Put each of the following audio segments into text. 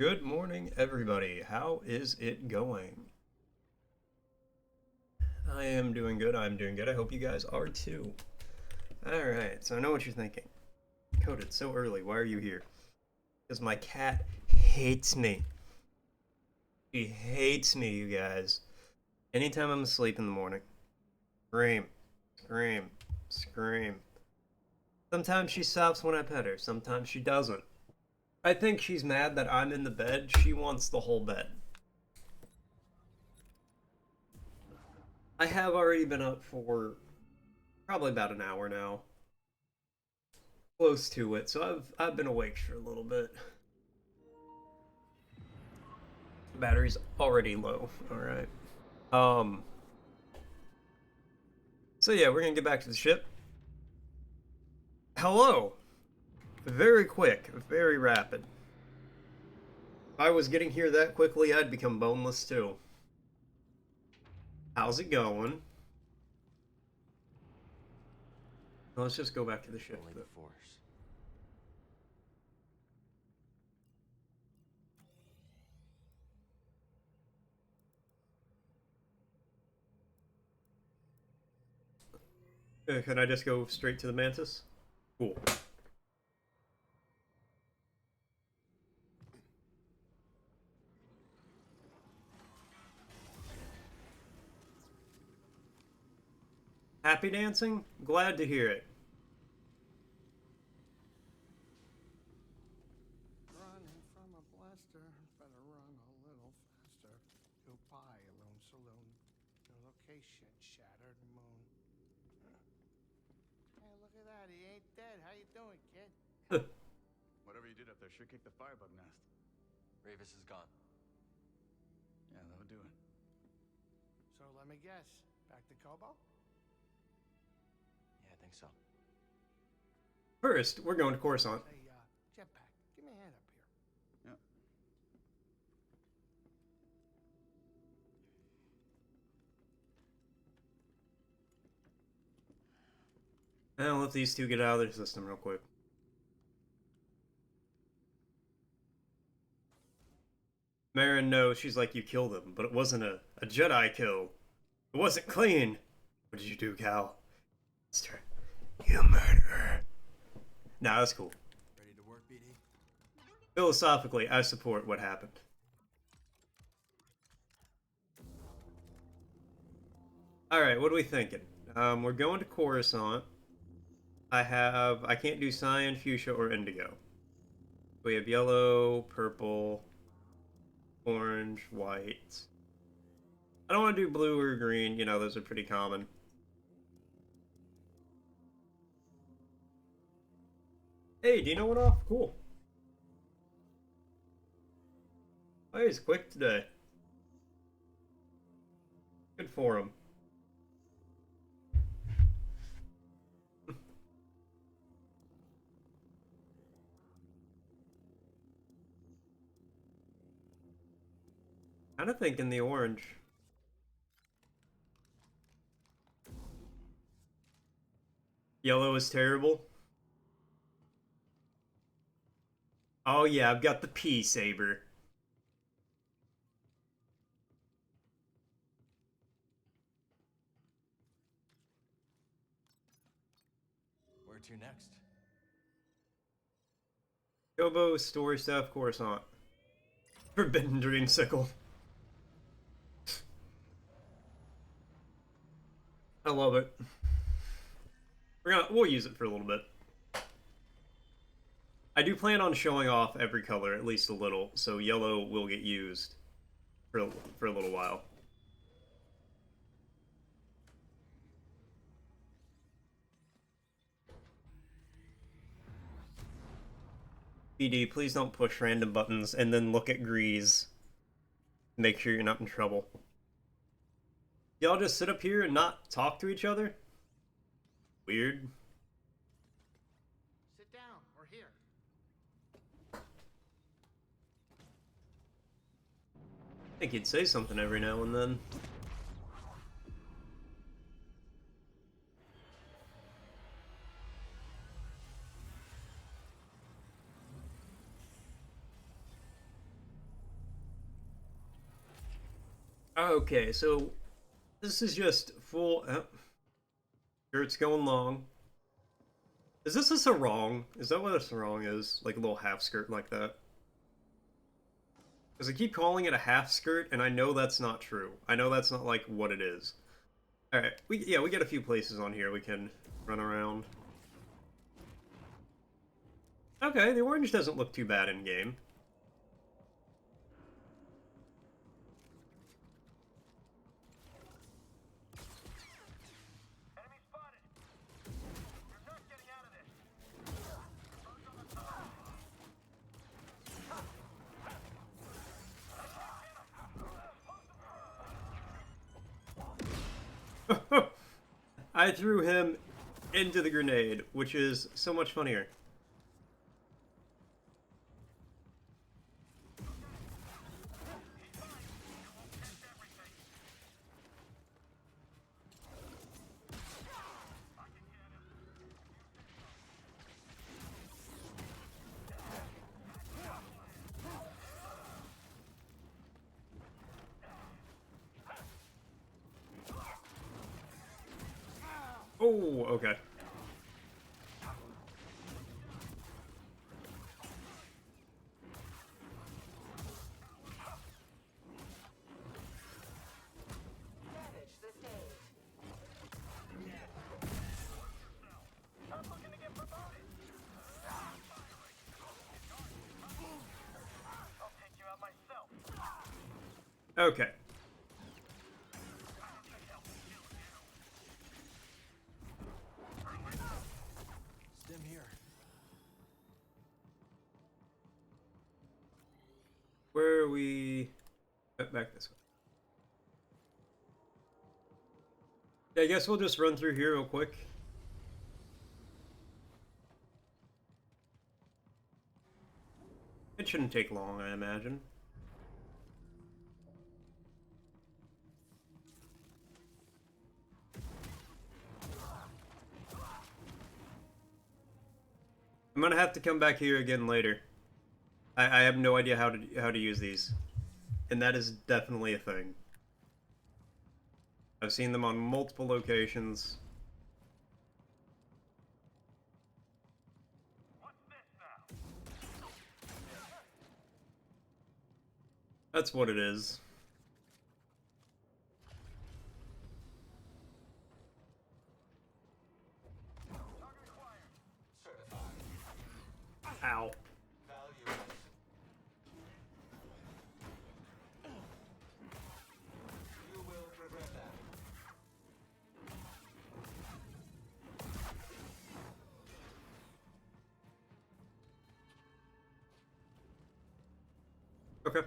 Good morning, everybody. How is it going? I am doing good. I'm doing good. I hope you guys are too. Alright, so I know what you're thinking. Code, it's so early. Why are you here? Because my cat hates me. She hates me, you guys. Anytime I'm asleep in the morning. Scream. Scream. Scream. Sometimes she stops when I pet her. Sometimes she doesn't. I think she's mad that I'm in the bed. She wants the whole bed. I have already been up for probably about an hour now. Close to it, so I've been awake for a little bit. Battery's already low. All right. Um. So yeah, we're gonna get back to the ship. Hello. Very quick, very rapid. If I was getting here that quickly, I'd become boneless too. How's it going? Let's just go back to the ship. Only the Force. Can I just go straight to the Mantis? Cool. Happy dancing? Glad to hear it. Running from a blaster, better run a little faster. Goodbye, Alone Saloon. Your location, shattered moon. Hey, look at that. He ain't dead. How you doing, kid? Whatever you did up there sure kicked the firebug nest. Ravis is gone. Yeah, that'll do it. So let me guess. Back to Kobo? Yeah, I think so. First, we're going to Coruscant. Hey, Jetpack, give me a hand up here. Yeah. I'll let these two get out of their system real quick. Marin knows, she's like, you killed him, but it wasn't a Jedi kill. It wasn't clean. What did you do, Cal? Mister, you murderer. Nah, that's cool. Ready to work, BD? Philosophically, I support what happened. Alright, what are we thinking? We're going to Coruscant. I can't do cyan, fuchsia, or indigo. We have yellow, purple, orange, white. I don't want to do blue or green, you know, those are pretty common. Hey, Dino went off? Cool. Oh, he's quick today. Good for him. Kind of thinking the orange. Yellow is terrible. Oh yeah, I've got the P saber. Where to next? Kobo, story stuff, Coruscant. Forbidden Dreamsicle. I love it. We'll use it for a little bit. I do plan on showing off every color at least a little, so yellow will get used for a little while. BD, please don't push random buttons and then look at Grease. Make sure you're not in trouble. Y'all just sit up here and not talk to each other? Weird. Sit down, or here. I think he'd say something every now and then. Okay, so this is just full. Skirt's going long. Is this a sarong? Is that what a sarong is? Like a little half skirt like that? Because I keep calling it a half skirt, and I know that's not true. I know that's not like what it is. All right, we get a few places on here we can run around. Okay, the orange doesn't look too bad in game. Enemy spotted! You're not getting out of this! Birds on the top! I threw him into the grenade, which is so much funnier. Oh, okay. Stop looking to get promoted! I'll take you out myself! Okay. Stim here. Where are we? Back this way. Yeah, I guess we'll just run through here real quick. It shouldn't take long, I imagine. I'm gonna have to come back here again later. I have no idea how to use these, and that is definitely a thing. I've seen them on multiple locations. What's this now? That's what it is. Target acquired. Certified. Ow. Value. You will regret that. Okay.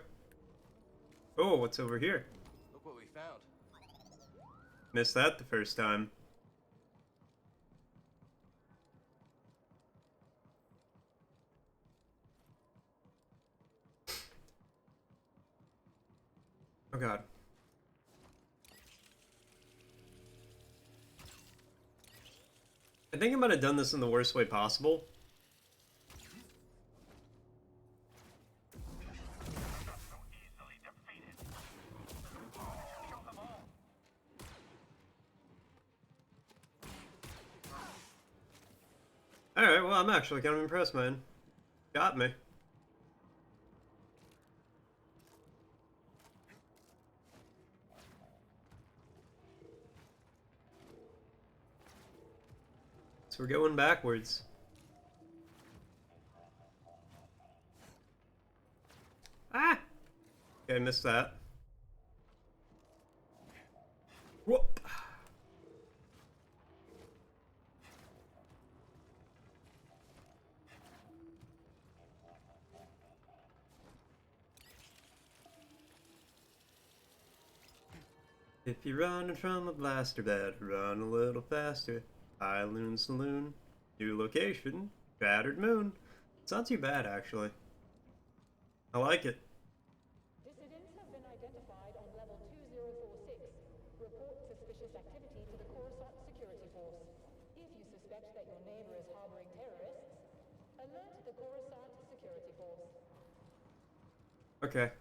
Oh, what's over here? Look what we found. Missed that the first time. Oh god. I think I might have done this in the worst way possible. So easily defeated. Kill them all. Alright, well, I'm actually kind of impressed, man. Got me. So we're going backwards. Ah! Okay, I missed that. Whoop! If you're running from a blaster, better run a little faster. Island Saloon. New location. Battered Moon. It's not too bad, actually. I like it. Dissidents have been identified on level 2046. Report suspicious activity to the Coruscant Security Force. If you suspect that your neighbor is harboring terrorists, alert the Coruscant Security Force. Okay,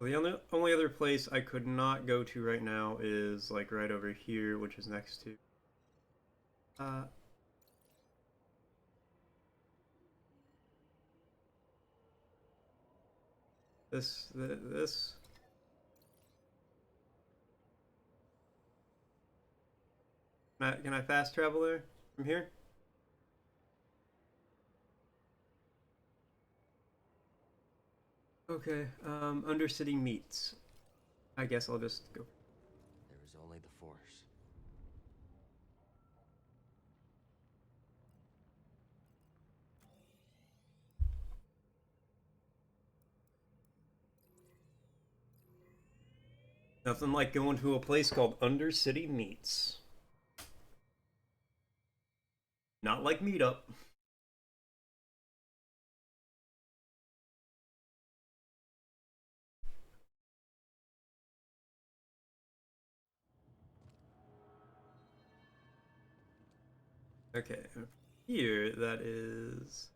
The only other place I could not go to right now is like right over here, which is next to uh this. Can I fast travel there from here? Okay, Undercity meets. I guess I'll just go. There is only the Force. Nothing like going to a place called Undercity Meets. Not like Meetup. Okay, here that is.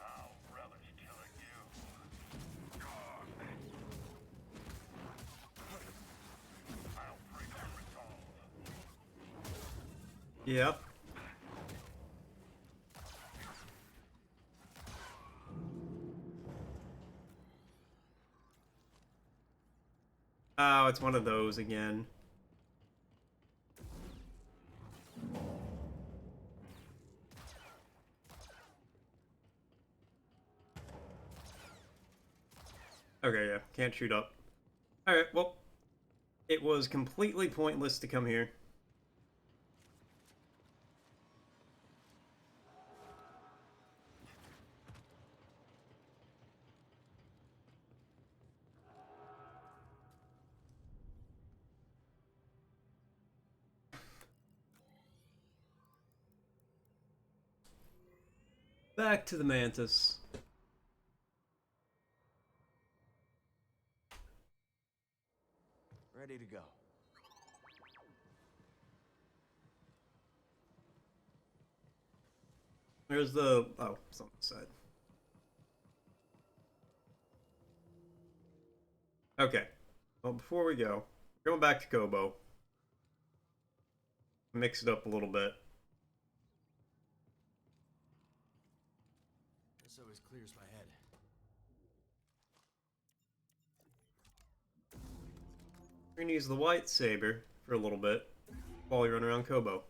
I'll relish killing you. I'll break your resolve. Yep. Oh, it's one of those again. Okay, yeah, can't shoot up. Alright, well, it was completely pointless to come here. Back to the Mantis. Ready to go. There's the... oh, it's on the side. Okay. Well, before we go, we're going back to Kobo. Mix it up a little bit. This always clears my head. We're gonna use the white saber for a little bit while we run around Kobo.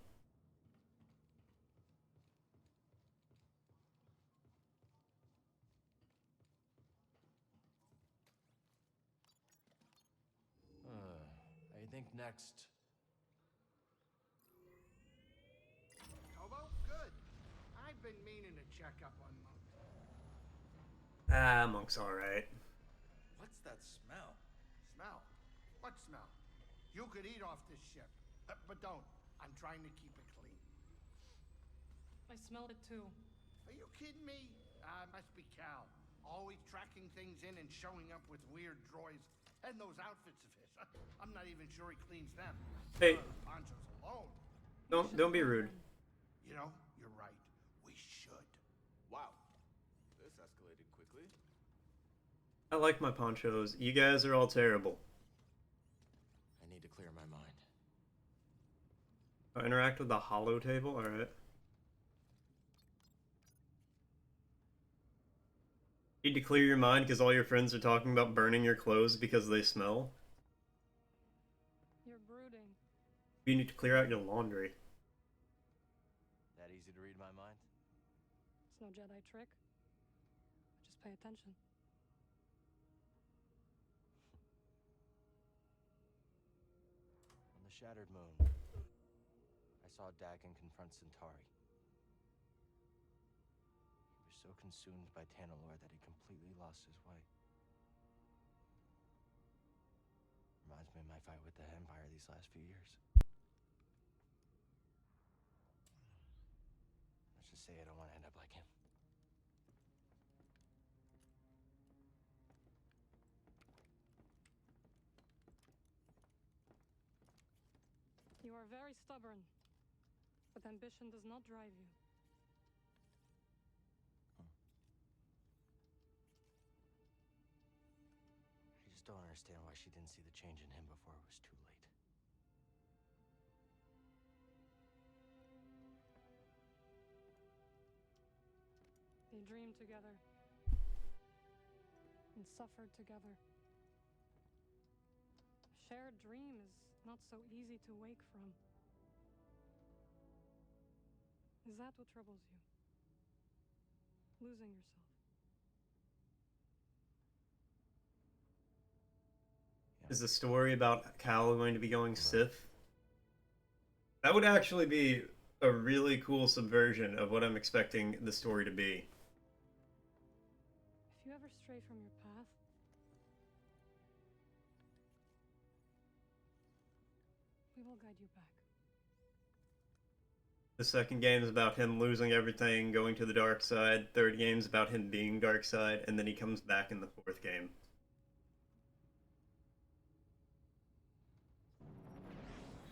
I think next. Kobo, good. I've been meaning to check up on Monk. Ah, Monk's alright. What's that smell? Smell? What smell? You could eat off this ship. But don't. I'm trying to keep it clean. I smelled it too. Are you kidding me? Must be Cal. Always tracking things in and showing up with weird droids. And those outfits of his. I'm not even sure he cleans them. Hey. Ponchos alone. Don't be rude. You know, you're right. We should. Wow. This escalated quickly. I like my ponchos. You guys are all terrible. I need to clear my mind. Oh, interact with the hollow table? Alright. Need to clear your mind because all your friends are talking about burning your clothes because they smell? You're brooding. You need to clear out your laundry. That easy to read my mind? It's no Jedi trick. Just pay attention. On the shattered moon, I saw Dagon confront Centauri. He was so consumed by Tanalor that he completely lost his way. Reminds me of my fight with the Empire these last few years. Let's just say I don't want to end up like him. You are very stubborn, but ambition does not drive you. I just don't understand why she didn't see the change in him before it was too late. They dreamed together and suffered together. A shared dream is not so easy to wake from. Is that what troubles you? Losing yourself? Is the story about Cal going to be going Sith? That would actually be a really cool subversion of what I'm expecting the story to be. If you ever stray from your path, we will guide you back. The second game is about him losing everything, going to the dark side. Third game is about him being dark side, and then he comes back in the fourth game.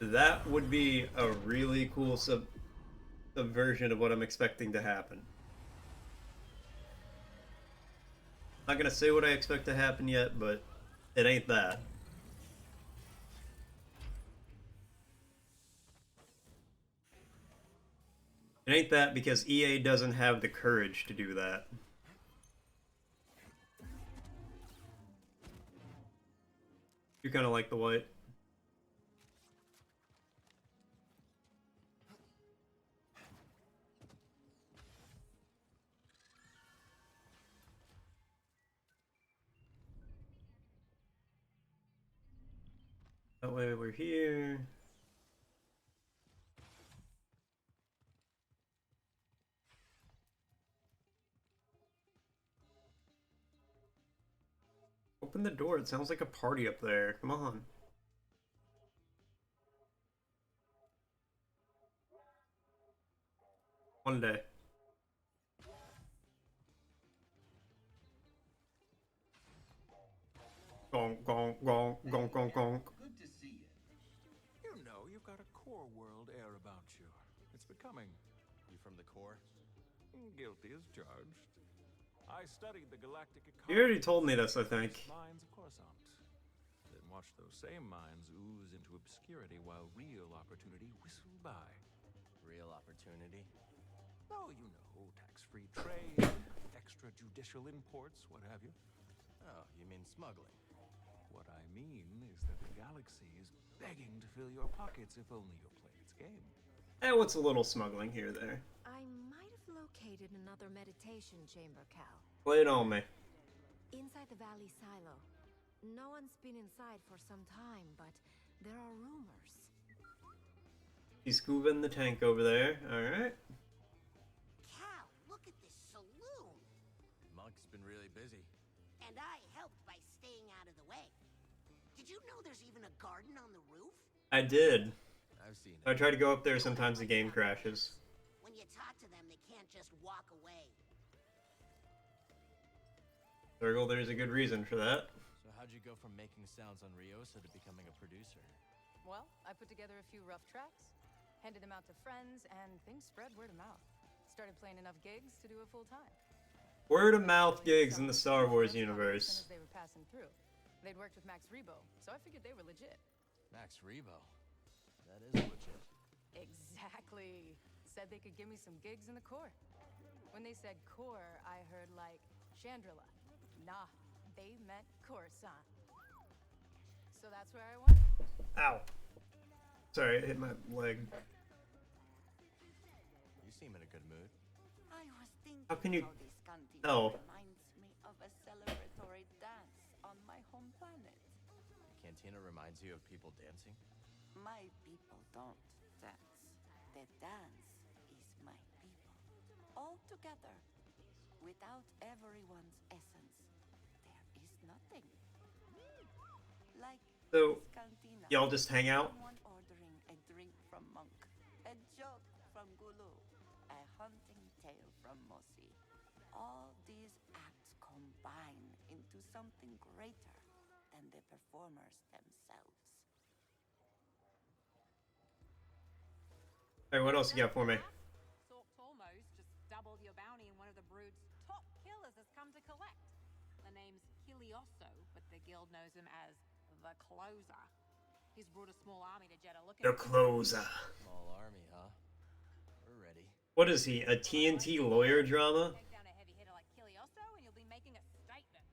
That would be a really cool subversion of what I'm expecting to happen. Not gonna say what I expect to happen yet, but it ain't that. It ain't that because EA doesn't have the courage to do that. You kind of like the white. That way we're here. Open the door, it sounds like a party up there. Come on. One day. Gong, gong, gong, gong, gong, gong. Good to see you. You know, you've got a core world air about you. It's becoming. You from the core? Guilty as charged. I studied the galactic economy. You already told me this, I think. Minds of Coruscant. Then watch those same minds ooze into obscurity while real opportunity whistle by. Real opportunity? Oh, you know, tax-free trade, extrajudicial imports, what have you. Oh, you mean smuggling? What I mean is that the galaxy is begging to fill your pockets if only you'll play its game. Eh, what's a little smuggling here there? I might have located another meditation chamber, Cal. Play it on me. Inside the Valley Silo. No one's been inside for some time, but there are rumors. He's scuba in the tank over there. Alright. Cal, look at this saloon. Monk's been really busy. And I helped by staying out of the way. Did you know there's even a garden on the roof? I did. I've seen I it. try to go up there, sometimes the game crashes. When you talk to them, they can't just walk away. Virgil, there's a good reason for that. So how'd you go from making sounds on Ryosa to becoming a producer? Well, I put together a few rough tracks, handed them out to friends, and things spread word of mouth. Started playing enough gigs to do it full time. Word of mouth gigs in the Star Wars universe. As they were passing through, they'd worked with Max Rebo, so I figured they were legit. Max Rebo? That is legit. Exactly. Said they could give me some gigs in the core. When they said core, I heard like Chandrila. Nah, they meant Coruscant. So that's where I went. Ow. Sorry, it hit my leg. You seem in a good mood. I was thinking How can you... how this canteen Oh. reminds me of a celebratory dance on my home planet. The cantina reminds you of people dancing? My people don't dance. The dance is my people. All together. Without everyone's essence, there is nothing. Like So, y'all just hang out? Someone ordering a drink from Monk, a joke from Gulu, a hunting tale from Mosi. All these acts combine into something greater than the performers themselves. Alright, what else you got for me? Sorked almost just doubled your bounty and one of the brood's top killers has come to collect. The name's Kilioso, but the guild knows him as the Closer. He's brought a small army to Jeddah looking The Closer. Small army, huh? We're ready. What is he, a TNT lawyer drama? Take down a heavy hitter like Kilioso and you'll be making a statement.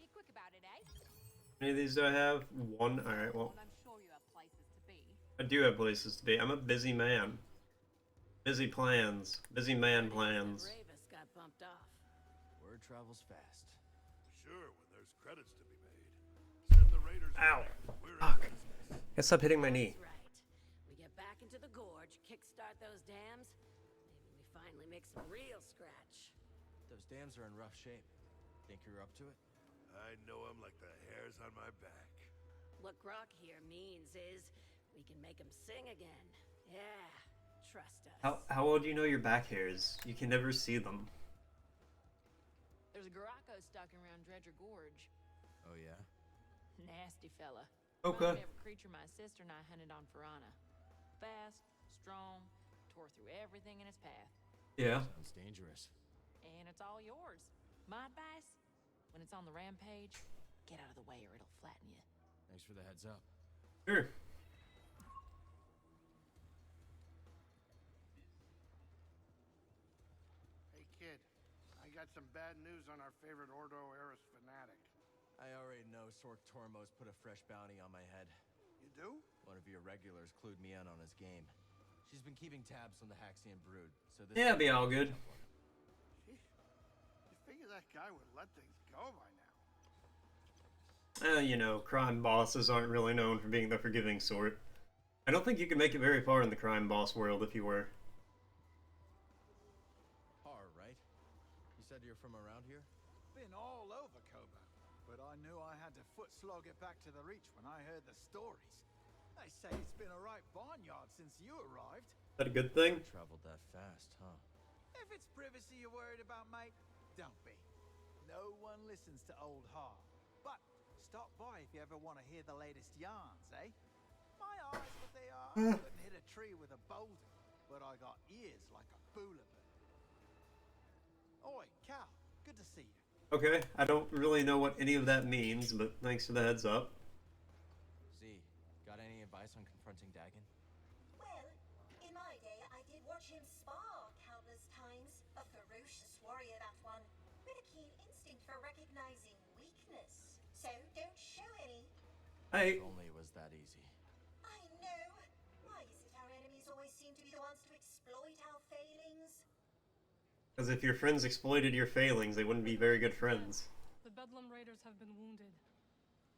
Be quick about it, eh? How many of these do I have? One? Alright, well. I'm sure you have places to be. I do have places to be. I'm a busy man. Busy plans. Busy man plans. Ravis got bumped off. Word travels fast. Sure, when there's credits to be made. Send the raiders. Ow. We're Fuck. Gotta stop hitting my knee. That's right. We get back into the gorge, kickstart those dams. Maybe we finally make some real scratch. Those dams are in rough shape. Think you're up to it? I know him like the hairs on my back. What Grok here means is we can make them sing again. Yeah, trust us. How well do you know your back hairs? You can never see them. There's a Garako stalking around Dredger Gorge. Oh, yeah? Nasty fella. Okay. Reminds me of a creature my sister and I hunted on Farana. Fast, strong, tore through everything in its path. Yeah. Sounds dangerous. And it's all yours. My advice? When it's on the rampage, get out of the way or it'll flatten you. Thanks for the heads up. Sure. Hey kid, I got some bad news on our favorite Ordo Eris fanatic. I already know Sork Tormos put a fresh bounty on my head. You do? One of your regulars clued me in on his game. She's been keeping tabs on the Haxian brood, so this Yeah, be all good. Sheesh. You figure that guy would let things go by now. You know, crime bosses aren't really known for being the forgiving sort. I don't think you could make it very far in the crime boss world if you were. Har, right? You said you're from around here? Been all over Kobo, but I knew I had to foot slog it back to the Reach when I heard the stories. They say it's been a right barnyard since you arrived. Is that a good thing? Traveled that fast, huh? If it's privacy you're worried about, mate, don't be. No one listens to old Har. But stop by if you ever want to hear the latest yarns, eh? My eyes, what they are, couldn't hit a tree with a boulder, but I got ears like a bula bird. Oi, Cal, good to see you. Okay, I don't really know what any of that means, but thanks for the heads up. Z, got any advice on confronting Dagon? Well, in my day, I did watch him spar countless times. A ferocious warrior, that one, with a keen instinct for recognizing weakness. So don't show any. Hey. If only it was that easy. I know. Why is it our enemies always seem to be the ones to exploit our failings? Because if your friends exploited your failings, they wouldn't be very good friends. The Bedlam Raiders have been wounded.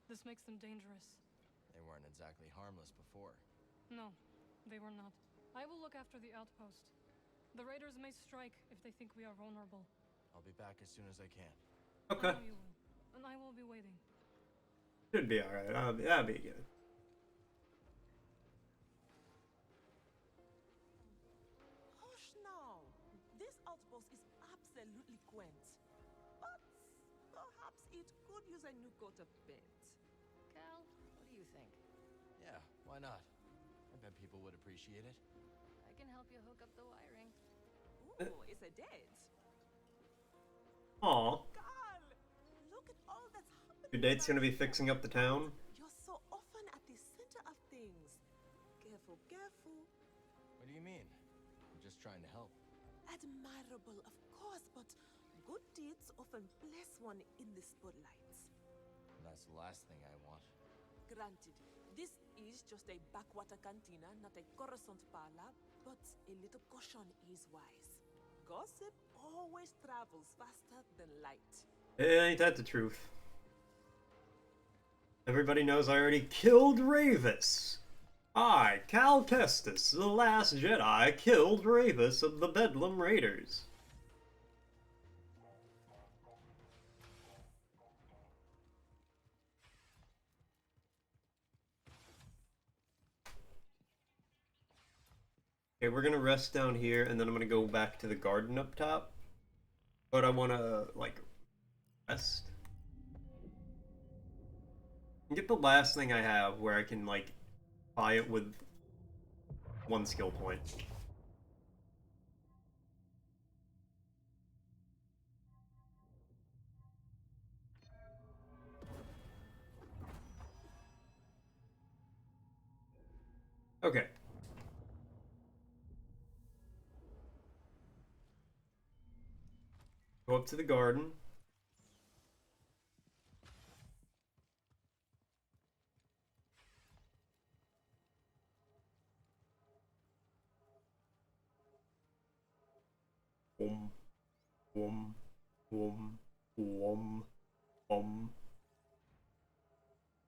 This makes them dangerous. They weren't exactly harmless before. No, they were not. I will look after the outpost. The Raiders may strike if they think we are vulnerable. I'll be back as soon as I can. Okay. I know you will, and I will be waiting. Should be alright. That'll be good. Hush now. This outpost is absolutely quaint. But perhaps it could use a new coat of paint. Cal, what do you think? Yeah, why not? I bet people would appreciate it. I can help you hook up the wiring. Ooh, it's a date. Aw. Cal, look at all that's happening. Your date's gonna be fixing up the town? You're so often at the center of things. Careful, careful. What do you mean? I'm just trying to help. Admirable, of course, but good deeds often bless one in the spotlight. And that's the last thing I want. Granted, this is just a backwater cantina, not a Coruscant parlor, but a little caution is wise. Gossip always travels faster than light. Ain't that the truth? Everybody knows I already killed Ravis. I, Cal Kestis, the last Jedi, killed Ravis of the Bedlam Raiders. Okay, we're gonna rest down here, and then I'm gonna go back to the garden up top. But I wanna, like, rest. And get the last thing I have where I can, like, buy it with 1 skill point. Okay. Go up to the garden. Boom. Boom. Boom. Boom. Boom.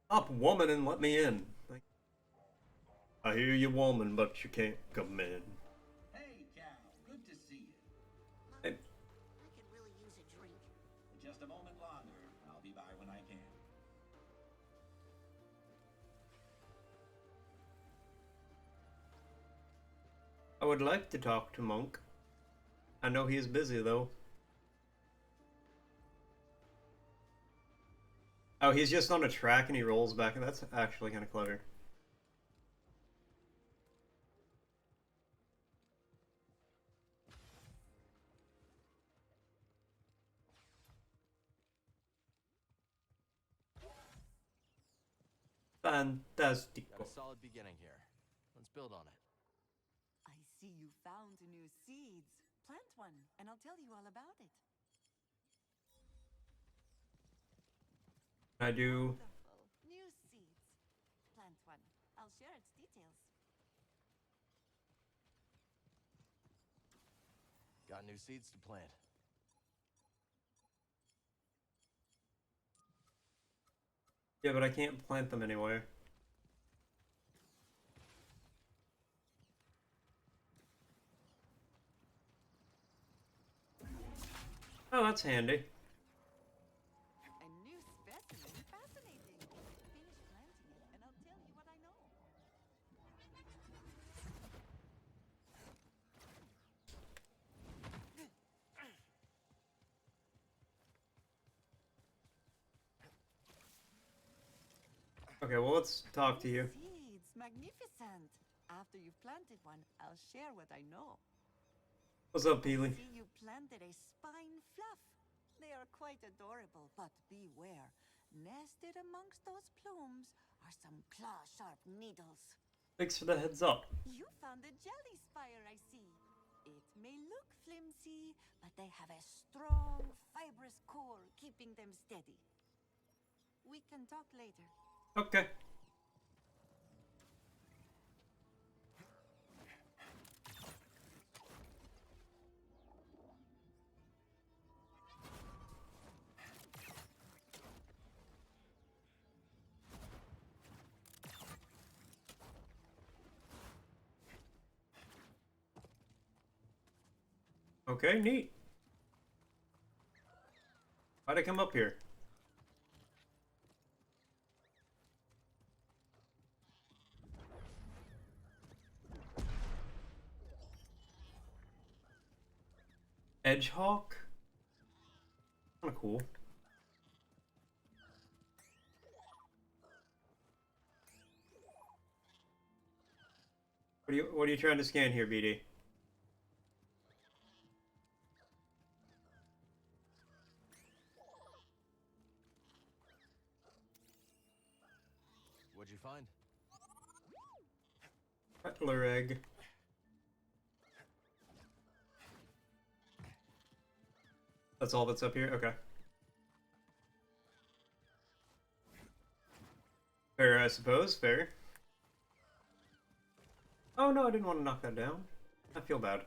Stop woman and let me in. I hear you woman, but you can't come in. Hey, Cal. Good to see you. Hey. I could really use a drink. Just a moment longer. I'll be by when I can. I would like to talk to Monk. I know he is busy, though. Oh, he's just on a track and he rolls back, and that's actually kind of clever. Fantastic. Got a solid beginning here. Let's build on it. I see you found new seeds. Plant one, and I'll tell you all about it. I do. Wonderful. New seeds. Plant one. I'll share its details. Got new seeds to plant. Yeah, but I can't plant them anywhere. Oh, that's handy. A new specimen? Fascinating. Finish planting it, and I'll tell you what I know. Okay, well, let's talk to you. Seeds, magnificent. After you've planted one, I'll share what I know. What's up, Peely? See, you planted a spine fluff. They are quite adorable, but beware. Nested amongst those plumes are some claw-sharp needles. Thanks for the heads up. You found a jelly spire, I see. It may look flimsy, but they have a strong, fibrous core keeping them steady. We can talk later. Okay. Okay, neat. Why'd I come up here? Edgehawk? Kinda cool. What are you trying to scan here, BD? What'd you find? Cutler egg. That's all that's up here? Okay. Fair, I suppose. Fair. Oh no, I didn't want to knock that down. I feel bad.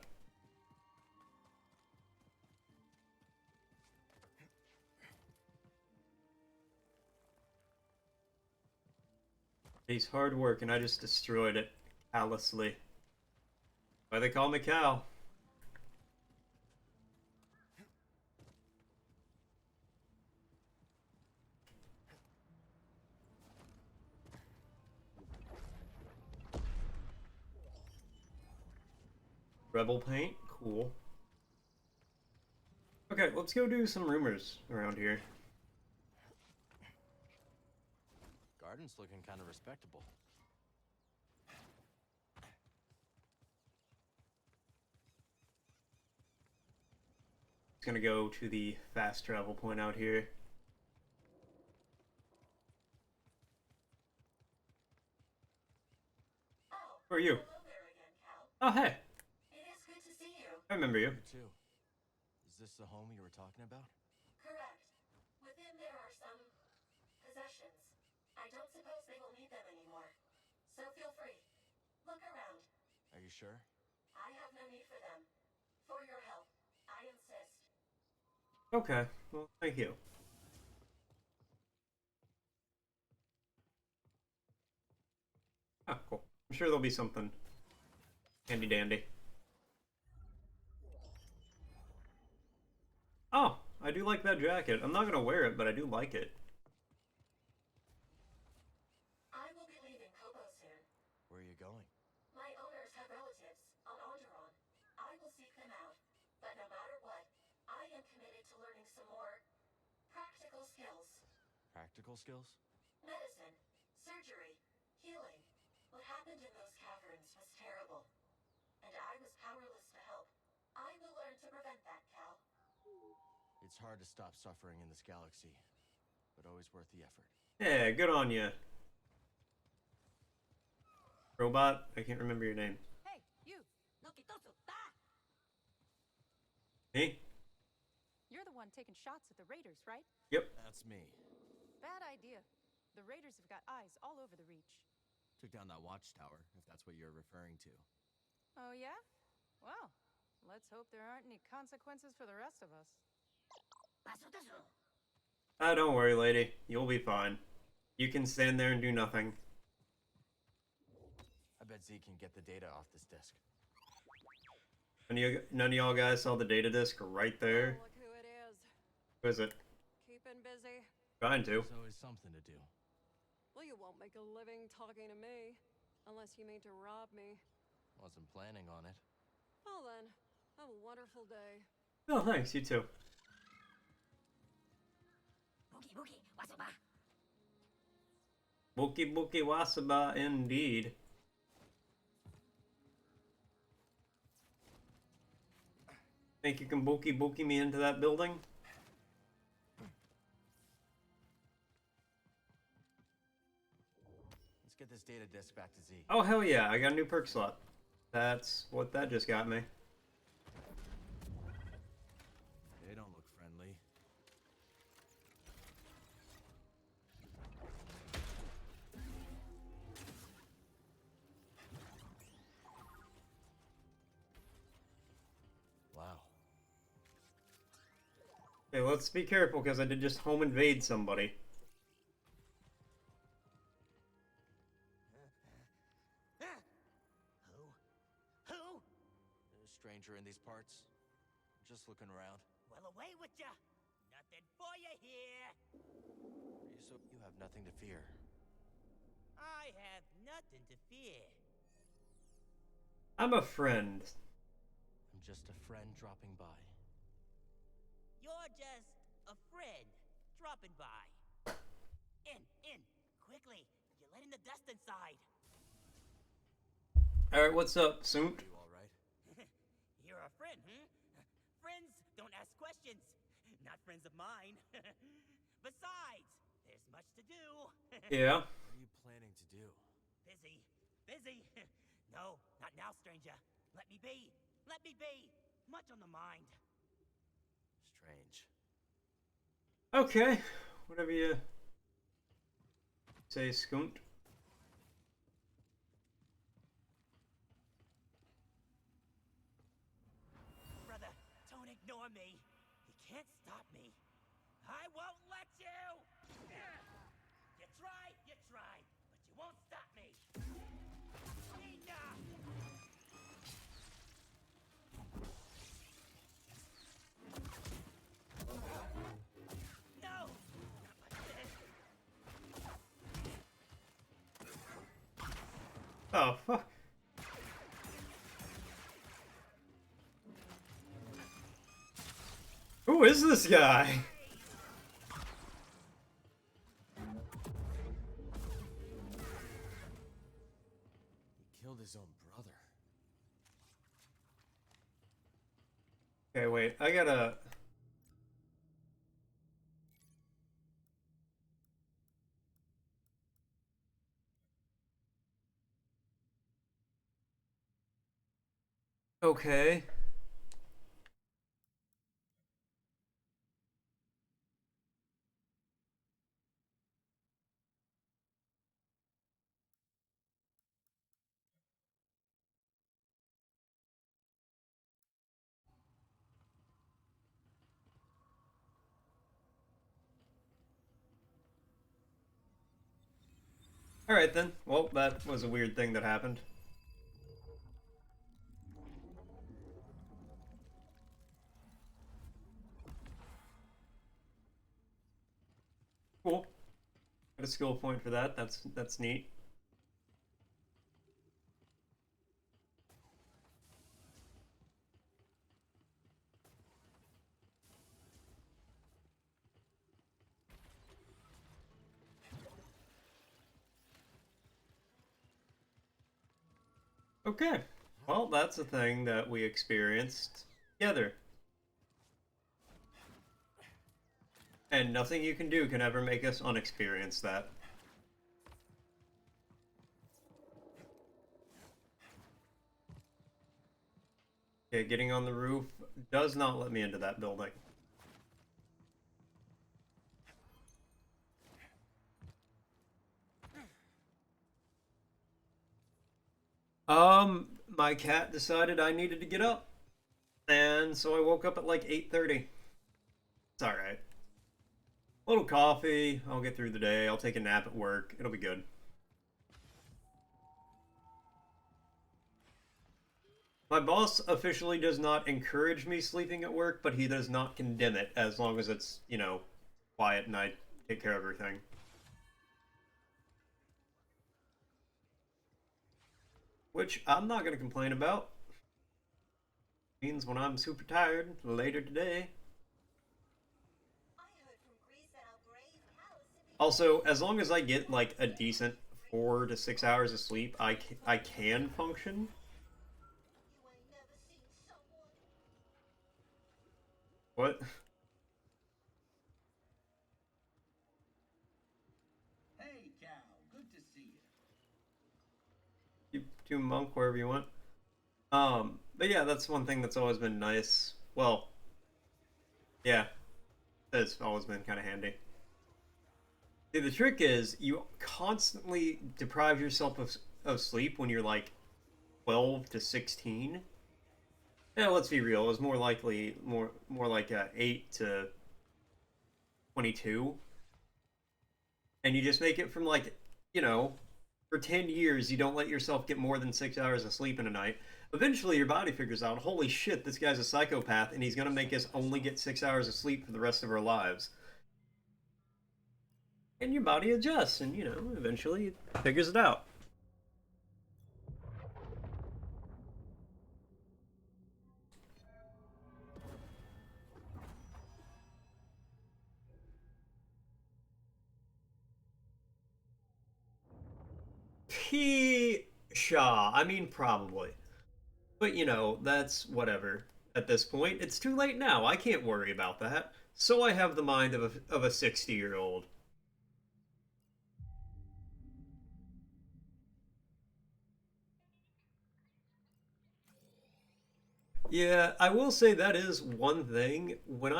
He's hard work and I just destroyed it callously. Why they call me Cal? Rebel paint, cool. Okay, let's go do some rumors around here. Garden's looking kind of respectable. It's gonna go to the fast travel point out here. Who are you? Oh, hey. It is good to see you. I remember you. You too. Is this the home you were talking about? Correct. Within there are some possessions. I don't suppose they will need them anymore. So feel free. Look around. Are you sure? I have no need for them. For your help, I insist. Okay, well, thank you. Ah, cool. I'm sure there'll be something handy dandy. Oh, I do like that jacket. I'm not gonna wear it, but I do like it. I will be leaving Kobo soon. Where are you going? My owners have relatives on Onderon. I will seek them out. But no matter what, I am committed to learning some more practical skills. Practical skills? Medicine, surgery, healing. What happened in those caverns was terrible. And I was powerless to help. I will learn to prevent that, Cal. It's hard to stop suffering in this galaxy, but always worth the effort. Yeah, good on you. Robot, I can't remember your name. Hey, you! Me? You're the one taking shots at the raiders, right? Yep. That's me. Bad idea. The raiders have got eyes all over the Reach. Took down that watchtower, if that's what you're referring to. Oh, yeah? Well, let's hope there aren't any consequences for the rest of us. Ah, don't worry, lady. You'll be fine. You can stand there and do nothing. I bet Z can get the data off this disk. None of y'all guys saw the data disk right there? Oh, look who it is. Who is it? Keeping busy. Trying to. There's always something to do. Well, you won't make a living talking to me. Unless you mean to rob me. Wasn't planning on it. Well then, have a wonderful day. Oh, thanks. You too. Bookie bookie wasaba, indeed. Think you can bookie me into that building? Let's get this data disk back to Z. Oh, hell yeah. I got a new perk slot. That's what that just got me. They don't look friendly. Wow. Okay, let's be careful because I did just home invade somebody. Who? A stranger in these parts. Just looking around. Well, away with ya! Nothing for you here! You have nothing to fear. I have nothing to fear. I'm a friend. I'm just a friend dropping by. You're just a friend dropping by. In, quickly. You're letting the dust inside. Alright, what's up, Soont? You alright? You're a friend, Friends don't ask questions. Not friends of mine. Besides, there's much to do. Yeah. What are you planning to do? Busy. No, not now, stranger. Let me be. Much on the mind. Strange. Okay. Whatever you say, Skunt. Brother, don't ignore me. You can't stop me. I won't let you! You try, but you won't stop me. Enough! No! Not like this. Oh, fuck. Who is this guy? He killed his own brother. Okay, wait. I gotta... Okay. Alright then. Well, that was a weird thing that happened. Cool. Got a skill point for that. That's neat. Okay. Well, that's a thing that we experienced together. And nothing you can do can ever make us unexperience that. Okay, getting on the roof does not let me into that building. My cat decided I needed to get up. And so I woke up at like 8:30. It's alright. A little coffee, I'll get through the day, I'll take a nap at work, it'll be good. My boss officially does not encourage me sleeping at work, but he does not condemn it as long as it's, you know, quiet and I take care of everything. Which I'm not going to complain about. Means when I'm super tired later today. Also, as long as I get like a decent 4 to 6 hours of sleep, I can function. What? Hey, Cal. Good to see you. You do monk wherever you want. But yeah, that's one thing that's always been nice. Well, yeah, it's always been kind of handy. See, the trick is you constantly deprive yourself of sleep when you're like 12 to 16. Yeah, let's be real. It was more like 8 to 22. And you just make it from like, you know, for 10 years you don't let yourself get more than 6 hours of sleep in a night. Eventually your body figures out, holy shit, this guy's a psychopath and he's going to make us only get 6 hours of sleep for the rest of our lives. And your body adjusts and, you know, eventually it figures it out. Shaw. I mean, probably. But, you know, that's whatever. At this point, it's too late now. I can't worry about that. So I have the mind of a 60-year-old. Yeah, I will say that is one thing. When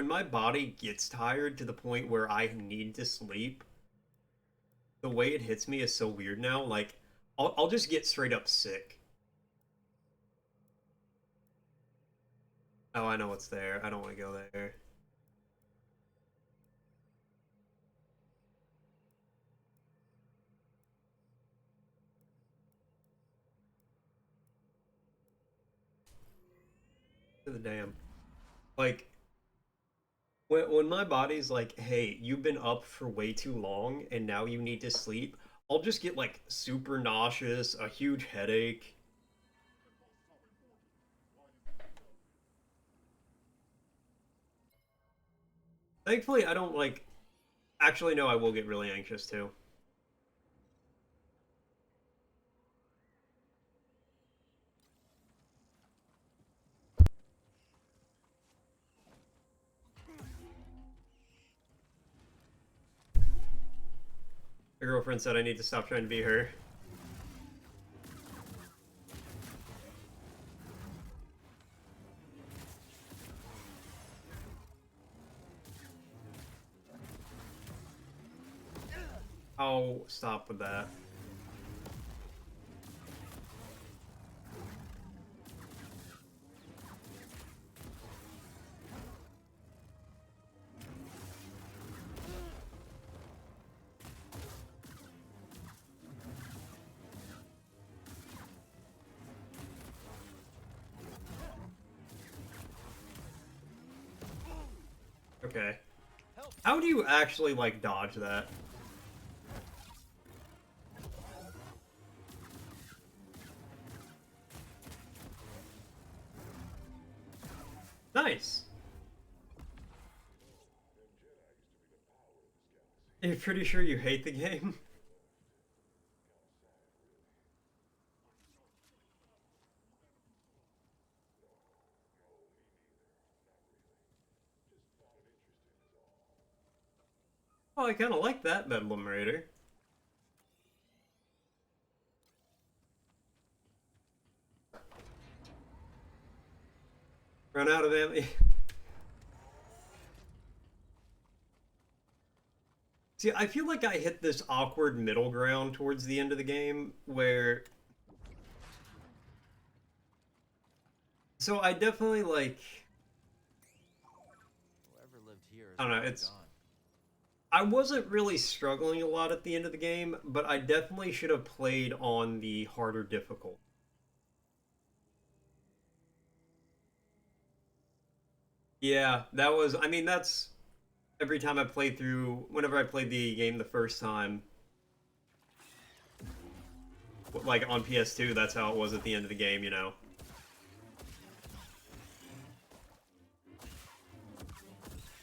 my body gets tired to the point where I need to sleep, the way it hits me is so weird now. Like, I'll just get straight up sick. Oh, I know what's there. I don't want to go there. To the damn. Like, when my body's like, hey, you've been up for way too long and now you need to sleep, I'll just get like super nauseous, a huge headache. Thankfully, I don't, like... Actually, no, I will get really anxious, too. My girlfriend said I need to stop trying to be her. Oh, stop with that. Okay. How do you actually, like, dodge that? Nice! You're pretty sure you hate the game? Oh, I kinda like that Bedlam Raider. Run out of ammo. See, I feel like I hit this awkward middle ground towards the end of the game where... So I definitely, like... Whoever lived here is I don't know, probably it's... gone. I wasn't really struggling a lot at the end of the game, but I definitely should have played on the harder difficult. Yeah, that was... I mean, that's... Every time I played through... Whenever I played the game the first time... Like, on PS2, that's how it was at the end of the game, you know?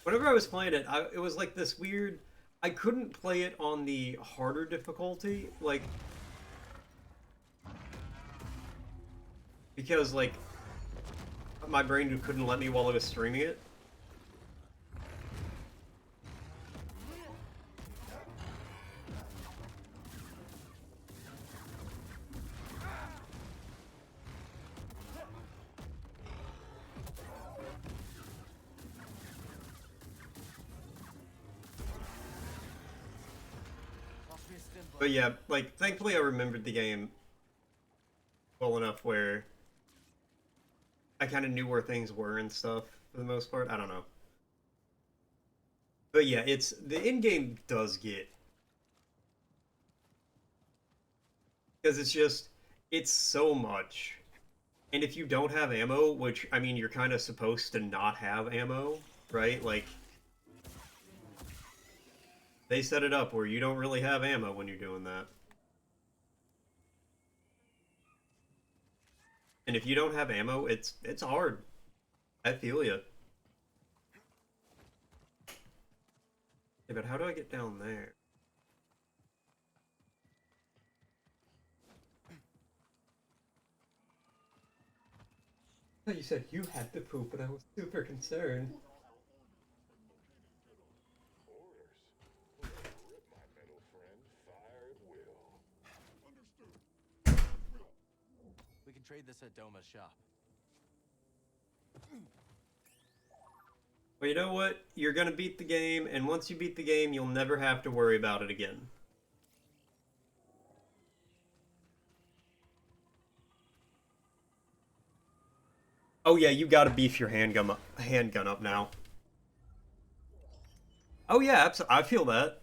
Whenever I was playing it, it was like this weird... I couldn't play it on the harder difficulty, like... Because, like... My brain couldn't let me while I was streaming it. But yeah, like, thankfully I remembered the game well enough where I kind of knew where things were and stuff, for the most part. I don't know. But yeah, it's... The end game does get... Because it's just... It's so much. And if you don't have ammo, which, I mean, you're kind of supposed to not have ammo, right? Like... They set it up where you don't really have ammo when you're doing that. And if you don't have ammo, it's hard. I feel ya. Yeah, but how do I get down there? I thought you said you had to poop, and I was super concerned. We can trade this at Doma's shop. Well, you know what? You're gonna beat the game, and once you beat the game, you'll never have to worry about it again. Oh yeah, you gotta beef your handgun up now. Oh yeah, I feel that.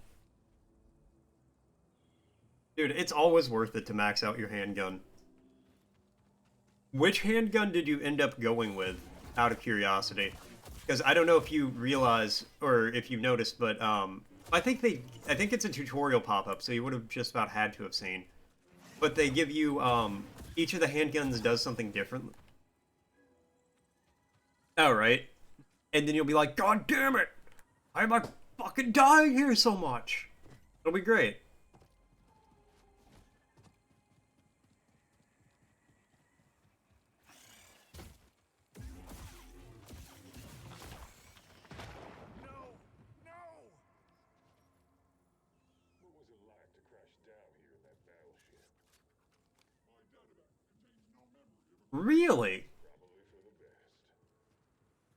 Dude, it's always worth it to max out your handgun. Which handgun did you end up going with, out of curiosity? Because I don't know if you realize, or if you've noticed, but I think it's a tutorial pop-up, so you would have just about had to have seen. But they give you, each of the handguns does something different. Alright. And then you'll be like, God damn it! Why am I fucking dying here so much? It'll be great. Really?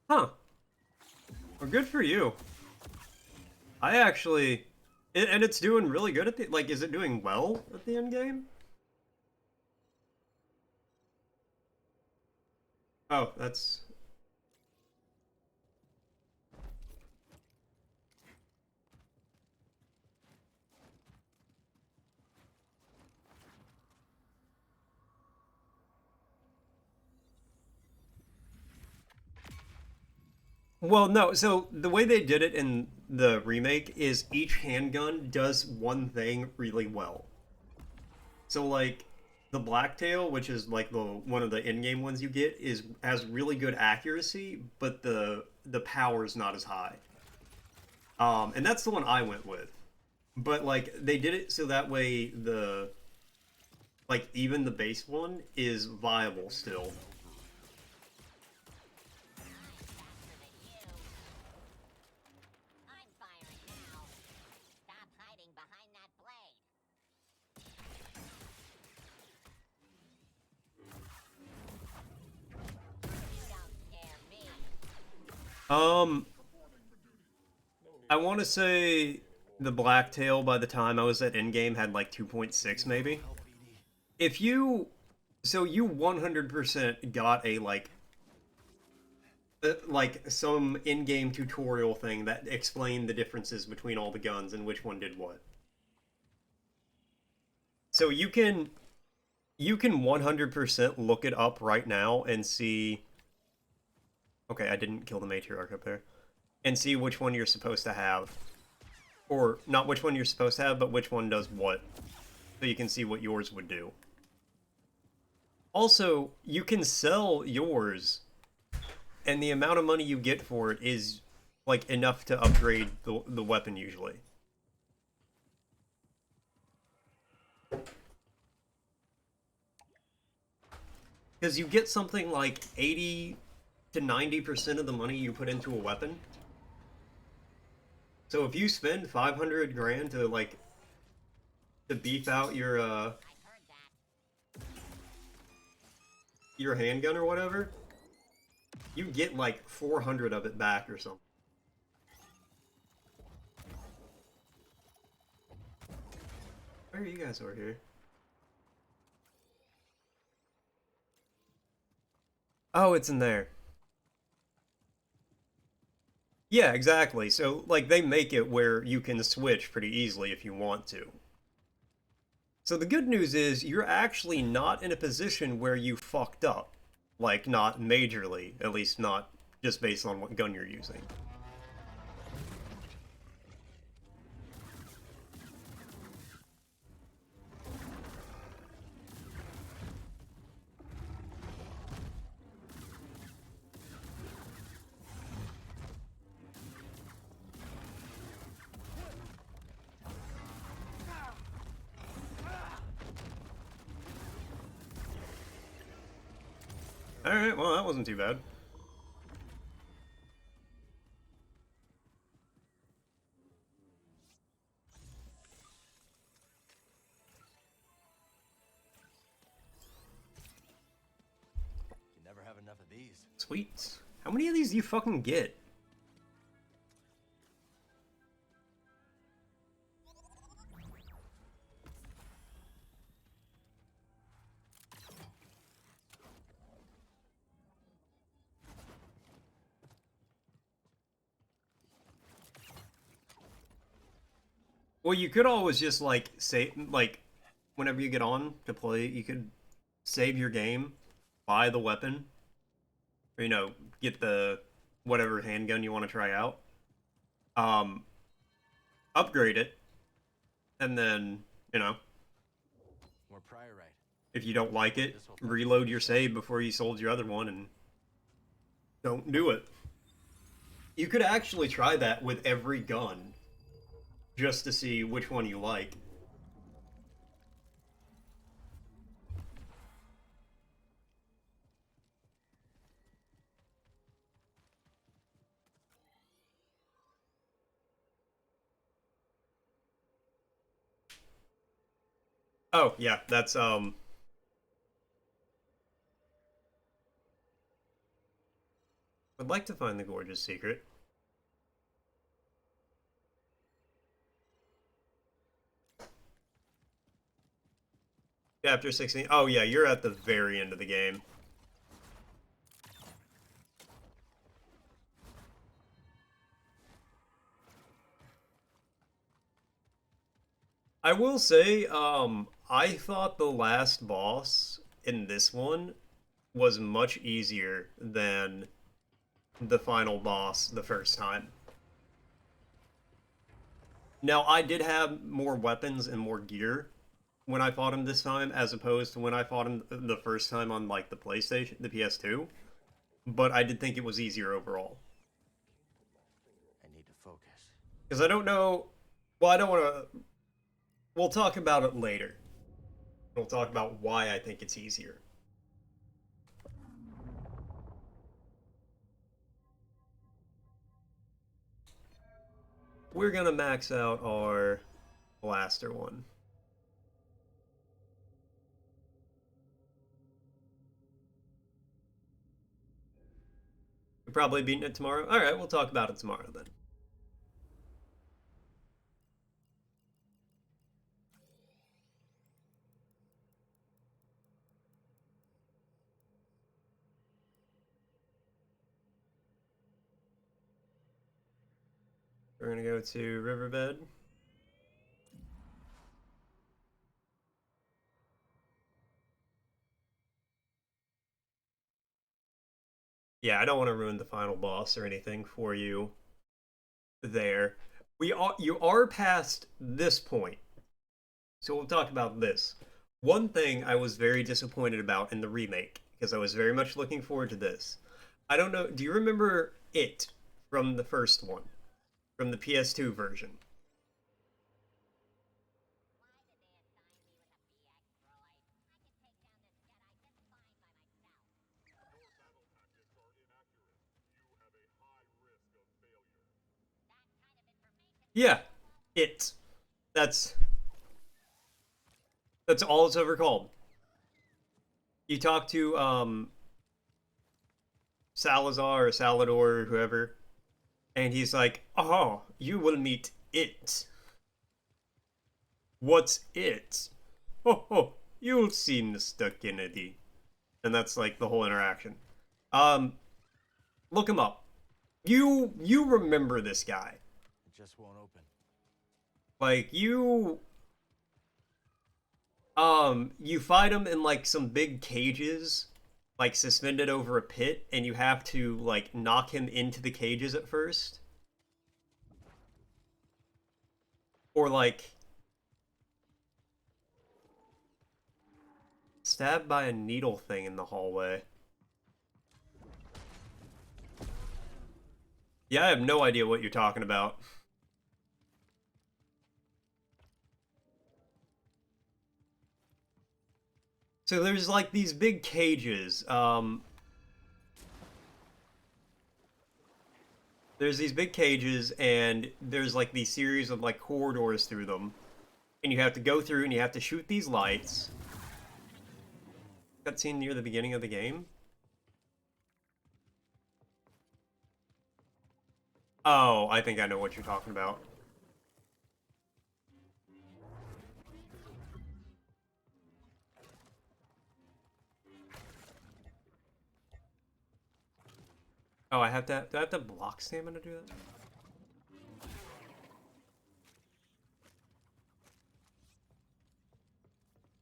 Huh. Well, good for you. I actually... And it's doing really good at the... Like, is it doing well at the end game? Oh, that's... Well, no, so the way they did it in the remake is each handgun does one thing really well. So, like, the Blacktail, which is, like, one of the in-game ones you get, has really good accuracy, but the power is not as high. And that's the one I went with. But, like, they did it so that way like, even the base one is viable still. I want to say the Blacktail by the time I was at endgame had like 2.6 maybe. If you... So you 100% got a like some in-game tutorial thing that explained the differences between all the guns and which one did what. So you can 100% look it up right now and see... Okay, I didn't kill the matriarch up there. And see which one you're supposed to have. Or, not which one you're supposed to have, but which one does what. So you can see what yours would do. Also, you can sell yours, and the amount of money you get for it is, like, enough to upgrade the weapon usually. Because you get something like 80 to 90% of the money you put into a weapon. So if you spend 500 grand to, like, to beef out your handgun or whatever, you get, like, 400 of it back or something. Where are you guys over here? Oh, it's in there. Yeah, exactly. So, like, they make it where you can switch pretty easily if you want to. So the good news is, you're actually not in a position where you fucked up. Like, not majorly. At least not just based on what gun you're using. Alright, well, that wasn't too bad. You never have enough of these. Sweet. How many of these do you fucking get? Well, you could always just, like, say, like, whenever you get on to play, you could save your game, buy the weapon, or, you know, get the whatever handgun you want to try out, upgrade it, and then, you know, More priorite. if you don't like it, reload your save before you sold your other one, and don't do it. You could actually try that with every gun, just to see which one you like. Oh, yeah, that's, I'd like to find the gorgeous secret. Chapter 16. Oh, yeah, you're at the very end of the game. I will say, I thought the last boss in this one was much easier than the final boss the first time. Now, I did have more weapons and more gear when I fought him this time, as opposed to when I fought him the first time on, like, the PlayStation, the PS2. But I did think it was easier overall. I need to focus. Because I don't know... Well, I don't want to... We'll talk about it later. We'll talk about why I think it's easier. We're gonna max out our blaster one. We're probably beating it tomorrow. Alright, we'll talk about it tomorrow then. We're gonna go to Riverbed. Yeah, I don't want to ruin the final boss or anything for you there. You are past this point. So we'll talk about this. One thing I was very disappointed about in the remake, because I was very much looking forward to this. I don't know, do you remember it from the first one? From the PS2 version? Yeah, it. That's all it's ever called. You talk to Salazar or Salador or whoever, and he's like, "Oh, you will meet it." What's it? Oh, you'll see, Mr. Kennedy. And that's like the whole interaction. Look him up. You remember this guy. It just won't open. Like, you fight him in, like, some big cages, like, suspended over a pit, and you have to, like, knock him into the cages at first. Or, like, stabbed by a needle thing in the hallway. Yeah, I have no idea what you're talking about. So there's like these big cages. There's these big cages, and there's like these series of like corridors through them. And you have to go through and you have to shoot these lights. Cutscene near the beginning of the game. Oh, I think I know what you're talking about. Oh, I have to. Do I have to block stamina to do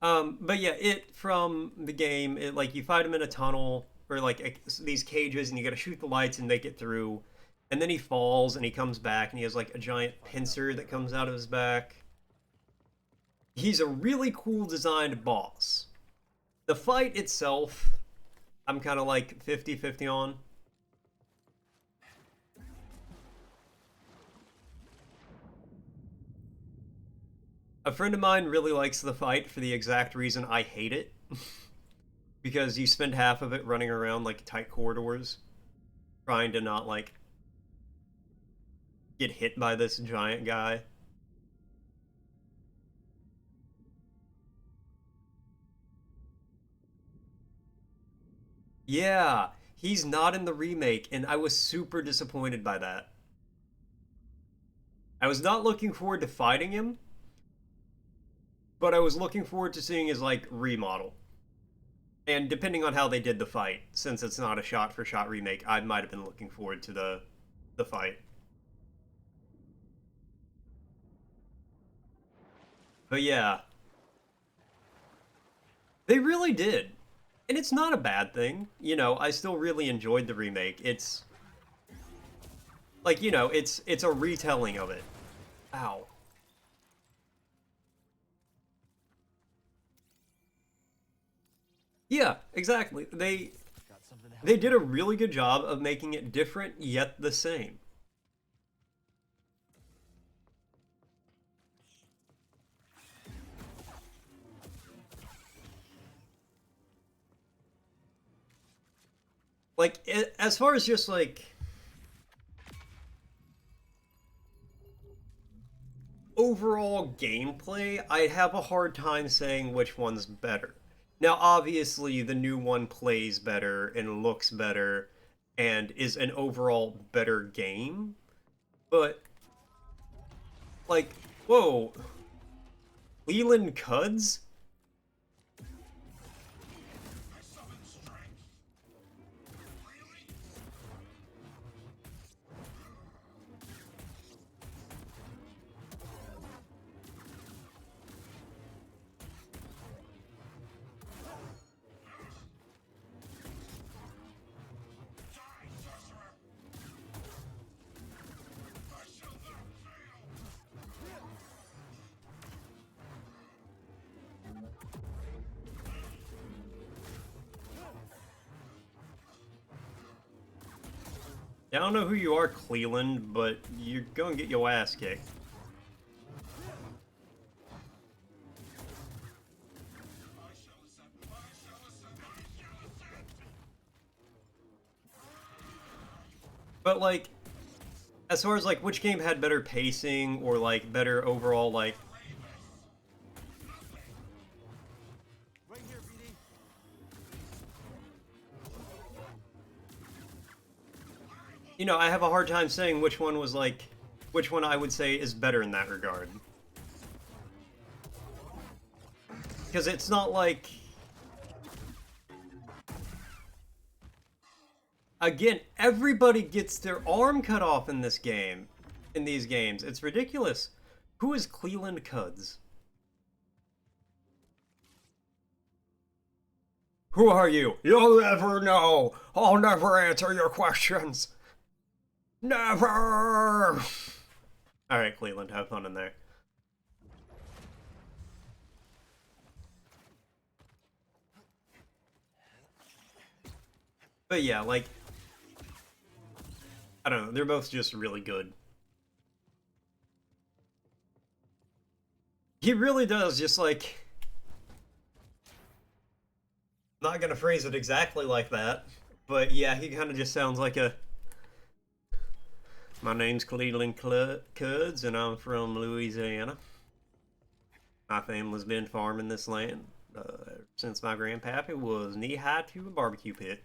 that? But yeah, it from the game, it like you fight him in a tunnel or like these cages, and you gotta shoot the lights and make it through. And then he falls and he comes back and he has like a giant pincer that comes out of his back. He's a really cool designed boss. The fight itself, I'm kind of like 50-50 on. A friend of mine really likes the fight for the exact reason I hate it. Because you spend half of it running around like tight corridors, trying to not like get hit by this giant guy. Yeah, he's not in the remake, and I was super disappointed by that. I was not looking forward to fighting him, but I was looking forward to seeing his like remodel. And depending on how they did the fight, since it's not a shot-for-shot remake, I might have been looking forward to the fight. But yeah, they really did. And it's not a bad thing. You know, I still really enjoyed the remake. It's like, you know, it's a retelling of it. Ow. Yeah, exactly. They did a really good job of making it different yet the same. Like, as far as just like overall gameplay, I have a hard time saying which one's better. Now, obviously, the new one plays better and looks better and is an overall better game, but like, whoa, Leland Cuds? I don't know who you are, Cleland, but you're gonna get your ass kicked. But like, as far as like which game had better pacing or like better overall like you know, I have a hard time saying which one was like which one I would say is better in that regard. Because it's not like again, everybody gets their arm cut off in this game, in these games. It's ridiculous. Who is Cleland Cuds? Who are you? You'll never know. I'll never answer your questions. Never! Alright, Cleland, have fun in there. But yeah, like, I don't know, they're both just really good. He really does just like, not gonna phrase it exactly like that, but yeah, he kind of just sounds like a, my name's Cleland Cuds and I'm from Louisiana. My family's been farming this land since my grandpappy was knee-high to a barbecue pit.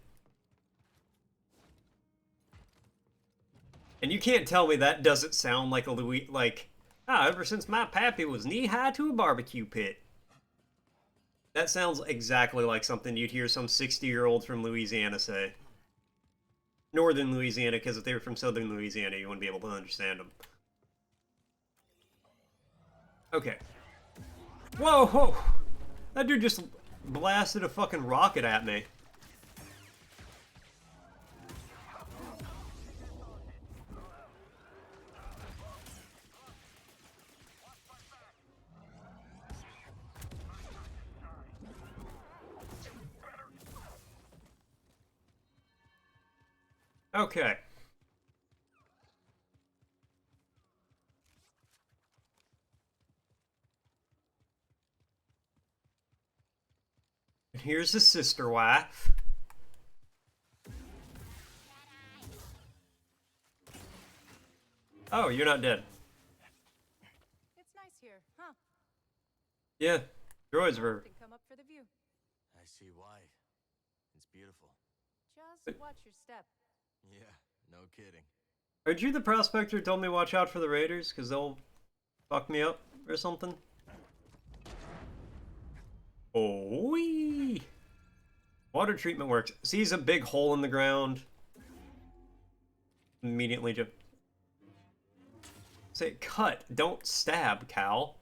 And you can't tell me that doesn't sound like a ever since my pappy was knee-high to a barbecue pit. That sounds exactly like something you'd hear some 60-year-old from Louisiana say. Northern Louisiana, because if they were from Southern Louisiana, you wouldn't be able to understand them. Okay. Whoa, whoa! That dude just blasted a fucking rocket at me. Okay. Here's his sister wife. Oh, you're not dead. It's nice here, huh? Yeah, droids were. Come up for the view. I see why. It's beautiful. Just watch your step. Yeah, no kidding. Aren't you the prospector who told me watch out for the raiders? Because they'll fuck me up or something? Oh, wee! Water treatment works. Sees a big hole in the ground. Immediately jump. Say, cut. Don't stab, Cal.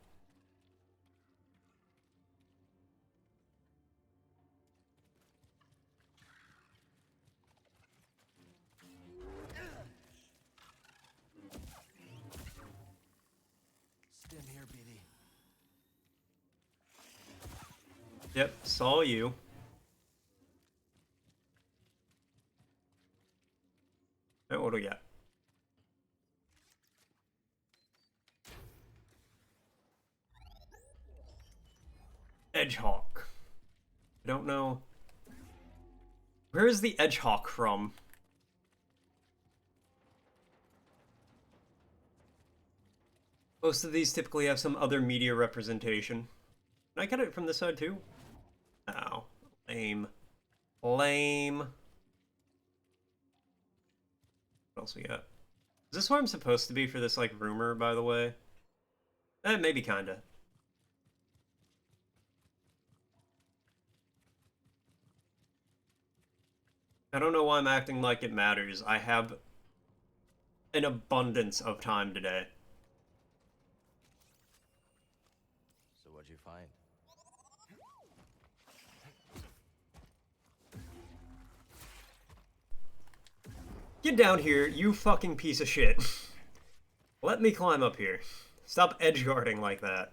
Stim here, BD. Yep, saw you. Now what do we got? Edgehawk. I don't know. Where is the Edgehawk from? Most of these typically have some other media representation. Can I get it from this side too? No. Lame. Lame. What else we got? Is this where I'm supposed to be for this, like, rumor, by the way? Maybe kinda. I don't know why I'm acting like it matters. I have an abundance of time today. So what'd you find? Get down here, you fucking piece of shit. Let me climb up here. Stop edgeguarding like that.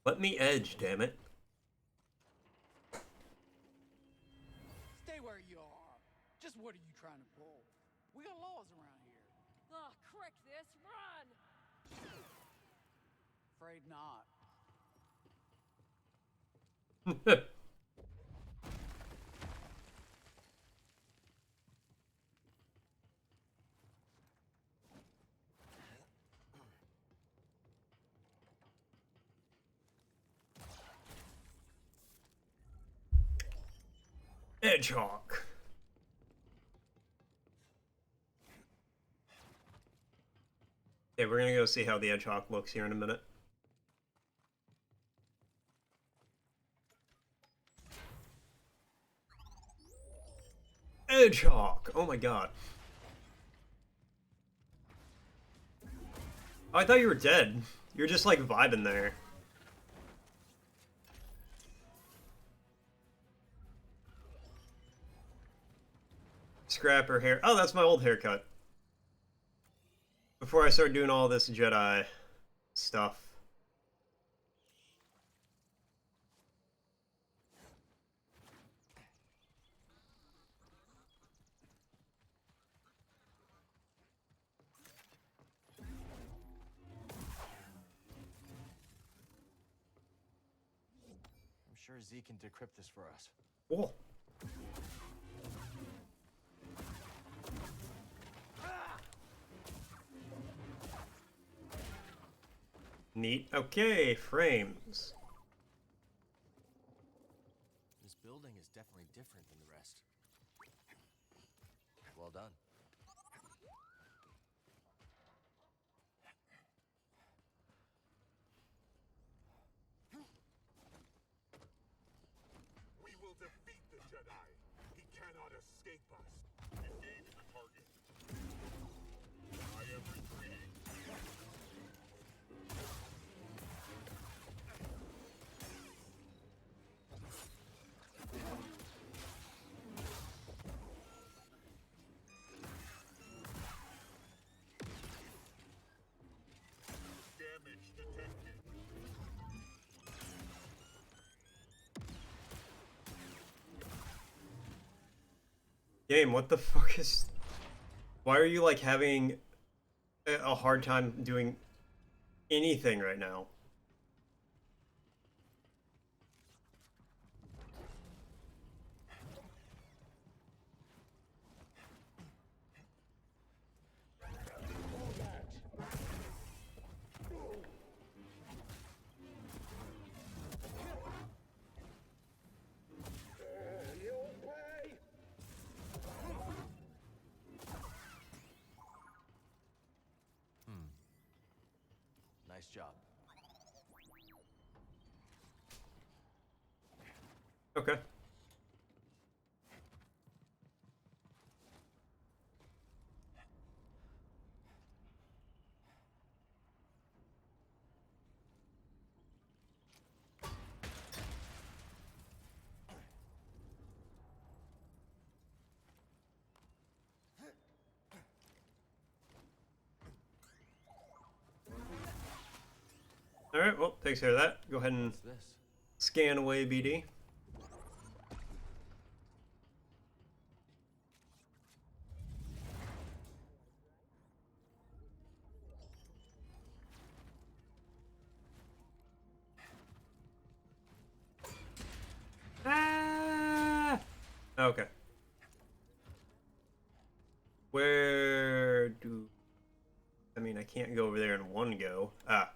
Let me edge, damn it. Stay where you are. Just what are you trying to pull? We got laws around here. Oh, crick this, run! Afraid not. Edgehawk. Okay, we're gonna go see how the Edgehawk looks here in a minute. Edgehawk! Oh my god. Oh, I thought you were dead. You're just like vibing there. Scrap her hair. Oh, that's my old haircut. Before I started doing all this Jedi stuff. I'm sure Z can decrypt this for us. Cool. Neat. Okay, frames. This building is definitely different than the rest. Well done. We will defeat the Jedi. He cannot escape us. Engage the target. I am retreating. Damage detected. Game, what the fuck is... Why are you, like, having a hard time doing anything right now. Nice job. Okay. Alright, well, takes care of that. Go ahead and scan away, BD. Ah! Okay. Where do... I mean, I can't go over there in one go. Ah.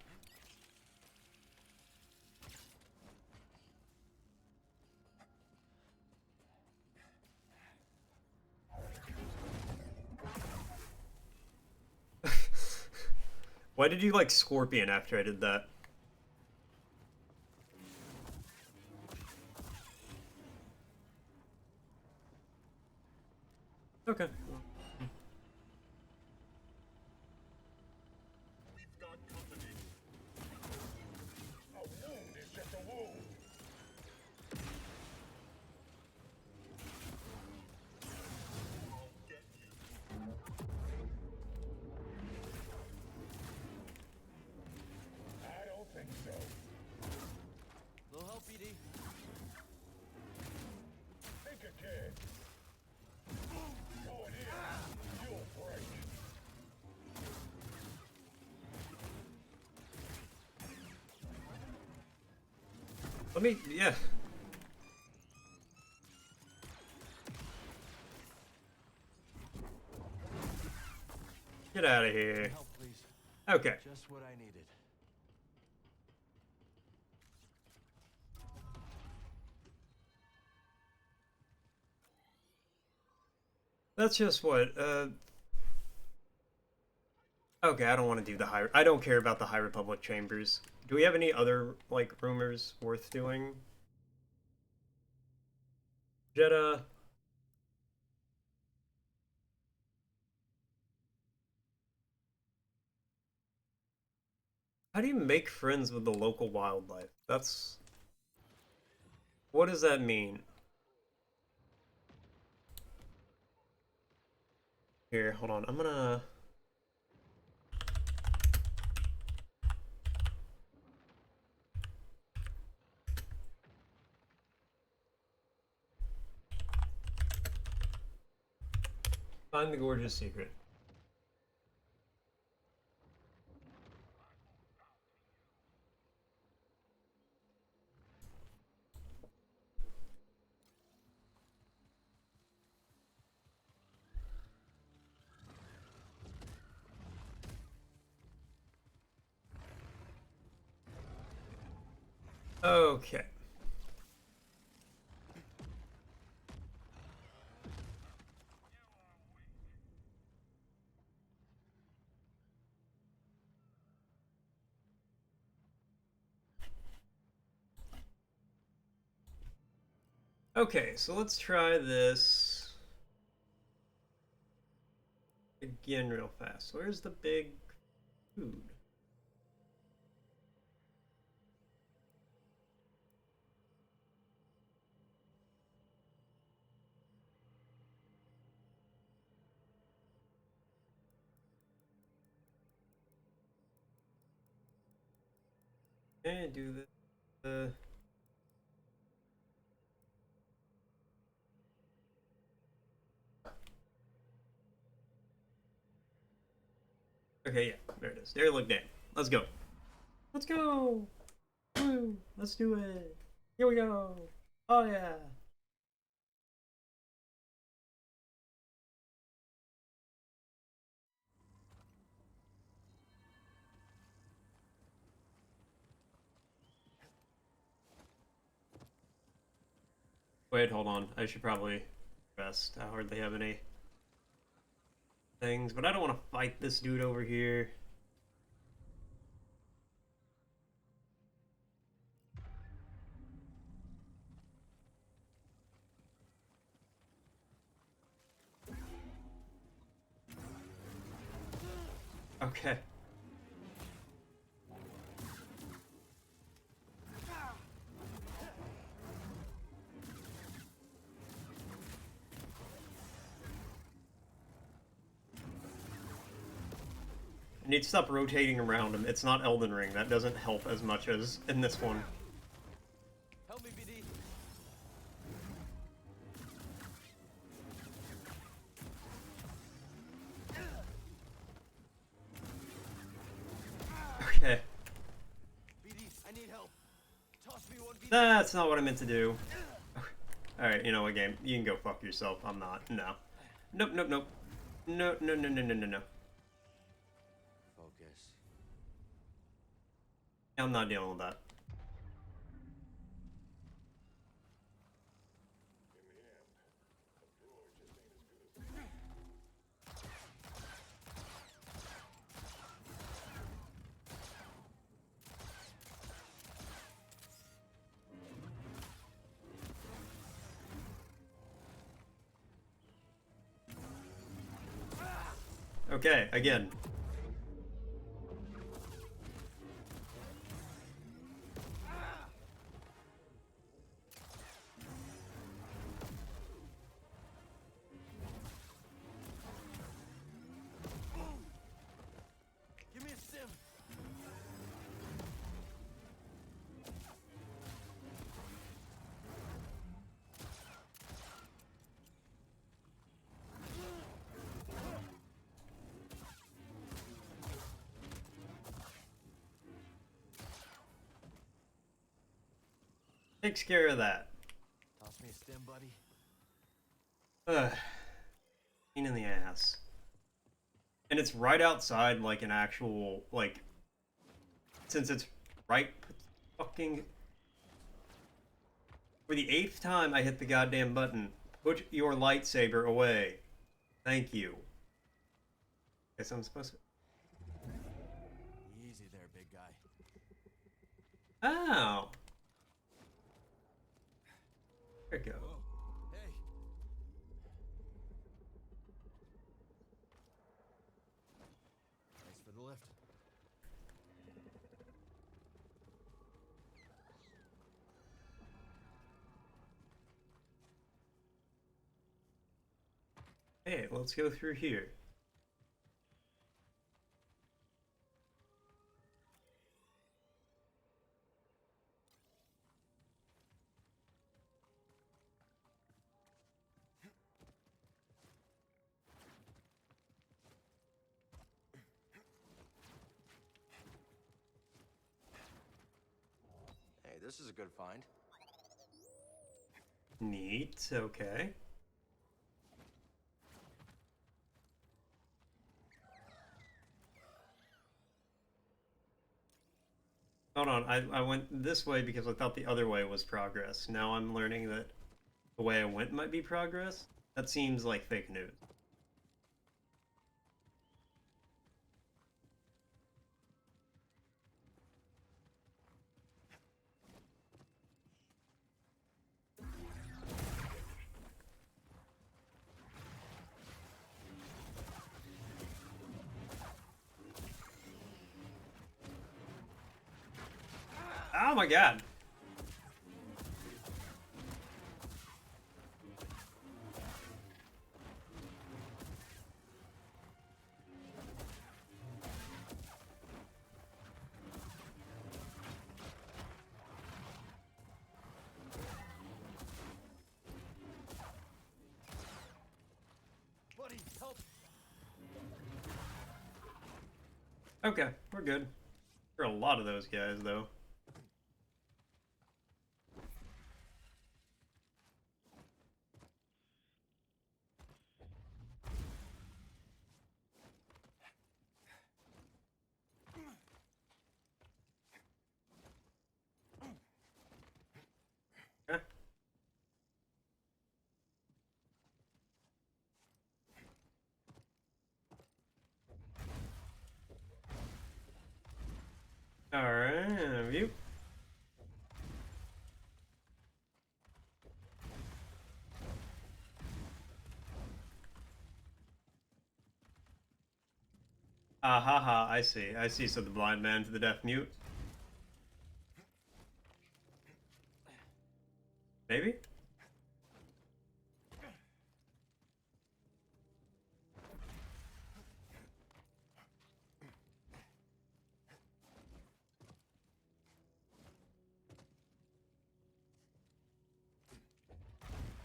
Why did you like Scorpion after I did that? Okay. We've got company. A wound is just a wound. I'll get you. I don't think so. Little help, BD. Think again. Going in. You'll break. Let me... yeah. Get out of here. Help, please. Okay. Just what I needed. That's just what, okay, I don't want to do the High... I don't care about the High Republic chambers. Do we have any other, like, rumors worth doing? Jedi... How do you make friends with the local wildlife? That's... What does that mean? Here, hold on. I'm gonna... Find the gorgeous secret. Okay. Okay, so let's try this again real fast. Where's the big food? And do the... Okay, yeah, there it is. There, look, Dan. Let's go. Let's go! Woo! Let's do it! Here we go! Oh yeah! Wait, hold on. I should probably rest. I hardly have any things, but I don't want to fight this dude over here. Okay. I need to stop rotating around him. It's not Elden Ring. That doesn't help as much as in this one. Help me, BD. Okay. BD, I need help. Toss me one, BD. That's not what I meant to do. Alright, you know what, game? You can go fuck yourself. I'm not. No. Nope, nope, nope. No, no, no, no, no, no, no. Focus. I'm not dealing with that. Okay, again. Give me a sim. Takes care of that. Toss me a stim, buddy. Ugh. Pain in the ass. And it's right outside, like, an actual, like... Since it's right fucking... For the 8th time I hit the goddamn button. Put your lightsaber away. Thank you. Guess I'm supposed to... Easy there, big guy. Oh! There we go. Whoa. Hey. Thanks for the lift. Hey, let's go through here. Hey, this is a good find. Neat, okay. Hold on, I went this way because I thought the other way was progress. Now I'm learning that the way I went might be progress? That seems like fake news. Oh my god! Buddy, help. Okay, we're good. For a lot of those guys, though. Alright, view. Ah ha ha, I see. I see, so the blind man to the deaf mute. Maybe?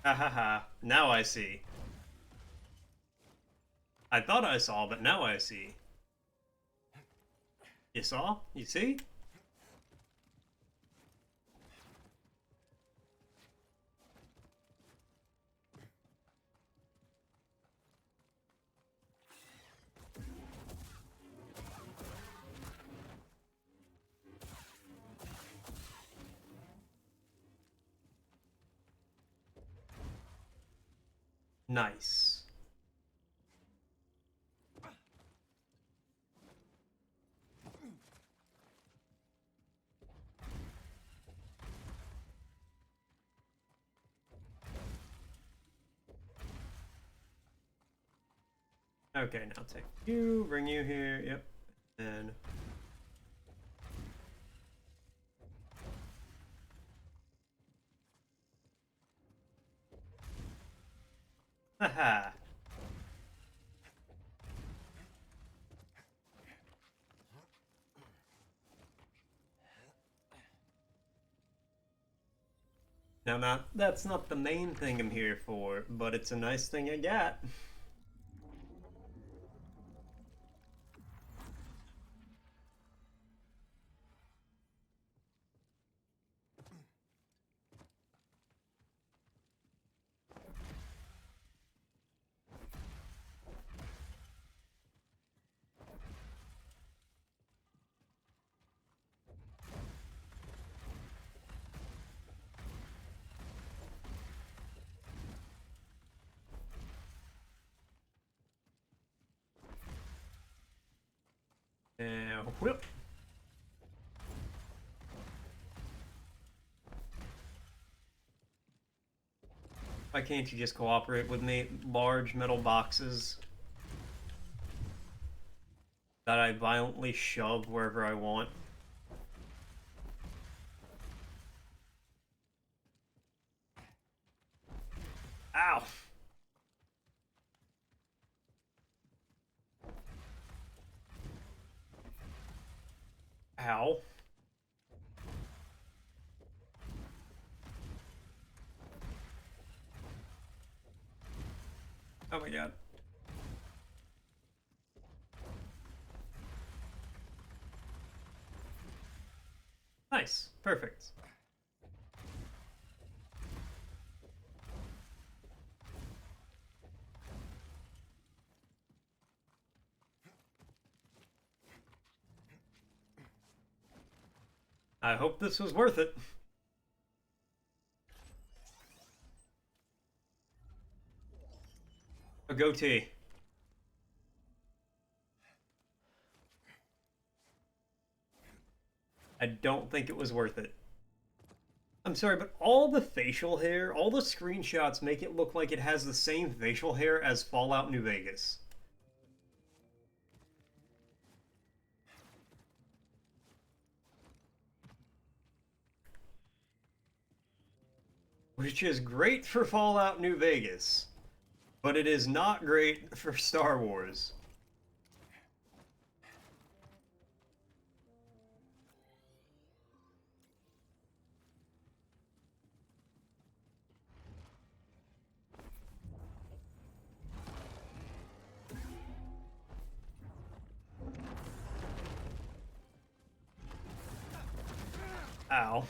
Ha ha ha. Now I see. I thought I saw, but now I see. You saw? You see? Nice. Okay, now take you, bring you here, yep. And haha. Now, that's not the main thing I'm here for, but it's a nice thing I got. And whip. Why can't you just cooperate with me? Large metal boxes that I violently shove wherever I want. Ow! Ow. Oh my god. Nice. Perfect. I hope this was worth it. A goatee. I don't think it was worth it. I'm sorry, but all the facial hair, all the screenshots make it look like it has the same facial hair as Fallout New Vegas. Which is great for Fallout New Vegas, but it is not great for Star Wars. Ow.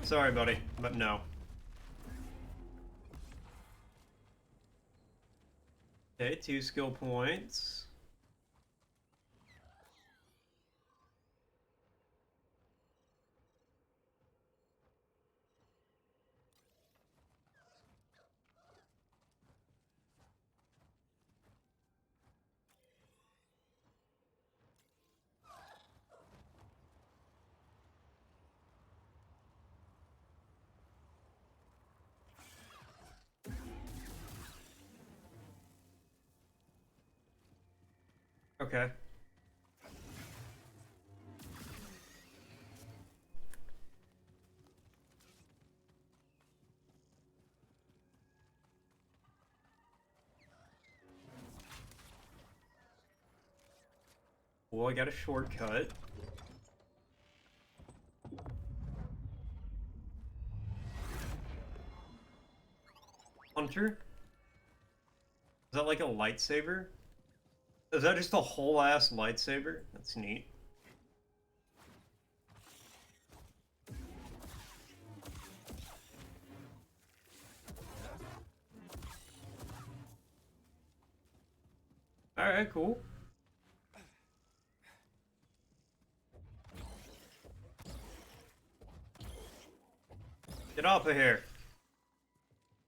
Sorry, buddy, but no. Okay, 2 skill points. Okay. Well, I got a shortcut. Hunter? Is that like a lightsaber? Is that just a whole ass lightsaber? That's neat. Alright, cool. Get off of here.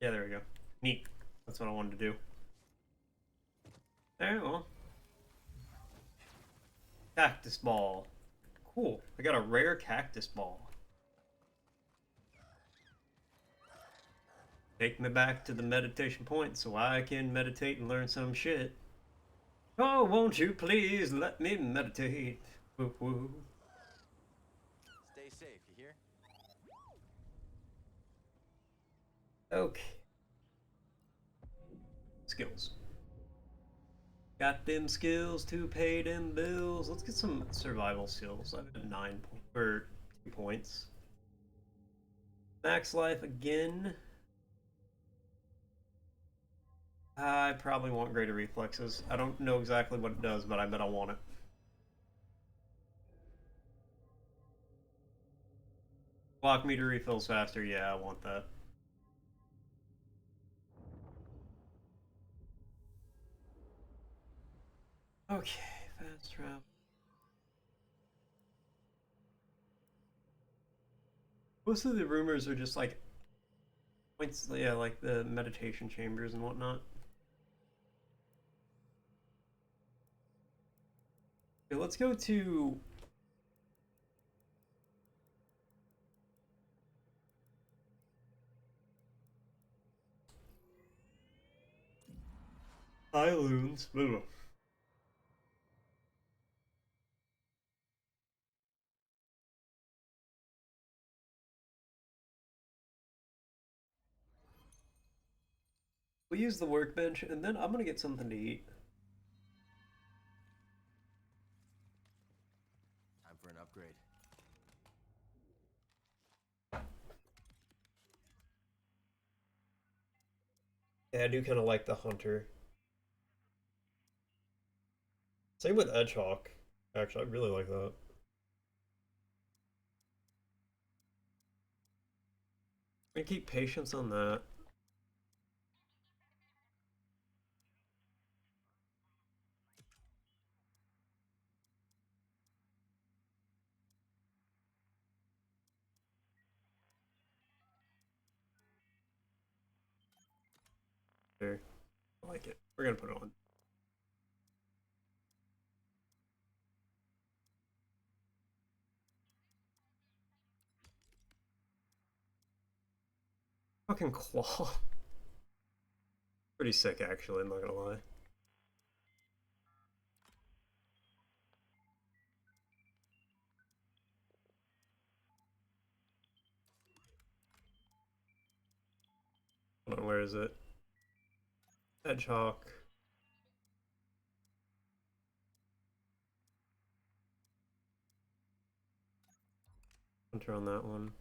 Yeah, there we go. Neat. That's what I wanted to do. Alright, well. Cactus ball. Cool. I got a rare cactus ball. Take me back to the meditation point so I can meditate and learn some shit. Oh, won't you please let me meditate? Woo woo. Stay safe, you hear? Okay. Skills. Got them skills to pay them bills. Let's get some survival skills. I've got 9 or 2 points. Max life again. I probably want greater reflexes. I don't know exactly what it does, but I bet I want it. Block meter refills faster. Yeah, I want that. Okay, fast travel. Most of the rumors are just like points, yeah, like the meditation chambers and whatnot. Okay, let's go to Islands. Ugh. We'll use the workbench, and then I'm gonna get something to eat. Time for an upgrade. Yeah, I do kind of like the hunter. Same with Edgehawk. Actually, I really like that. I keep patience on that. Sure. I like it. We're gonna put it on. Fucking claw. Pretty sick, actually, I'm not gonna lie. Hold on, where is it? Hedgehog. Hunter on that one.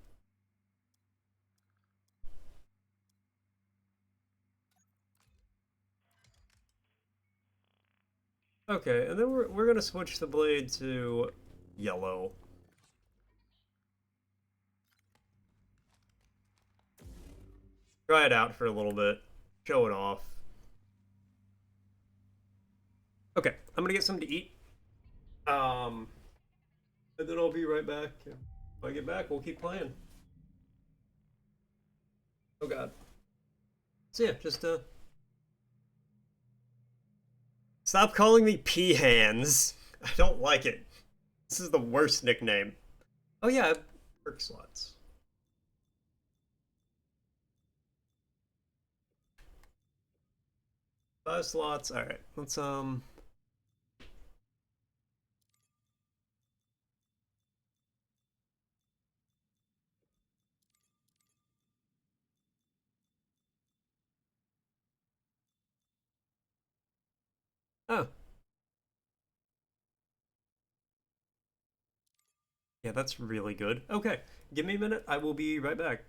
Okay, and then we're gonna switch the blade to yellow. Try it out for a little bit. Show it off. Okay, I'm gonna get something to eat. And then I'll be right back. If I get back, we'll keep playing. Oh god. So yeah, just stop calling me pea hands. I don't like it. This is the worst nickname. Oh yeah, work slots. Five slots. All right. Let's Oh. Yeah, that's really good. Okay. Give me a minute. I will be right back.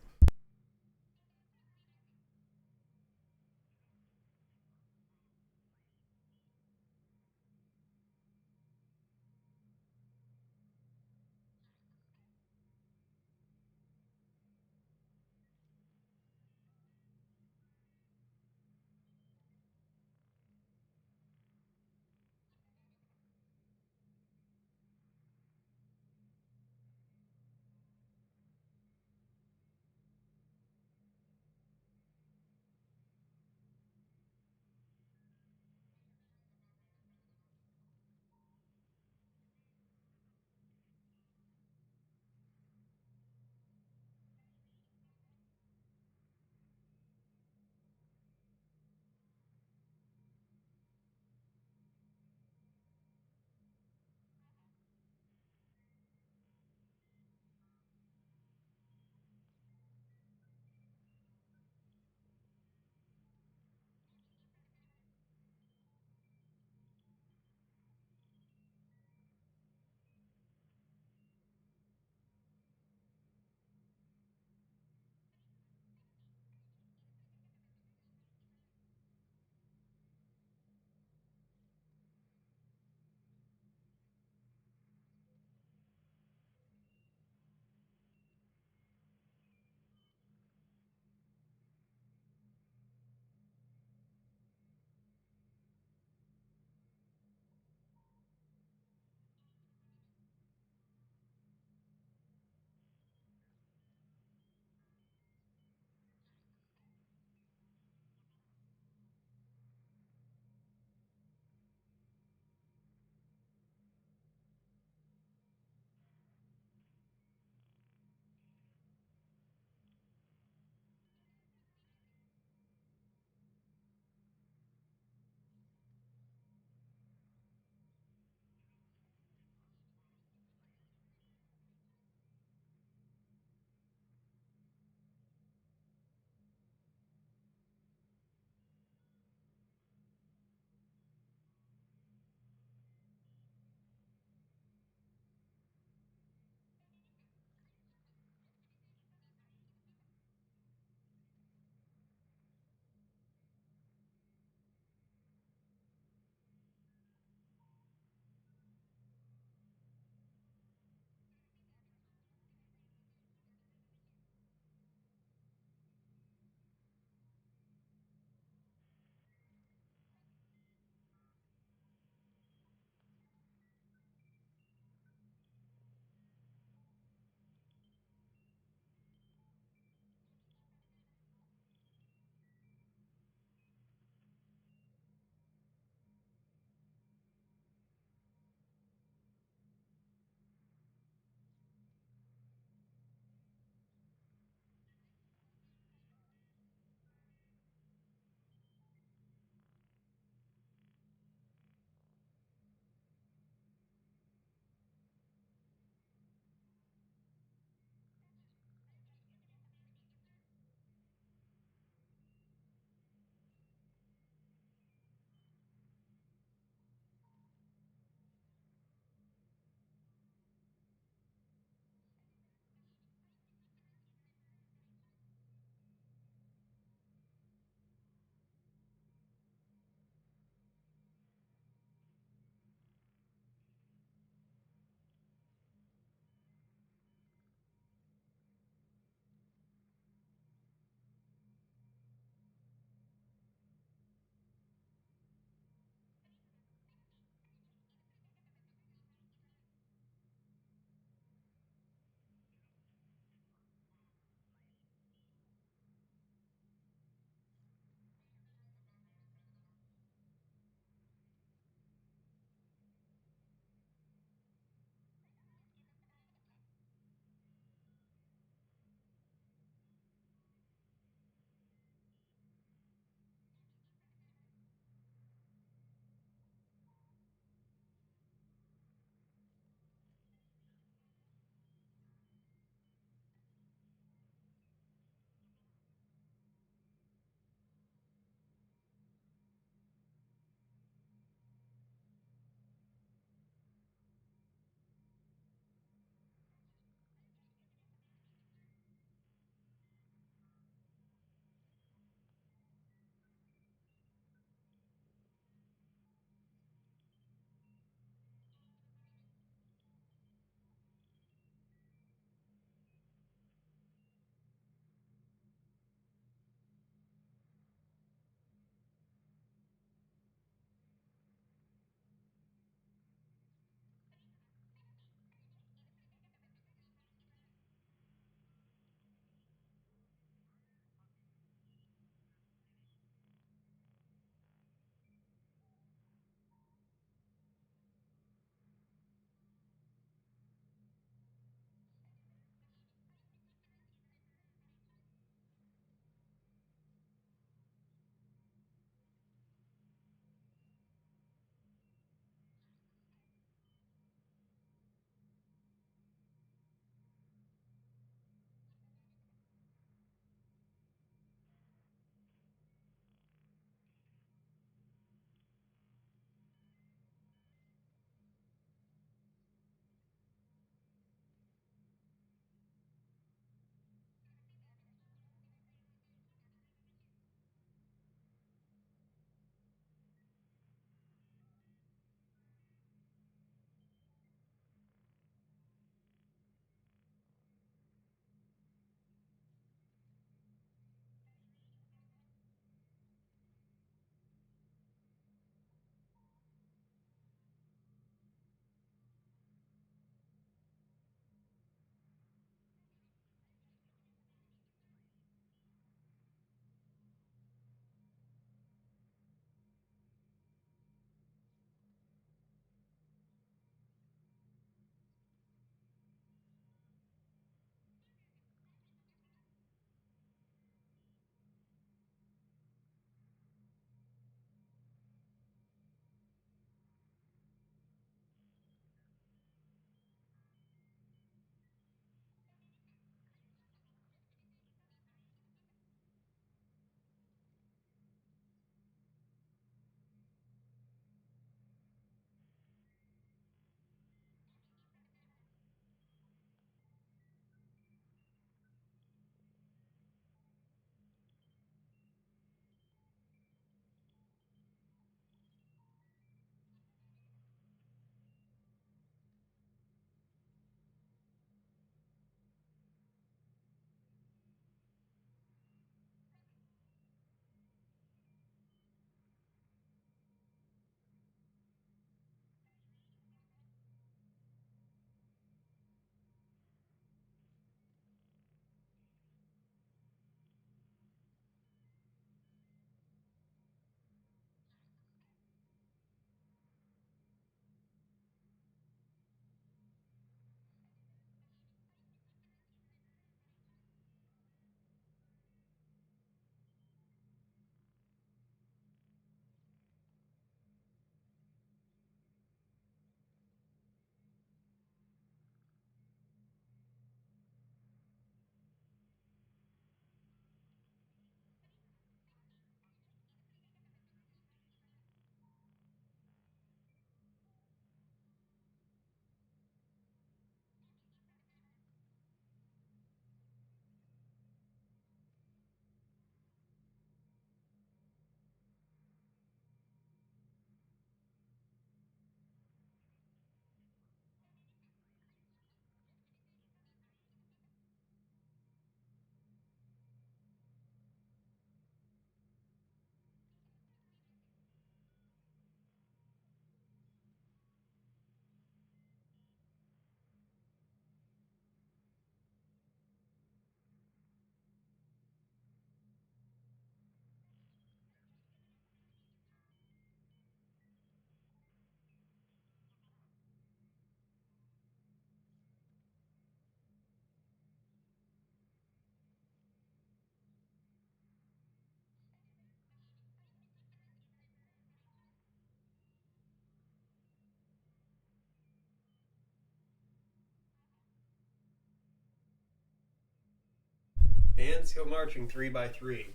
Ants go marching 3 by 3.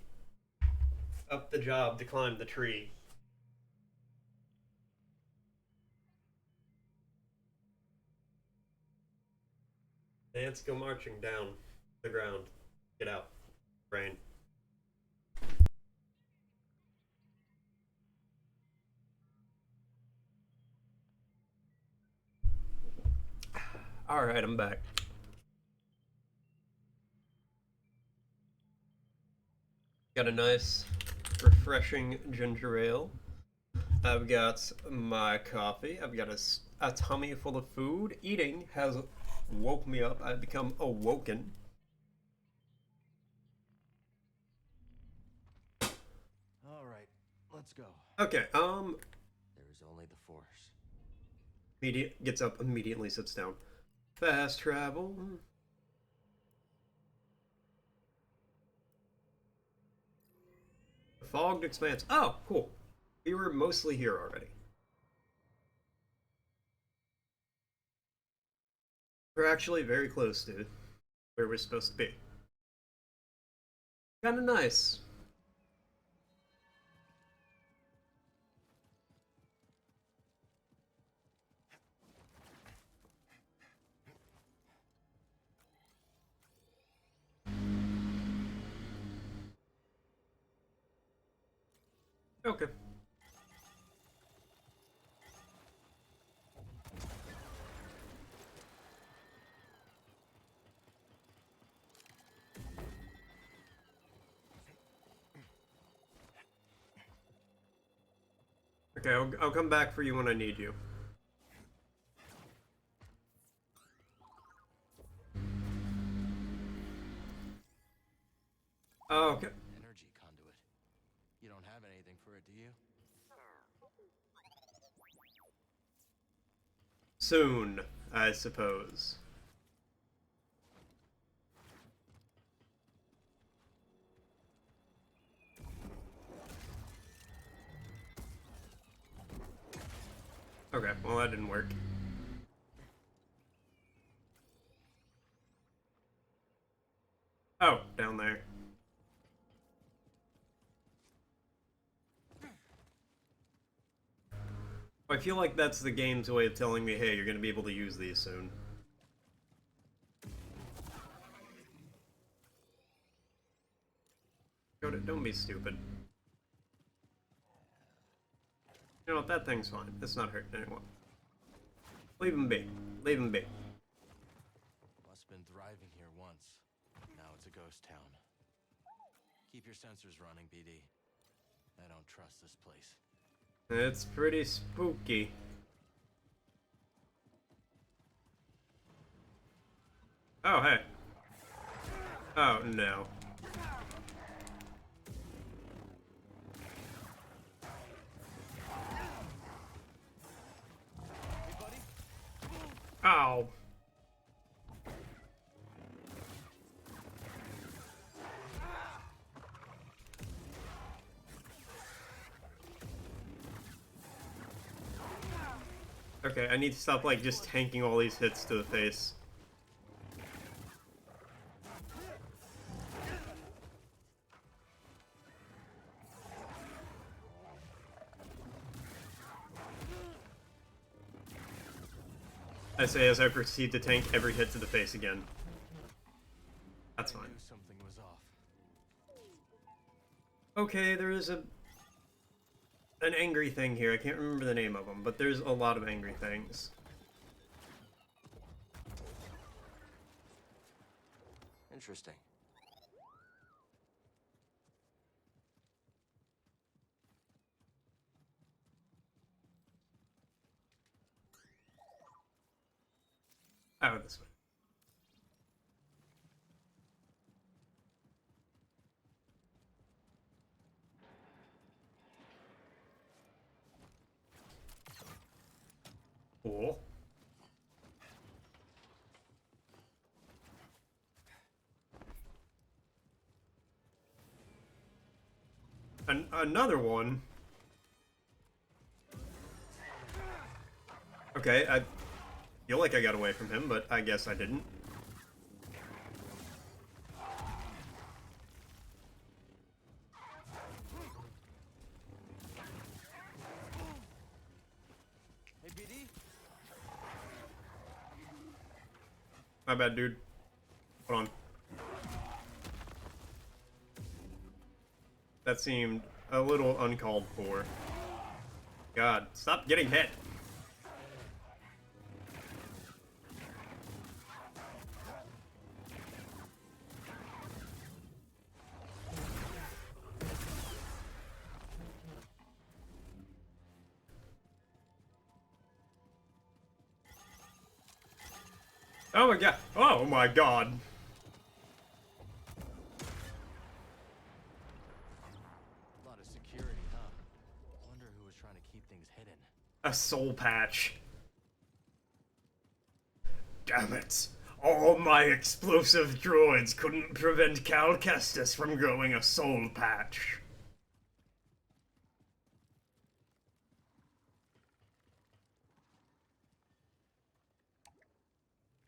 Up the job to climb the tree. Ants go marching down the ground. Get out. Brain. Alright, I'm back. Got a nice, refreshing ginger ale. I've got my coffee. I've got a tummy full of food. Eating has woke me up. I've become awoken. Alright, let's go. Okay, There's only the Force. Gets up, immediately sits down. Fast travel. Fogged expanse. Oh, cool. We were mostly here already. We're actually very close to where we're supposed to be. Kinda nice. Okay. Okay, I'll come back for you when I need you. Oh, okay. Energy conduit. You don't have anything for it, do you? Soon, I suppose. Okay, well that didn't work. Oh, down there. I feel like that's the game's way of telling me, hey, you're gonna be able to use these soon. Don't be stupid. You know what, that thing's fine. It's not hurting anyone. Leave him be. Leave him be. Must've been thriving here once. Now it's a ghost town. Keep your sensors running, BD. I don't trust this place. It's pretty spooky. Oh, hey. Oh, no. Ow. Okay, I need to stop, like, just tanking all these hits to the face. I say as I proceed to tank every hit to the face again. That's fine. Something was off. Okay, there is an angry thing here. I can't remember the name of them, but there's a lot of angry things. Interesting. Oh, this way. Cool. Another one? Okay, I feel like I got away from him, but I guess I didn't. My bad, dude. Hold on. That seemed a little uncalled for. God, stop getting hit. Oh my god. Oh my god. A lot of security, huh? Wonder who was trying to keep things hidden. A soul patch. Damn it. All my explosive droids couldn't prevent Cal Kestis from growing a soul patch.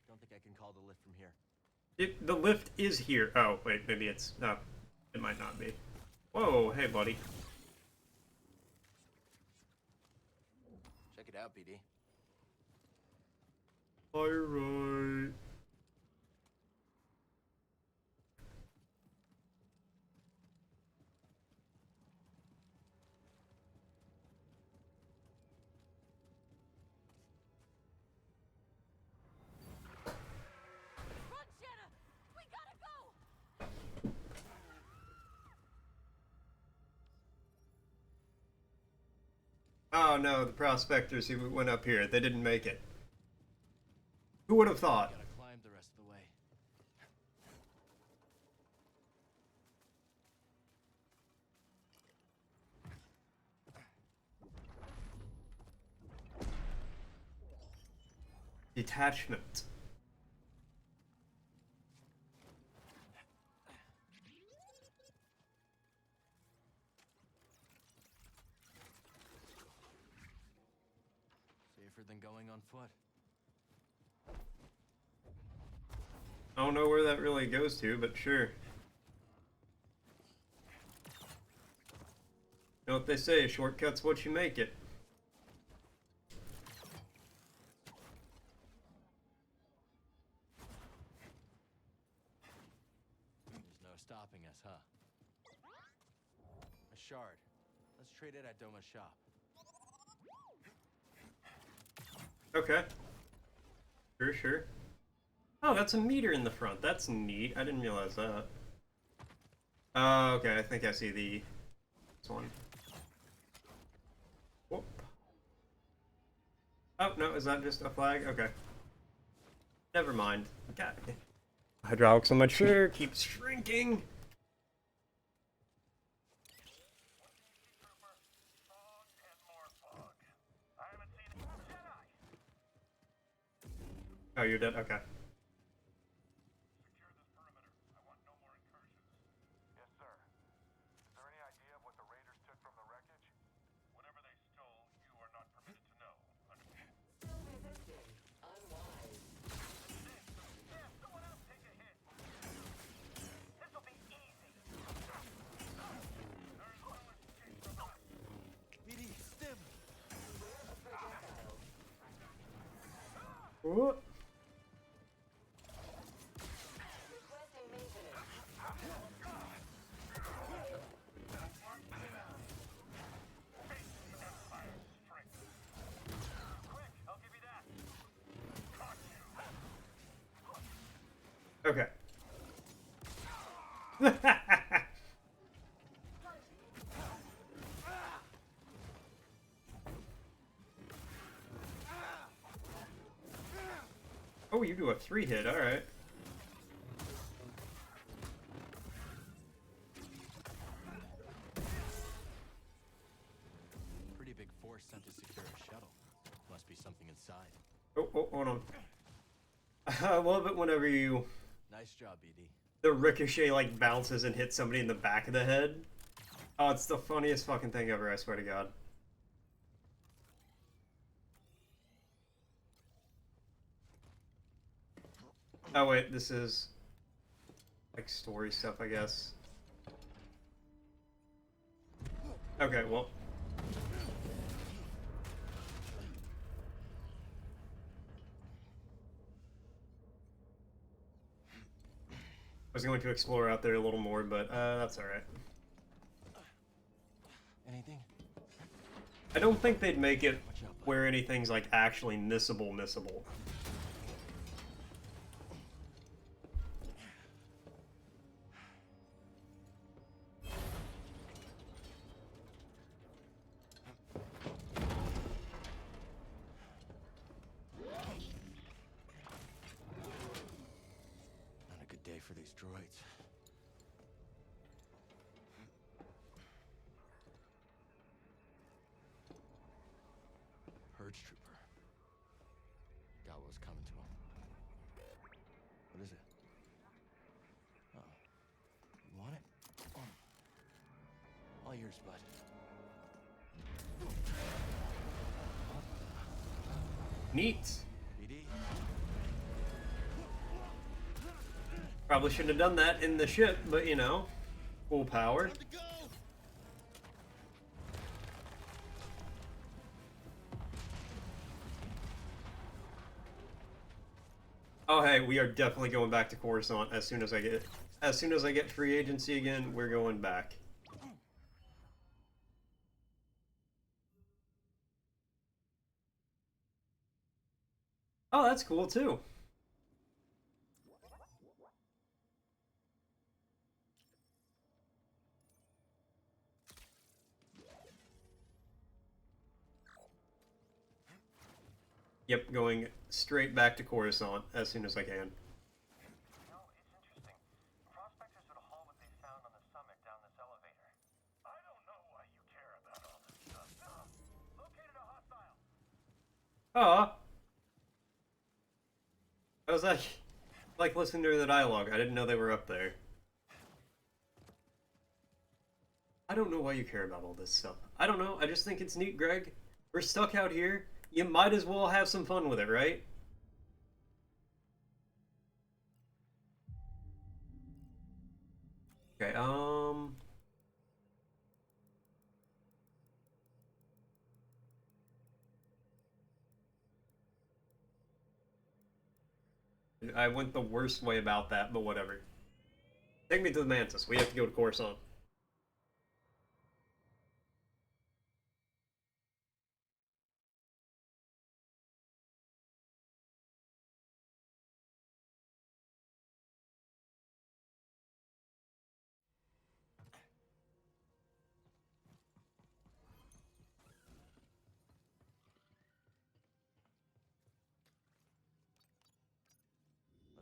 Don't think I can call the lift from here. The lift is here. Oh, wait, maybe it's... No, it might not be. Whoa, hey, buddy. Check it out, BD. Alright. Run, Shanna! We gotta go! Oh no, the prospectors who went up here, they didn't make it. Who would have thought? Gotta climb the rest of the way. Detachment. Safer than going on foot. I don't know where that really goes to, but sure. You know what they say, shortcut's what you make it. There's no stopping us, huh? A shard. Let's trade it at Doma's shop. Okay. Sure, sure. Oh, that's a meter in the front. That's neat. I didn't realize that. Okay, I think I see this one. Whoop. Oh, no, is that just a flag? Okay. Never mind. God. Hydraulics on my chair keeps shrinking. Oh, you're dead? Okay. BD, stim! What? Okay. Oh, you do a 3-hit, alright. Pretty big force sent to secure a shuttle. Must be something inside. Oh, hold on. I love it whenever you... Nice job, BD. The ricochet, like, bounces and hits somebody in the back of the head. Oh, it's the funniest fucking thing ever, I swear to God. Oh, wait, this is... like, story stuff, I guess. Okay, well... was going to explore out there a little more, but that's alright. Anything? I don't think they'd make it where anything's like actually missable. Not a good day for these droids. Purge trooper. Got what was coming to him. What is it? Oh. You want it? All yours, bud. Neat. BD. Probably shouldn't have done that in the ship, but you know, full power. Oh hey, we are definitely going back to Coruscant as soon as I get free agency again. We're going back. Oh, that's cool too. Yep, going straight back to Coruscant as soon as I can. Aw. I was like listening to the dialogue. I didn't know they were up there. I don't know why you care about all this stuff. I don't know. I just think it's neat, Greg. We're stuck out here. You might as well have some fun with it, right? Okay, I went the worst way about that, but whatever. Take me to the Mantis. We have to go to Coruscant.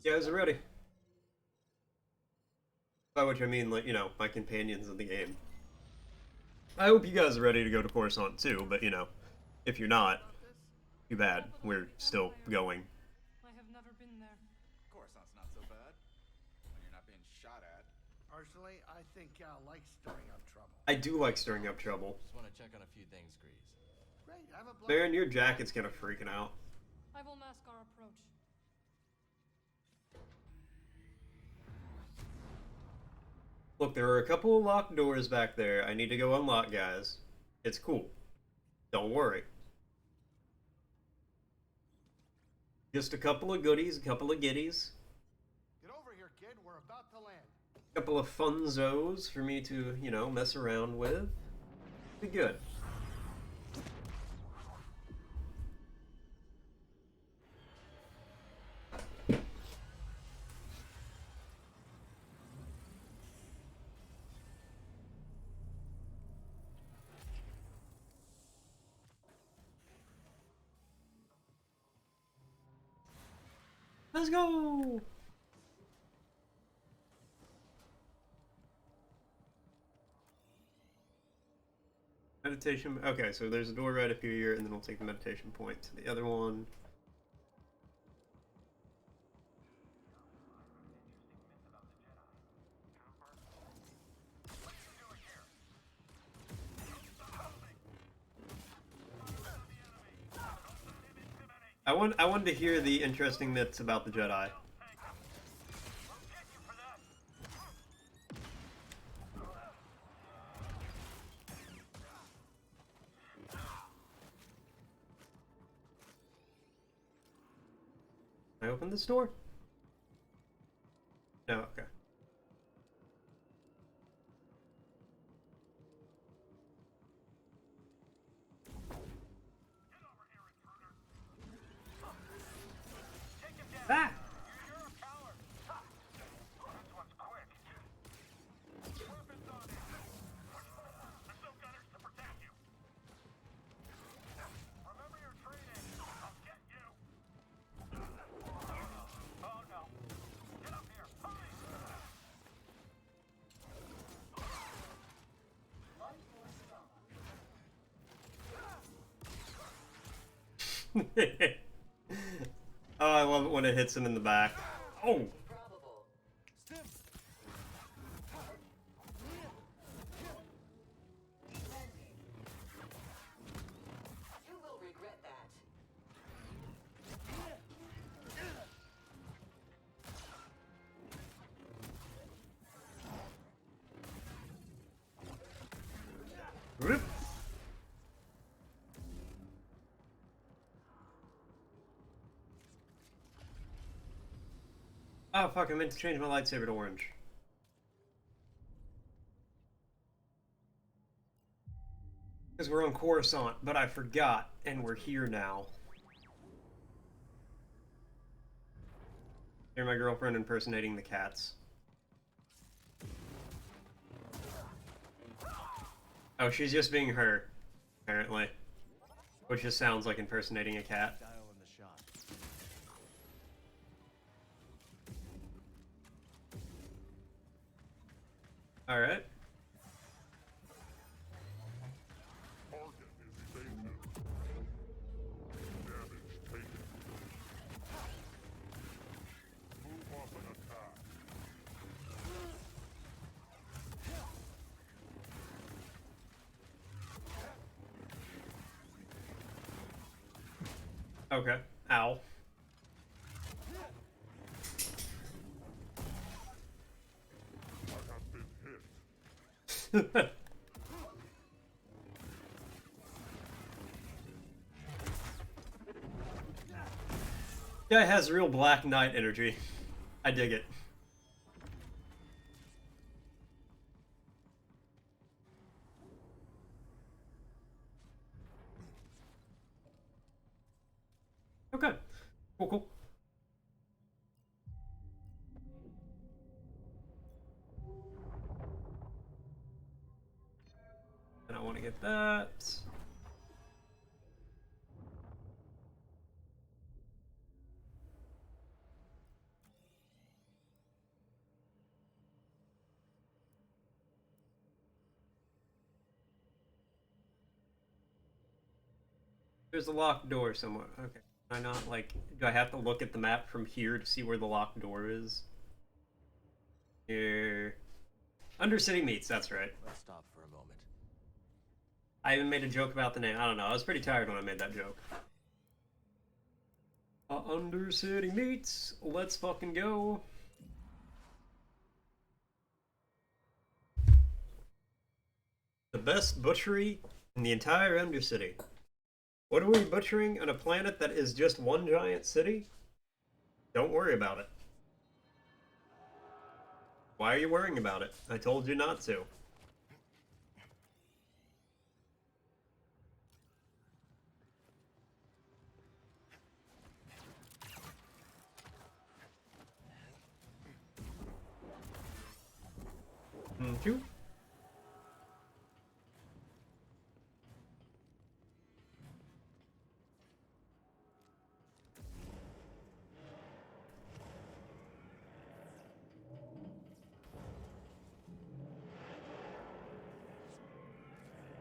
Yeah, I was ready. By which I mean, like, you know, my companions in the game. I hope you guys are ready to go to Coruscant too, but you know, if you're not, too bad. We're still going. I have never been there. Coruscant's not so bad when you're not being shot at. Personally, I think Cal likes stirring up trouble. I do like stirring up trouble. Just want to check on a few things, Grease. Great, have a Baron, your jacket's kind of freaking out. I will mask our approach. Look, there are a couple of locked doors back there. I need to go unlock, guys. It's cool. Don't worry. Just a couple of goodies, a couple of giddies. Get over here, kid. We're about to land. A couple of funzos for me to, you know, mess around with. Be good. Let's go! Meditation. Okay, so there's a door right up here, and then we'll take the meditation point to the other one. I wanted to hear the interesting myths about the Jedi. Can I open this door? No, okay. Oh, I love it when it hits him in the back. Oh! Whoop. Oh fuck, I meant to change my lightsaber to orange. Because we're on Coruscant, but I forgot, and we're here now. Hear my girlfriend impersonating the cats. Oh, she's just being her, apparently. Which just sounds like impersonating a cat. Alright. Target is evasive. Damage taken. Move up and attack. Okay. Ow. Guy has real Black Knight energy. I dig it. Okay. Cool, cool. And I want to get that. There's a locked door somewhere. Okay. Can I not, like, do I have to look at the map from here to see where the locked door is? Here. Undercity Meats, that's right. Let's stop for a moment. I even made a joke about the name. I don't know. I was pretty tired when I made that joke. Undercity Meats. Let's fucking go. The best butchery in the entire Undercity. What are we butchering on a planet that is just one giant city? Don't worry about it. Why are you worrying about it? I told you not to. Thank you.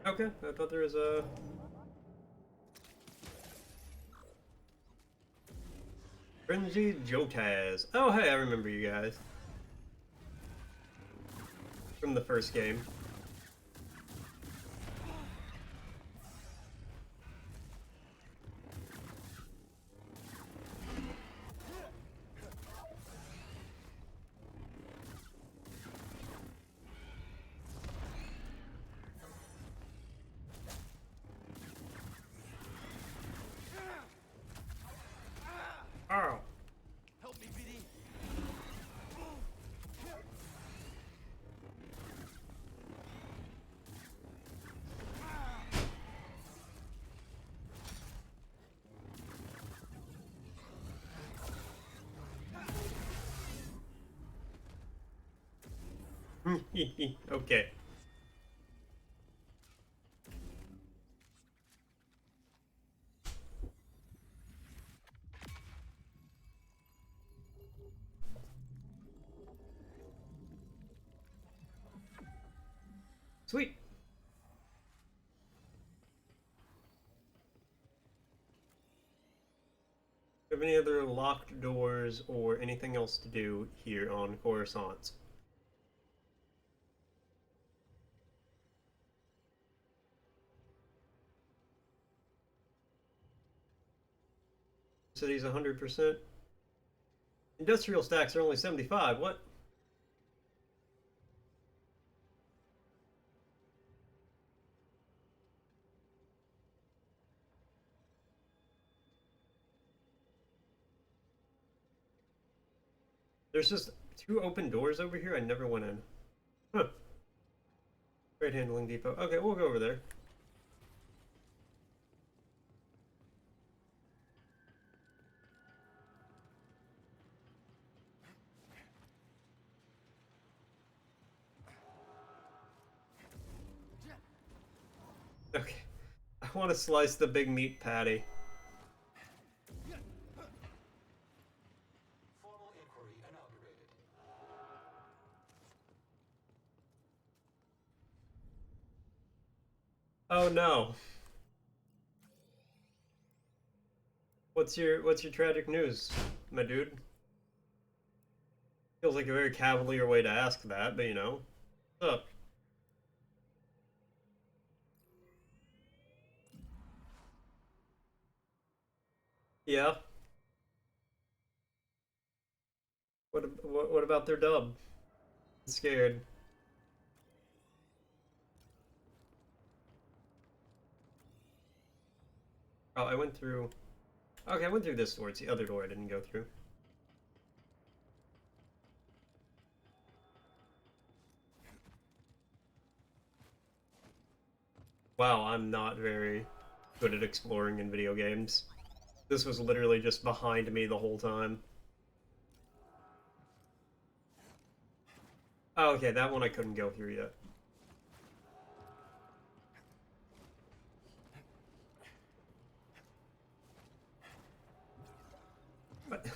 Okay, I thought there was a... Frenzy Jotaz. Oh, hey, I remember you guys. From the first game. Oh. Help me, BD. Okay. Sweet. have any other locked doors or anything else to do here on Coruscant? City's 100%. Industrial stacks are only 75. What? There's just 2 open doors over here. I never went in. Huh. Trade handling depot. Okay, we'll go over there. Okay. I want to slice the big meat patty. Oh no. What's your tragic news, my dude? Feels like a very cavalier way to ask that, but you know. What's up? Yeah. What about their dub? I'm scared. Oh, I went through. Okay, I went through this door. It's the other door I didn't go through. Wow, I'm not very good at exploring in video games. This was literally just behind me the whole time. Oh, okay, that one I couldn't go through yet. What?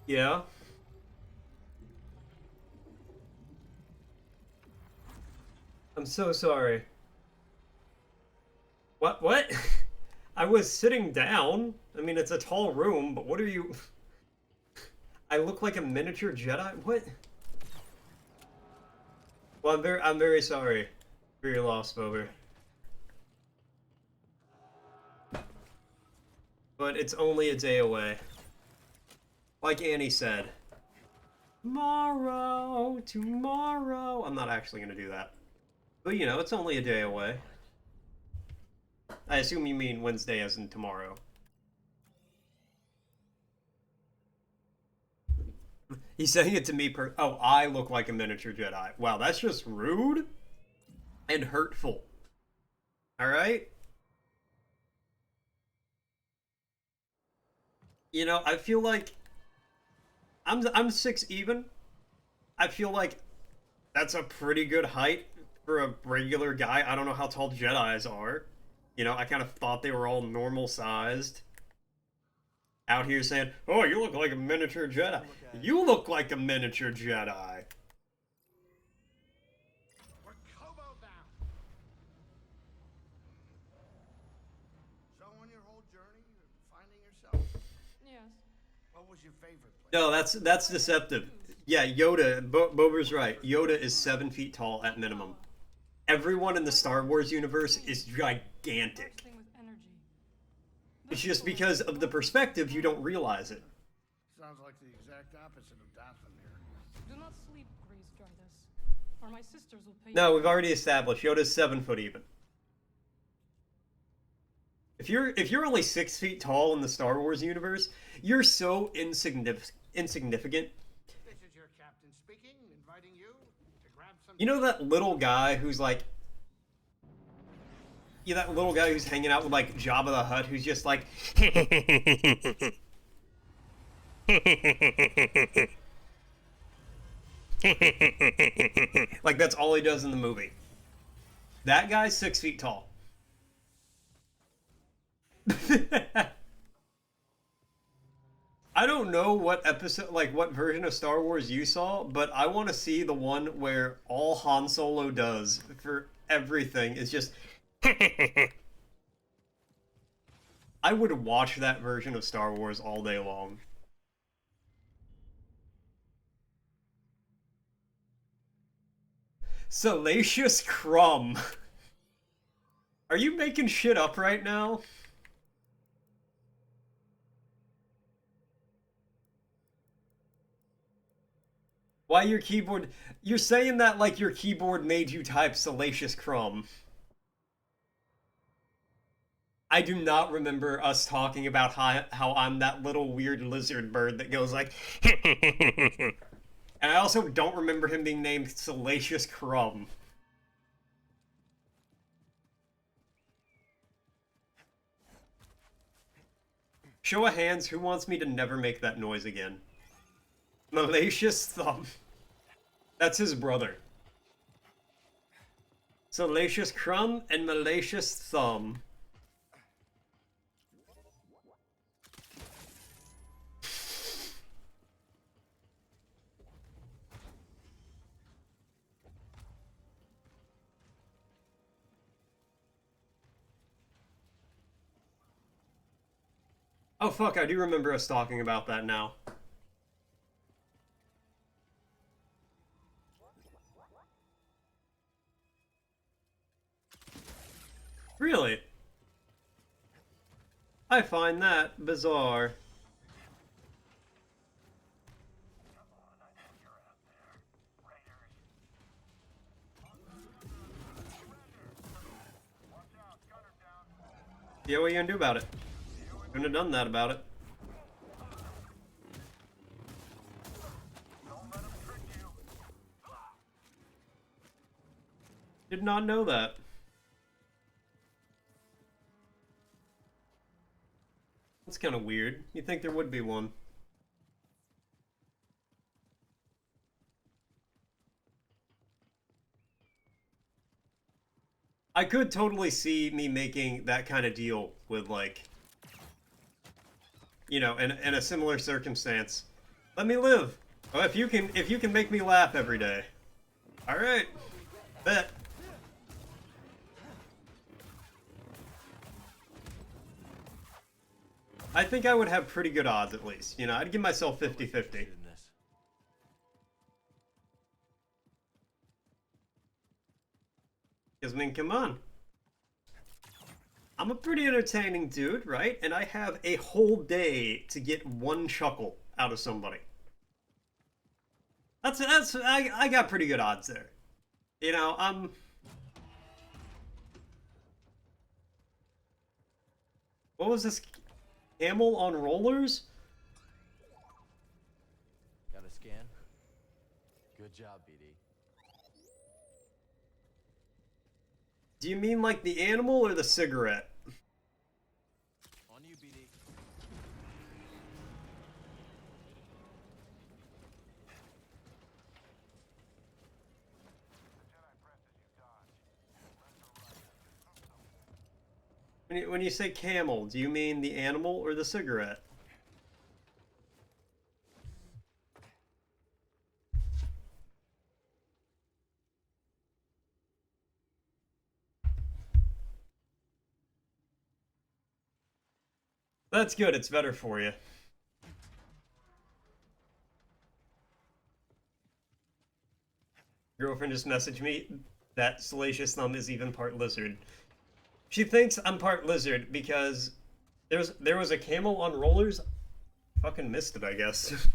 Yeah. I'm so sorry. What? I was sitting down. I mean, it's a tall room, but what are you... I look like a miniature Jedi? What? Well, I'm very sorry for your loss, Bober. But it's only a day away. Like Annie said. Tomorrow, tomorrow. I'm not actually gonna do that. But you know, it's only a day away. I assume you mean Wednesday as in tomorrow. He's saying it to me oh, I look like a miniature Jedi. Wow, that's just rude and hurtful. Alright? You know, I feel like I'm 6 even. I feel like that's a pretty good height for a regular guy. I don't know how tall Jedis are. You know, I kind of thought they were all normal sized. Out here saying, "Oh, you look like a miniature Jedi." You look like a miniature Jedi. We're Kobo bound. So on your whole journey, finding yourself. Yes. What was your favorite place? No, that's deceptive. Yeah, Yoda, Bober's right. Yoda is 7 feet tall at minimum. Everyone in the Star Wars universe is gigantic. It's just because of the perspective you don't realize it. Sounds like the exact opposite of Dathomir. Do not sleep, Grease Drydas, or my sisters will pay. No, we've already established Yoda's 7 foot even. If you're only 6 feet tall in the Star Wars universe, you're so insignificant. This is your captain speaking, inviting you to grab some. You know that little guy who's like, yeah, that little guy who's hanging out with like Jabba the Hutt, who's just like, like that's all he does in the movie. That guy's 6 feet tall. I don't know what episode, like what version of Star Wars you saw, but I want to see the one where all Han Solo does for everything is just. I would watch that version of Star Wars all day long. Salacious Crumb. Are you making shit up right now? Why your keyboard... You're saying that like your keyboard made you type Salacious Crumb. I do not remember us talking about how I'm that little weird lizard bird that goes like... And I also don't remember him being named Salacious Crumb. Show of hands, who wants me to never make that noise again? Malicious Thumb. That's his brother. Salacious Crumb and Malicious Thumb. Oh fuck, I do remember us talking about that now. Really? I find that bizarre. Yeah, what are you gonna do about it? Couldn't have done that about it. Did not know that. That's kind of weird. You'd think there would be one. I could totally see me making that kind of deal with, like, you know, in a similar circumstance. Let me live. Oh, if you can make me laugh every day. All right. Bet. I think I would have pretty good odds, at least. You know, I'd give myself 50-50. Because, I mean, come on. I'm a pretty entertaining dude, right? And I have a whole day to get one chuckle out of somebody. I got pretty good odds there. You know, what was this? Camel on rollers? Got a scan? Good job, BD. Do you mean like the animal or the cigarette? On you, BD. When you say camel, do you mean the animal or the cigarette? That's good, it's better for you. Girlfriend just messaged me that Salacious Thumb is even part lizard. She thinks I'm part lizard because there was a camel on rollers. Fucking missed it, I guess.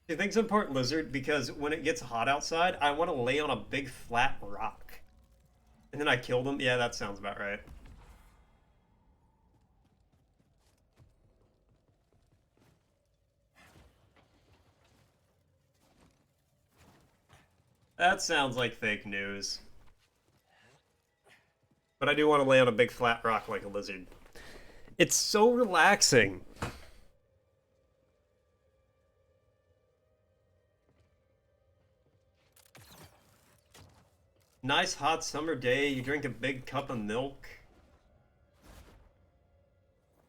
She thinks I'm part lizard because when it gets hot outside, I want to lay on a big flat rock. And then I kill them. Yeah, that sounds about right. That sounds like fake news. But I do want to lay on a big flat rock like a lizard. It's so relaxing. Nice hot summer day, you drink a big cup of milk.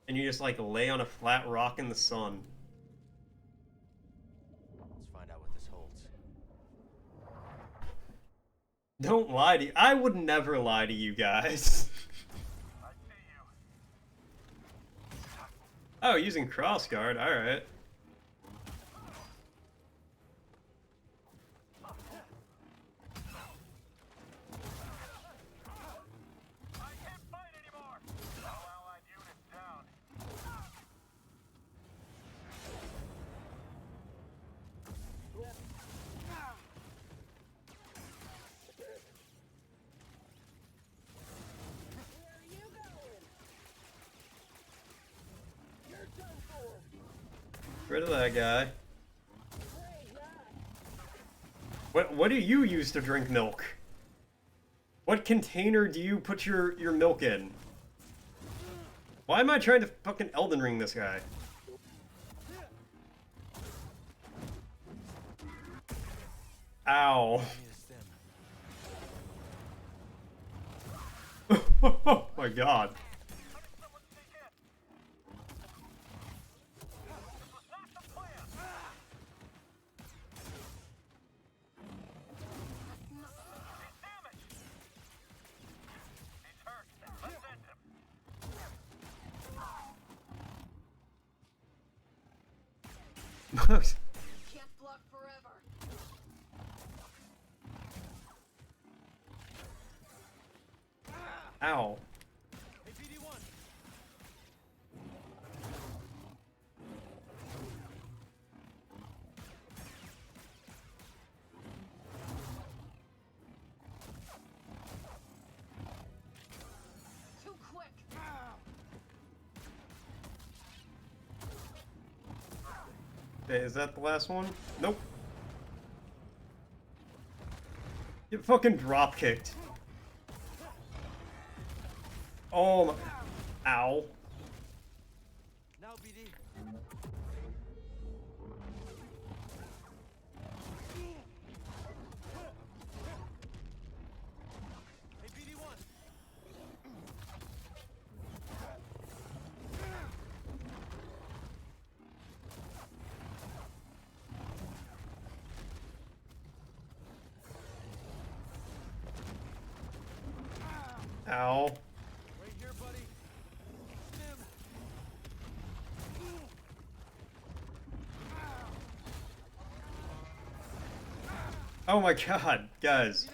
And you just like lay on a flat rock in the sun. Let's find out what this holds. Don't lie to you. I would never lie to you guys. Oh, using crossguard, alright. Rid of that guy. What do you use to drink milk? What container do you put your milk in? Why am I trying to fucking Elden Ring this guy? Ow. Oh my god. Can't block forever. Ow. Hey, BD1. Too quick. Okay, is that the last one? Nope. Get fucking drop kicked. Oh my. Ow. Now, BD. Hey, BD1. Ow. Right here, buddy. Stim. Oh my god, guys.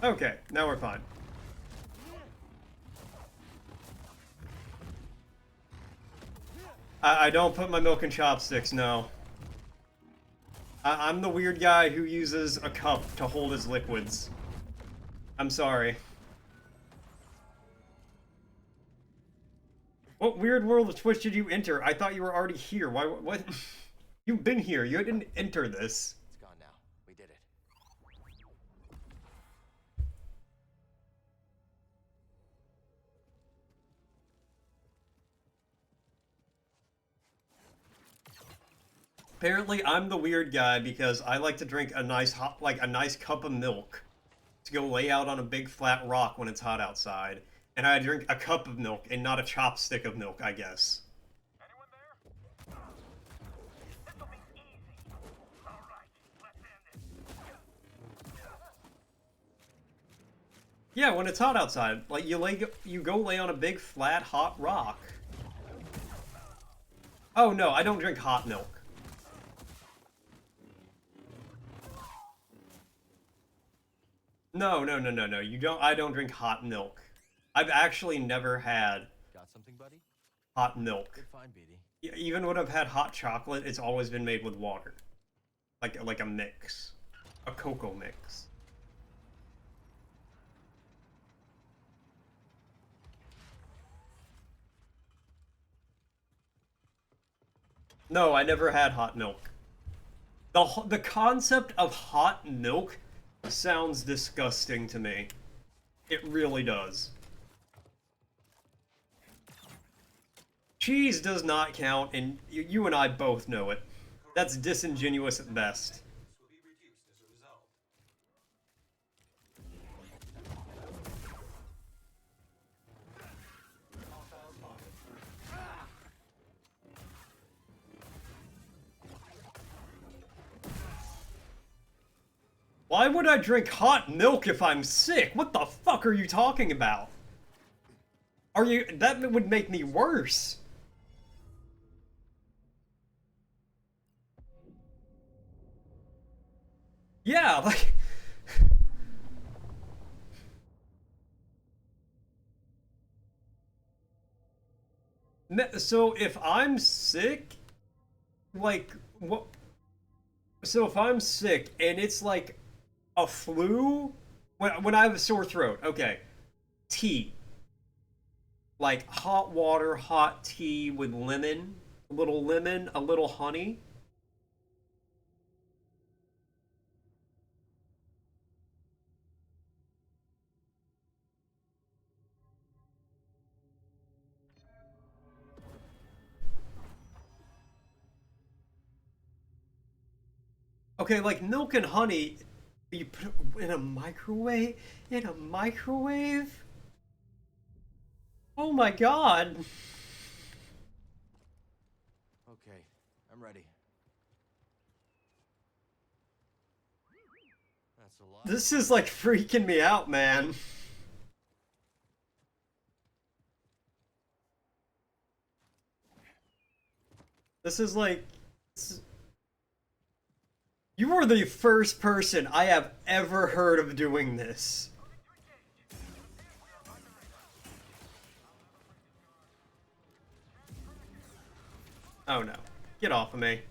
Okay, now we're fine. I don't put my milk in chopsticks, no. I'm the weird guy who uses a cup to hold his liquids. I'm sorry. What weird world of Twitch did you enter? I thought you were already here. Why? What? You've been here. You didn't enter this. It's gone now. We did it. Apparently, I'm the weird guy because I like to drink a nice hot, like a nice cup of milk to go lay out on a big flat rock when it's hot outside. And I drink a cup of milk and not a chopstick of milk, I guess. Yeah, when it's hot outside, like you go lay on a big flat hot rock. Oh no, I don't drink hot milk. No, you don't. I don't drink hot milk. I've actually never had Got something, buddy? hot milk. Good find, BD. Even when I've had hot chocolate, it's always been made with water, like a mix, a cocoa mix. No, I never had hot milk. The concept of hot milk sounds disgusting to me. It really does. Cheese does not count, and you and I both know it. That's disingenuous at best. Why would I drink hot milk if I'm sick? What the fuck are you talking about? Are you... That would make me worse. Yeah, like... So if I'm sick, like, what? So if I'm sick and it's like a flu, when I have a sore throat, okay, tea, like hot water, hot tea with lemon, a little honey. Okay, like milk and honey, you put it in a microwave? In a microwave? Oh my god. Okay, I'm ready. That's a lot. This is like freaking me out, man. This is like... You are the first person I have ever heard of doing this. Oh no. Get off of me.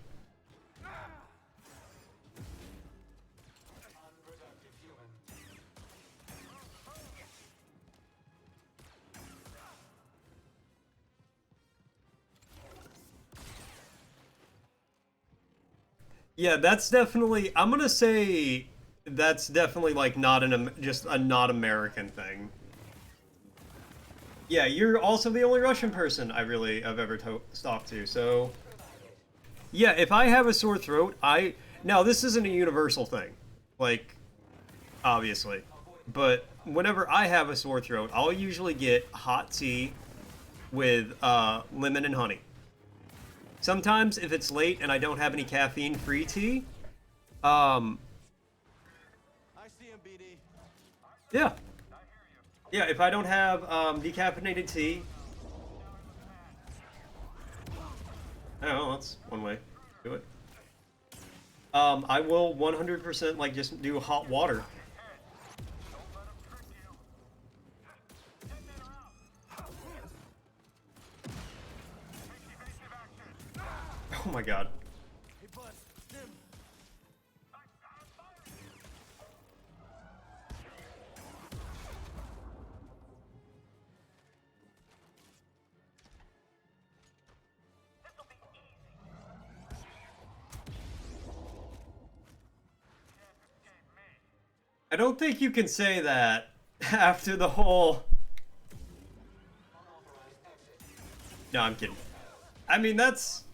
Yeah, that's definitely... I'm gonna say that's definitely like not just a not American thing. Yeah, you're also the only Russian person I've ever talked to, so... Yeah, if I have a sore throat, Now, this isn't a universal thing. Like, obviously. But whenever I have a sore throat, I'll usually get hot tea with lemon and honey. Sometimes, if it's late and I don't have any caffeine-free tea, I see him, BD. yeah. Yeah, if I don't have decaffeinated tea... Oh, that's one way to do it. I will 100% like just do hot water. Oh my god. I don't think you can say that after the whole... No, I'm kidding. I mean, that's...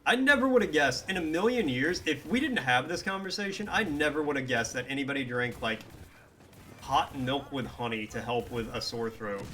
I never would have guessed in a million years, if we didn't have this conversation, I never would have guessed that anybody drank, like, hot milk with honey to help with a sore throat.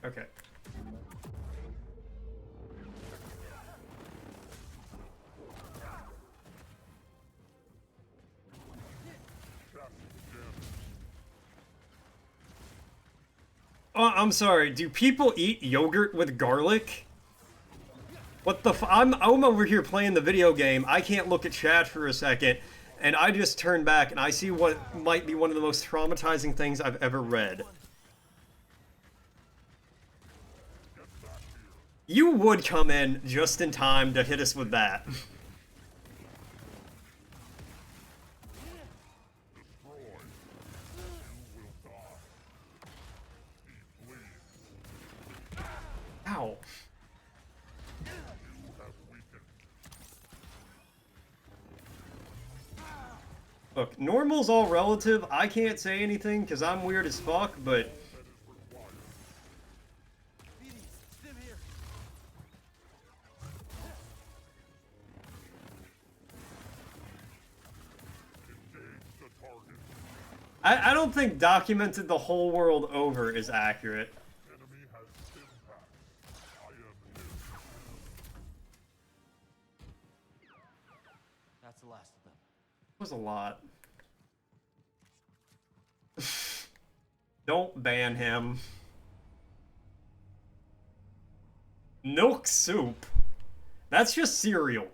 Okay. Oh, I'm sorry. Do people eat yogurt with garlic? What the I'm over here playing the video game. I can't look at chat for a second, and I just turn back and I see what might be one of the most traumatizing things I've ever read. You would come in just in time to hit us with that. Ow. Look, normal's all relative. I can't say anything because I'm weird as fuck, but... I don't think documented the whole world over is accurate. That's the last of them. That was a lot. Don't ban him. Milk soup? That's just cereal.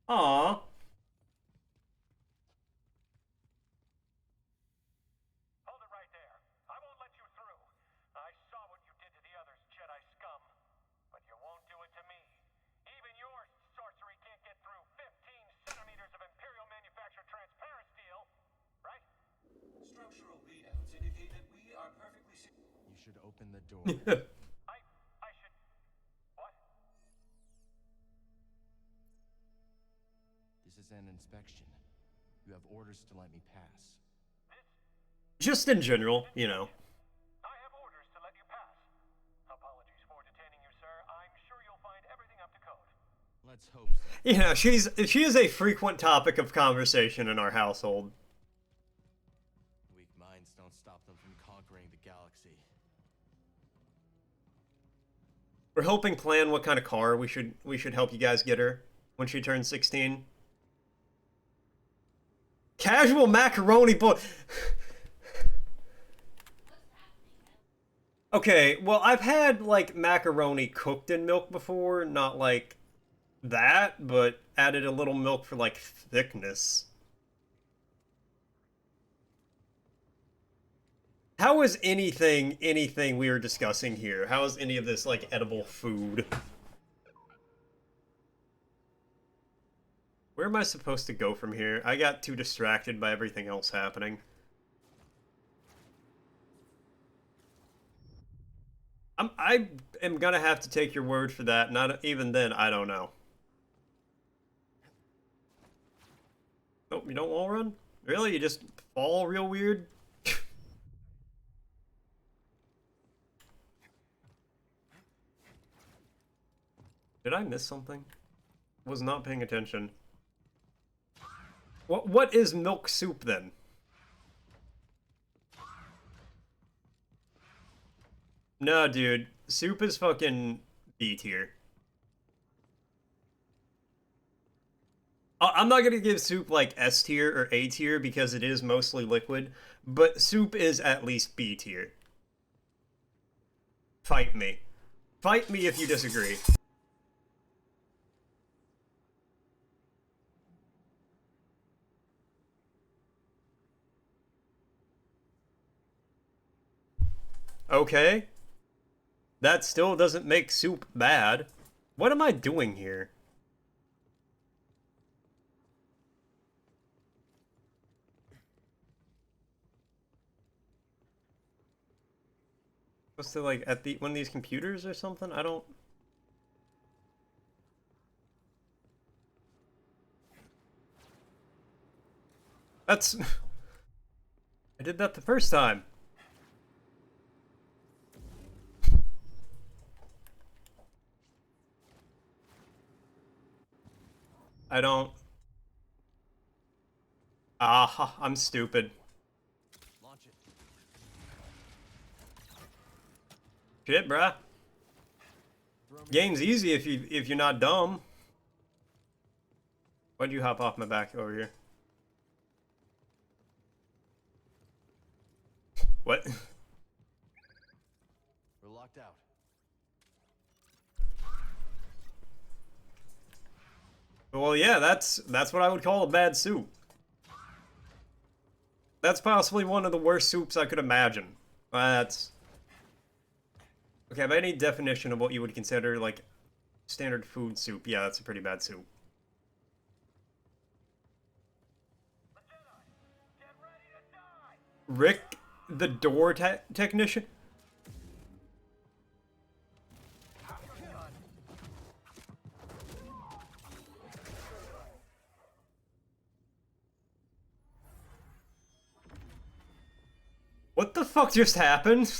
Aww. Hold it right there. I won't let you through. I saw what you did to the others, Jedi scum. But you won't do it to me. Even your sorcery can't get through 15 centimeters of Imperial manufactured transparent steel. Right? Structural readouts indicate that we are perfectly secure. You should open the door. I should... What? This is an inspection. You have orders to let me pass. Just in general, you know. I have orders to let you pass. Apologies for detaining you, sir. I'm sure you'll find everything up to code. Let's hope so. You know, she is a frequent topic of conversation in our household. Weak minds don't stop them from conquering the galaxy. We're helping plan what kind of car we should help you guys get her when she turns 16. Casual macaroni boy. Okay, well, I've had, like, macaroni cooked in milk before, not like that, but added a little milk for, like, thickness. How is anything we are discussing here? How is any of this, like, edible food? Where am I supposed to go from here? I got too distracted by everything else happening. I am gonna have to take your word for that. Not even then, I don't know. Nope, you don't wall run? Really? You just fall real weird? Did I miss something? Was not paying attention. What is milk soup then? No, dude. Soup is fucking B tier. I'm not gonna give soup like S tier or A tier because it is mostly liquid, but soup is at least B tier. Fight me. Fight me if you disagree. Okay. That still doesn't make soup bad. What am I doing here? Supposed to, like, at one of these computers or something? I don't... That's... I did that the first time. I don't... Ah, I'm stupid. Launch it. Shit, bruh. Game's easy if you're not dumb. Why'd you hop off my back over here? What? We're locked out. Well, yeah, that's what I would call a bad soup. That's possibly one of the worst soups I could imagine. That's... Okay, by any definition of what you would consider, like, standard food soup, yeah, that's a pretty bad soup. Rick, the door technician? What the fuck just happened?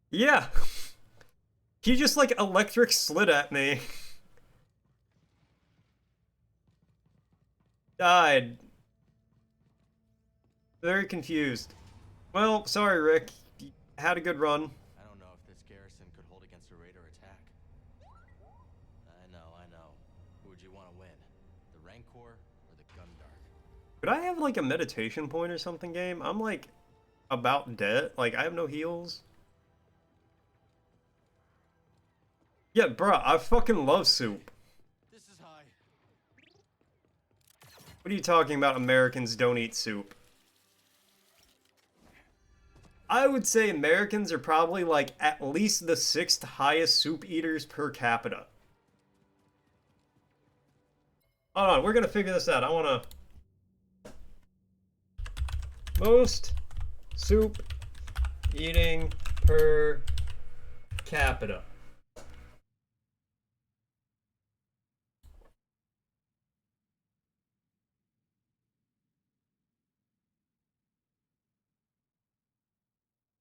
Yeah. He just, like, electric slid at me. Died. Very confused. Well, sorry, Rick. You had a good run. I don't know if this garrison could hold against a raider attack. I know. Who would you want to win? The Rancor or the Gundark? Could I have, like, a meditation point or something, game? I'm, like, about dead. Like, I have no heals. Yeah, bruh, I fucking love soup. This is high. What are you talking about? Americans don't eat soup. I would say Americans are probably, like, at least the 6th highest soup eaters per capita. Hold on, we're gonna figure this out. I wanna... Most soup eating per capita.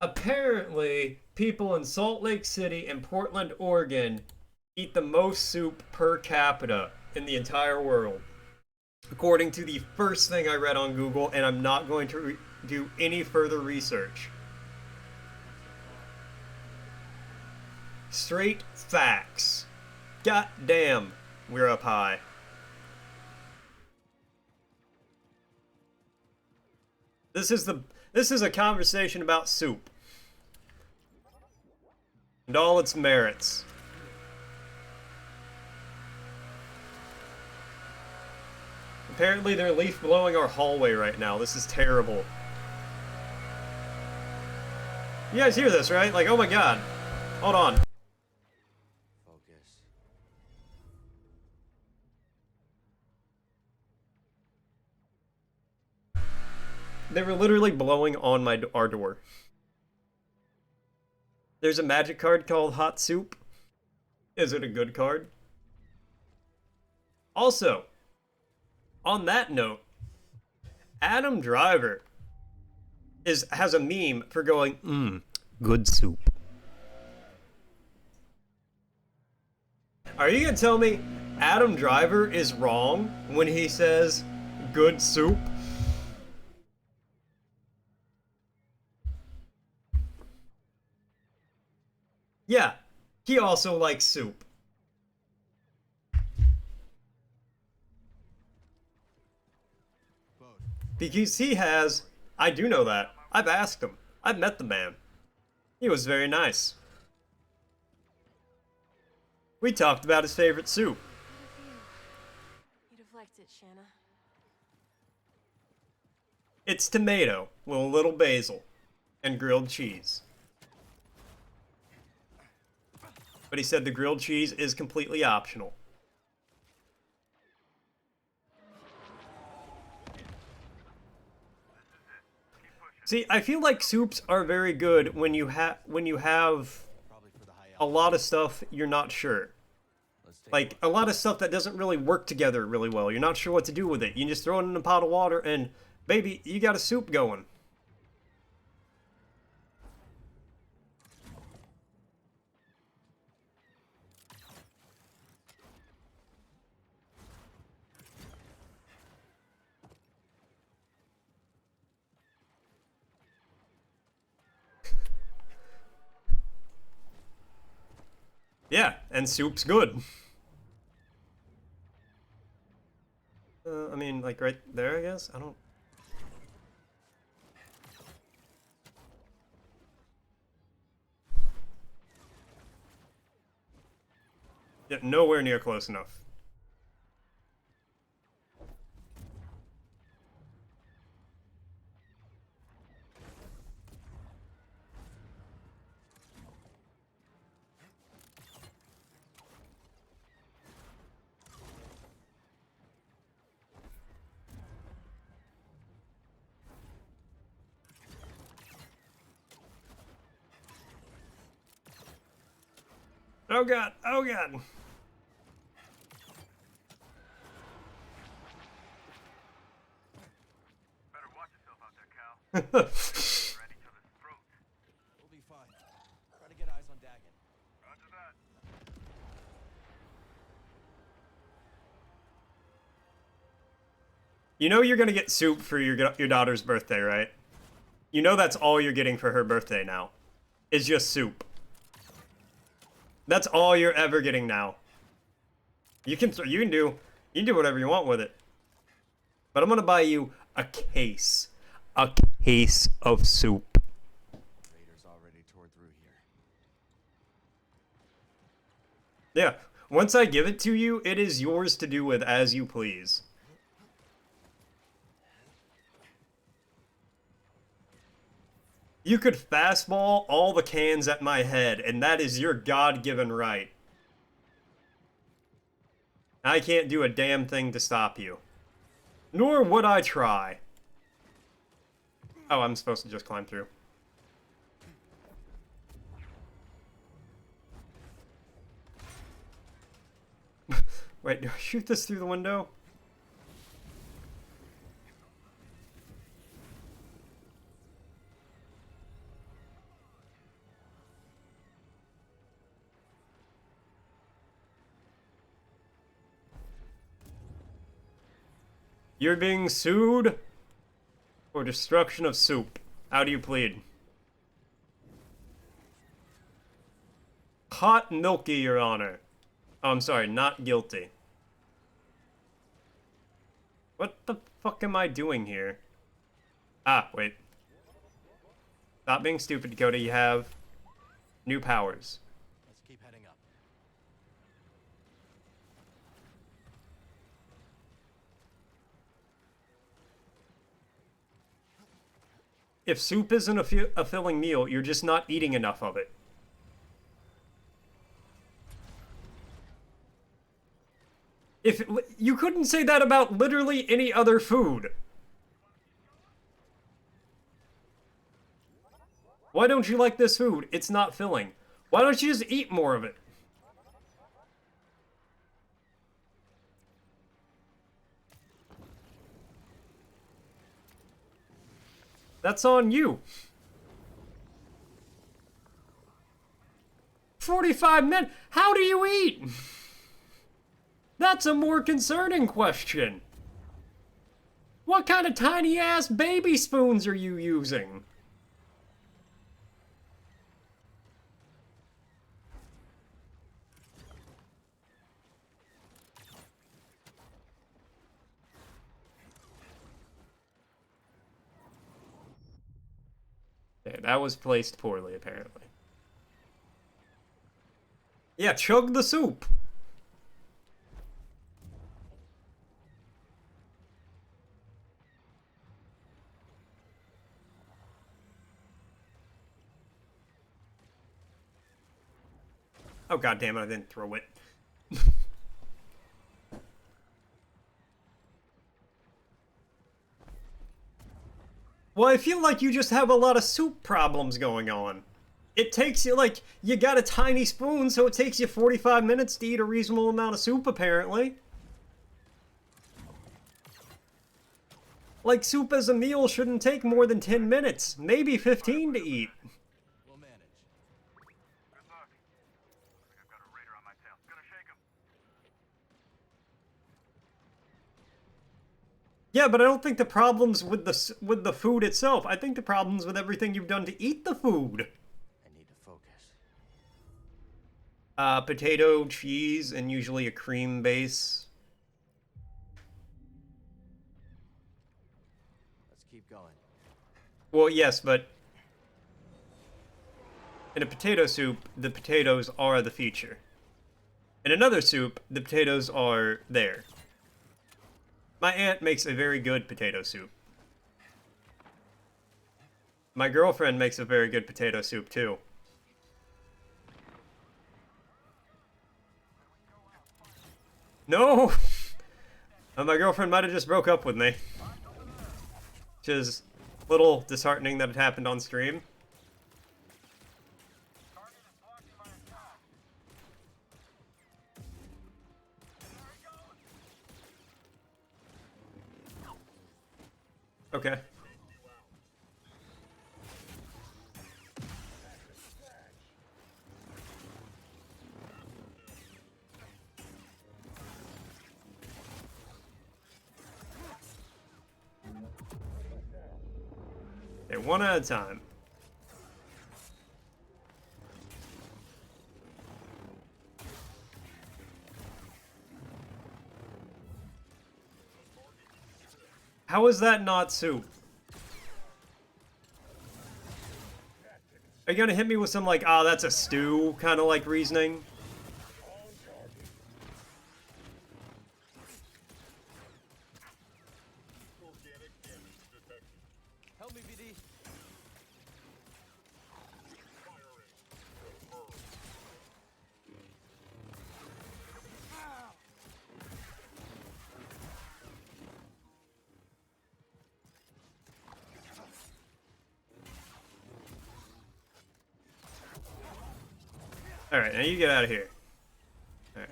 Apparently, people in Salt Lake City and Portland, Oregon eat the most soup per capita in the entire world. According to the first thing I read on Google, and I'm not going to do any further research. Straight facts. God damn, we're up high. This is a conversation about soup. And all its merits. Apparently they're leaf blowing our hallway right now. This is terrible. You guys hear this, right? Like, oh my god. Hold on. Focus. They were literally blowing on our door. There's a magic card called Hot Soup. Is it a good card? Also, on that note, Adam Driver has a meme for going, good soup. Are you gonna tell me Adam Driver is wrong when he says good soup? Yeah, he also likes soup. Because he has... I do know that. I've asked him. I've met the man. He was very nice. We talked about his favorite soup. You'd have liked it, Shanna. It's tomato with a little basil and grilled cheese. But he said the grilled cheese is completely optional. See, I feel like soups are very good when you have a lot of stuff you're not sure. Like, a lot of stuff that doesn't really work together really well. You're not sure what to do with it. You can just throw it in a pot of water and, baby, you got a soup going. Yeah, and soup's good. I mean, like right there, I guess? I don't... Yeah, nowhere near close enough. Oh god, oh god. Better watch yourself out there, Cal. Right each other's throats. We'll be fine. Try to get eyes on Dagon. Roger that. You know you're gonna get soup for your daughter's birthday, right? You know that's all you're getting for her birthday now. Is just soup. That's all you're ever getting now. You can do whatever you want with it. But I'm gonna buy you a case of soup. Raiders already tore through here. Yeah, once I give it to you, it is yours to do with as you please. You could fastball all the cans at my head, and that is your God-given right. I can't do a damn thing to stop you. Nor would I try. Oh, I'm supposed to just climb through. Wait, do I shoot this through the window? You're being sued for destruction of soup. How do you plead? Hot milky, Your Honor. Oh, I'm sorry, not guilty. What the fuck am I doing here? Ah, wait. Stop being stupid, Dakota. You have new powers. Let's keep heading up. If soup isn't a filling meal, you're just not eating enough of it. You couldn't say that about literally any other food. Why don't you like this food? It's not filling. Why don't you just eat more of it? That's on you. 45 minutes? How do you eat? That's a more concerning question. What kind of tiny ass baby spoons are you using? Okay, that was placed poorly, apparently. Yeah, chug the soup. Oh, god damn it, I didn't throw it. Well, I feel like you just have a lot of soup problems going on. It takes you, like, you got a tiny spoon, so it takes you 45 minutes to eat a reasonable amount of soup, apparently. Like, soup as a meal shouldn't take more than 10 minutes, maybe 15 to eat. We'll manage. Good luck. I think I've got a raider on my tail. Gonna shake him. Yeah, but I don't think the problem's with the food itself. I think the problem's with everything you've done to eat the food. I need to focus. Potato, cheese, and usually a cream base. keep going. Well, yes, but in a potato soup, the potatoes are the feature. In another soup, the potatoes are there. My aunt makes a very good potato soup. My girlfriend makes a very good potato soup, too. No! My girlfriend might have just broke up with me. Which is a little disheartening that it happened on stream. Okay. Okay, one at a time. How is that not soup? Are you gonna hit me with some, like, ah, that's a stew kind of like reasoning? Help me, BD. Alright, now you get out of here. Alright.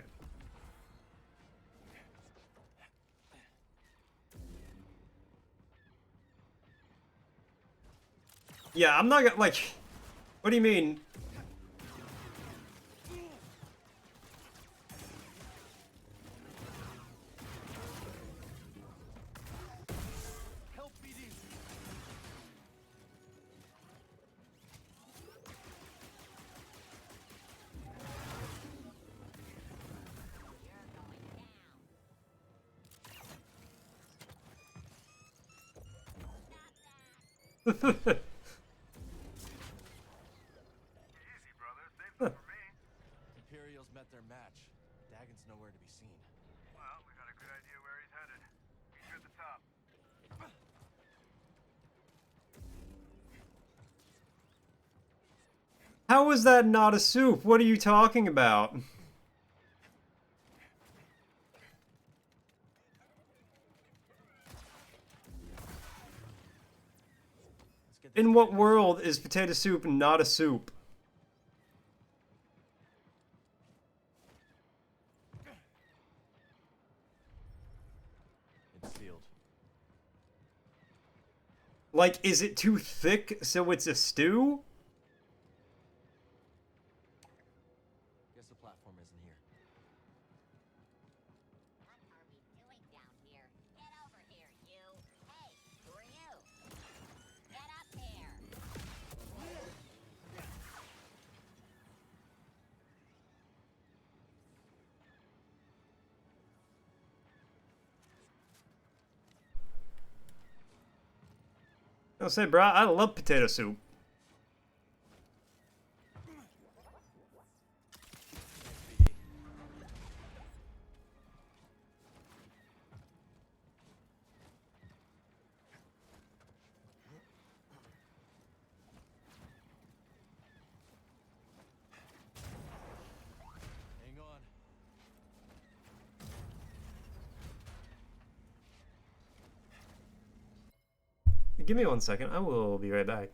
Yeah, I'm not gonna, like... What do you mean? Help BD. Imperials met their match. Dagon's nowhere to be seen. Well, we got a good idea where he's headed. Meet you at the top. How is that not a soup? What are you talking about? In what world is potato soup not a soup? It's sealed. Like, is it too thick so it's a stew? Guess the platform isn't here. What are we doing down here? Get over here, you! Hey, who are you? Get up here! I'll say, brah, I love potato soup. Hang on. Give me 1 second. I will be right back.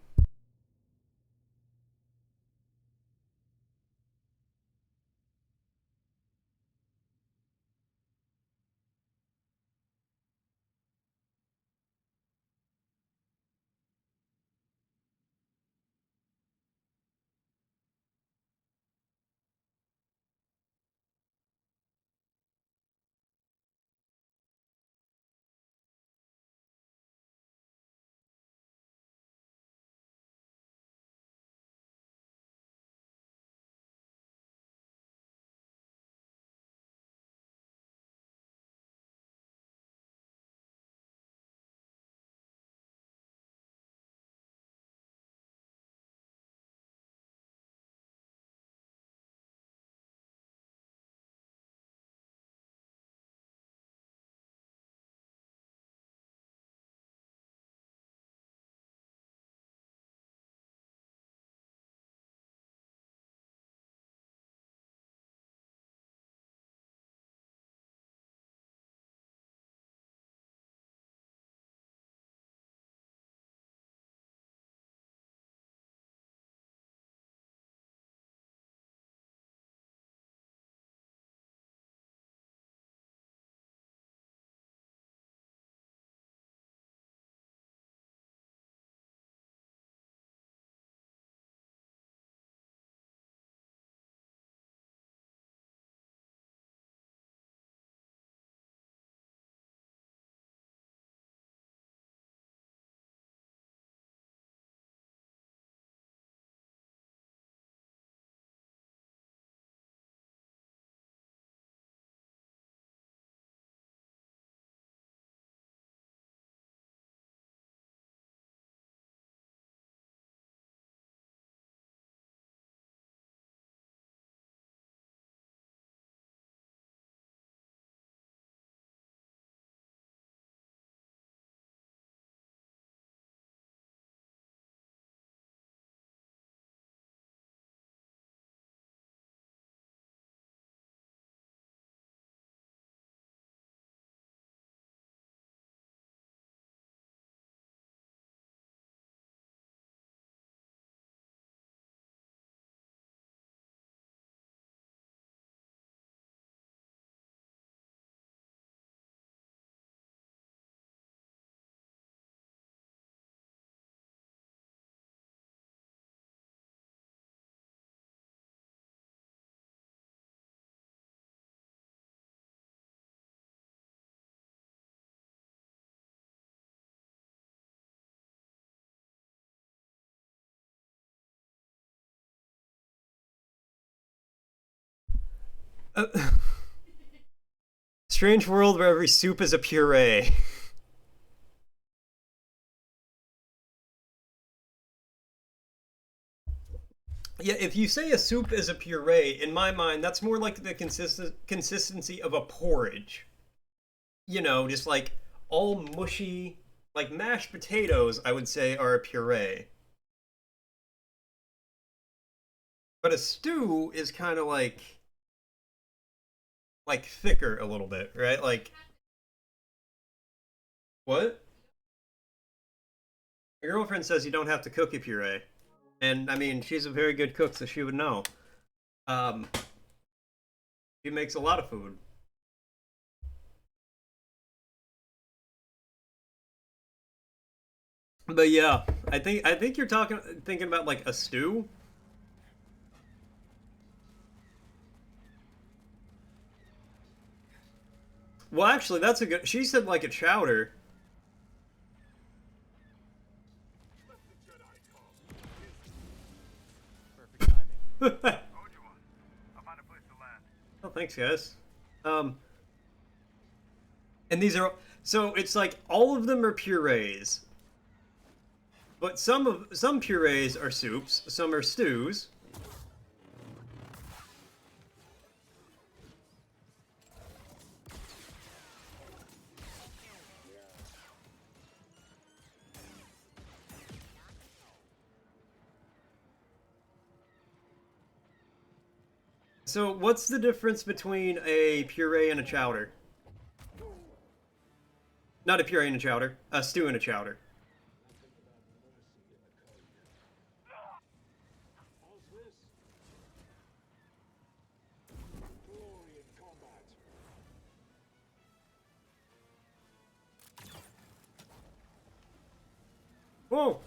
Strange world where every soup is a puree. Yeah, if you say a soup is a puree, in my mind, that's more like the consistency of a porridge. You know, just like all mushy, like mashed potatoes, I would say are a puree. But a stew is kind of like thicker a little bit, right? Like what? My girlfriend says you don't have to cook a puree. And I mean, she's a very good cook, so she would know. Um, she makes a lot of food. But yeah, I think you're thinking about like a stew. Well, actually, that's a good. She said like a chowder. Oh, thanks, guys. Um, and these are so it's like all of them are purees, but some purees are soups, some are stews. So what's the difference between a puree and a chowder? Not a puree and a chowder, a stew and a chowder. Whoa!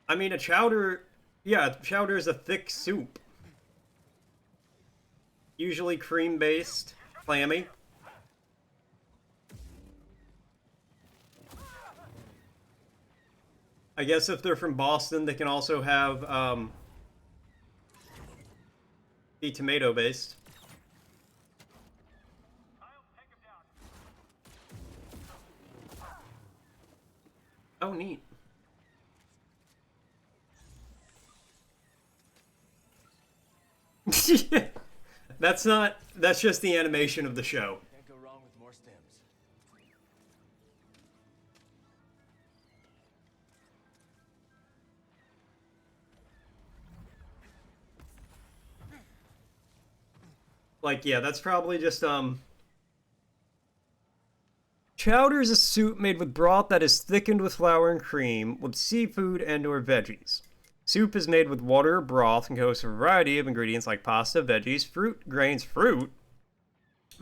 I mean, a chowder, yeah, chowder is a thick soup. Usually cream-based, clammy. I guess if they're from Boston, they can also have, be tomato-based. Oh, neat. That's just the animation of the show. Can't go wrong with more stems. Like, yeah, that's probably just, Chowder is a soup made with broth that is thickened with flour and cream, with seafood and or veggies. Soup is made with water or broth and consists of a variety of ingredients like pasta, veggies, fruit,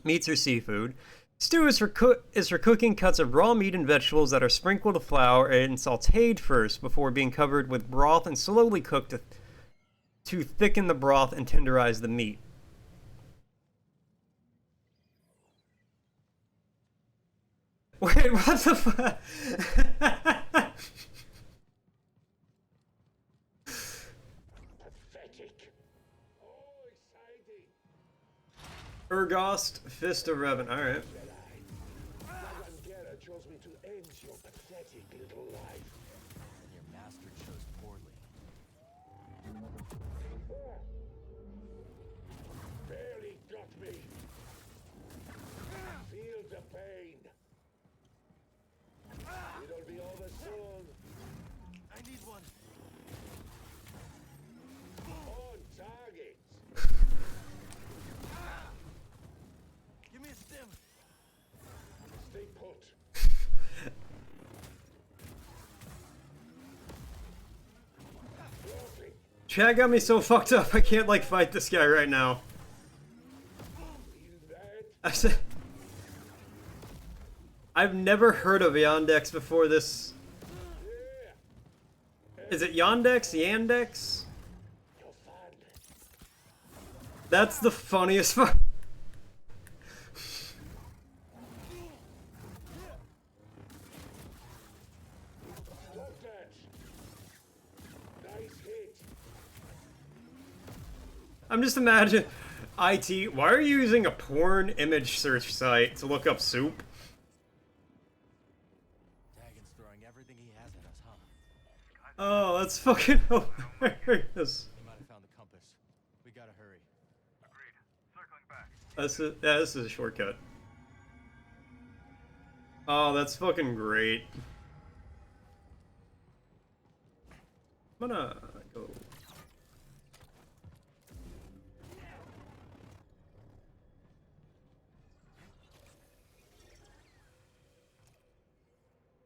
meats or seafood. Stew is for cooking cuts of raw meat and vegetables that are sprinkled with flour and sautéed first before being covered with broth and slowly cooked to thicken the broth and tenderize the meat. Wait, what the fuck? Urgost, Fist of Revan. Alright. chose me to end your pathetic little life. And your master chose poorly. Barely got me. Feel the pain. It'll be over soon. I need one. On target. Give me a stim. Stay put. Chat got me so fucked up I can't like fight this guy right now. I said I've never heard of Yandex before this. Is it Yandex? Yandex? That's the funniest part. I'm just imagining, IT, why are you using a porn image search site to look up soup? Dagon's throwing everything he has at us, huh? Oh, that's fucking hilarious. We might have found the compass. We gotta hurry. Agreed. Circling back. This is a shortcut. Oh, that's fucking great. I'm gonna go.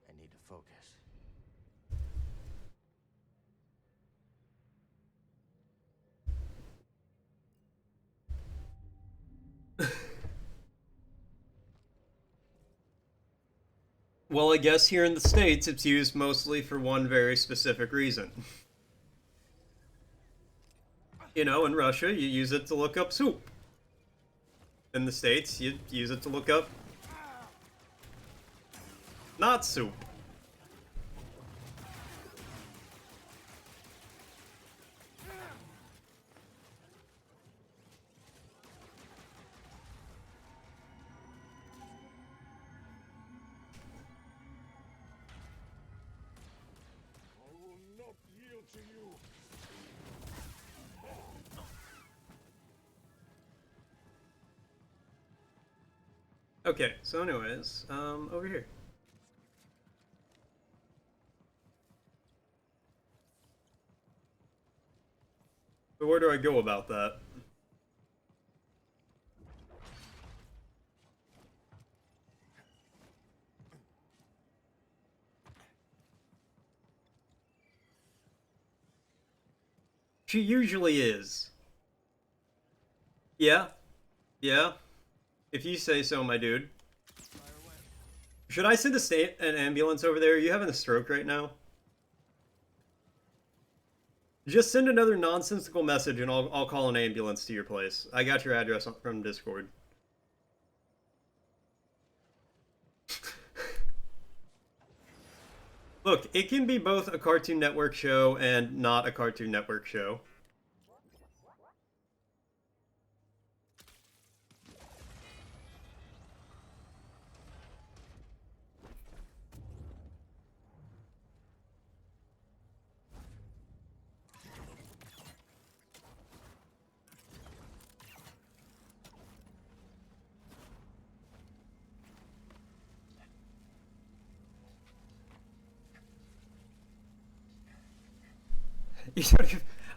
I need to focus. Well, I guess here in the States, it's used mostly for one very specific reason. You know, in Russia, you use it to look up soup. In the States, you use it to look up not soup. I will not yield to you. Okay, so anyways, over here. So where do I go about that? She usually is. Yeah. Yeah. If you say so, my dude. Should I send an ambulance over there? Are you having a stroke right now? Just send another nonsensical message and I'll call an ambulance to your place. I got your address from Discord. Look, it can be both a Cartoon Network show and not a Cartoon Network show.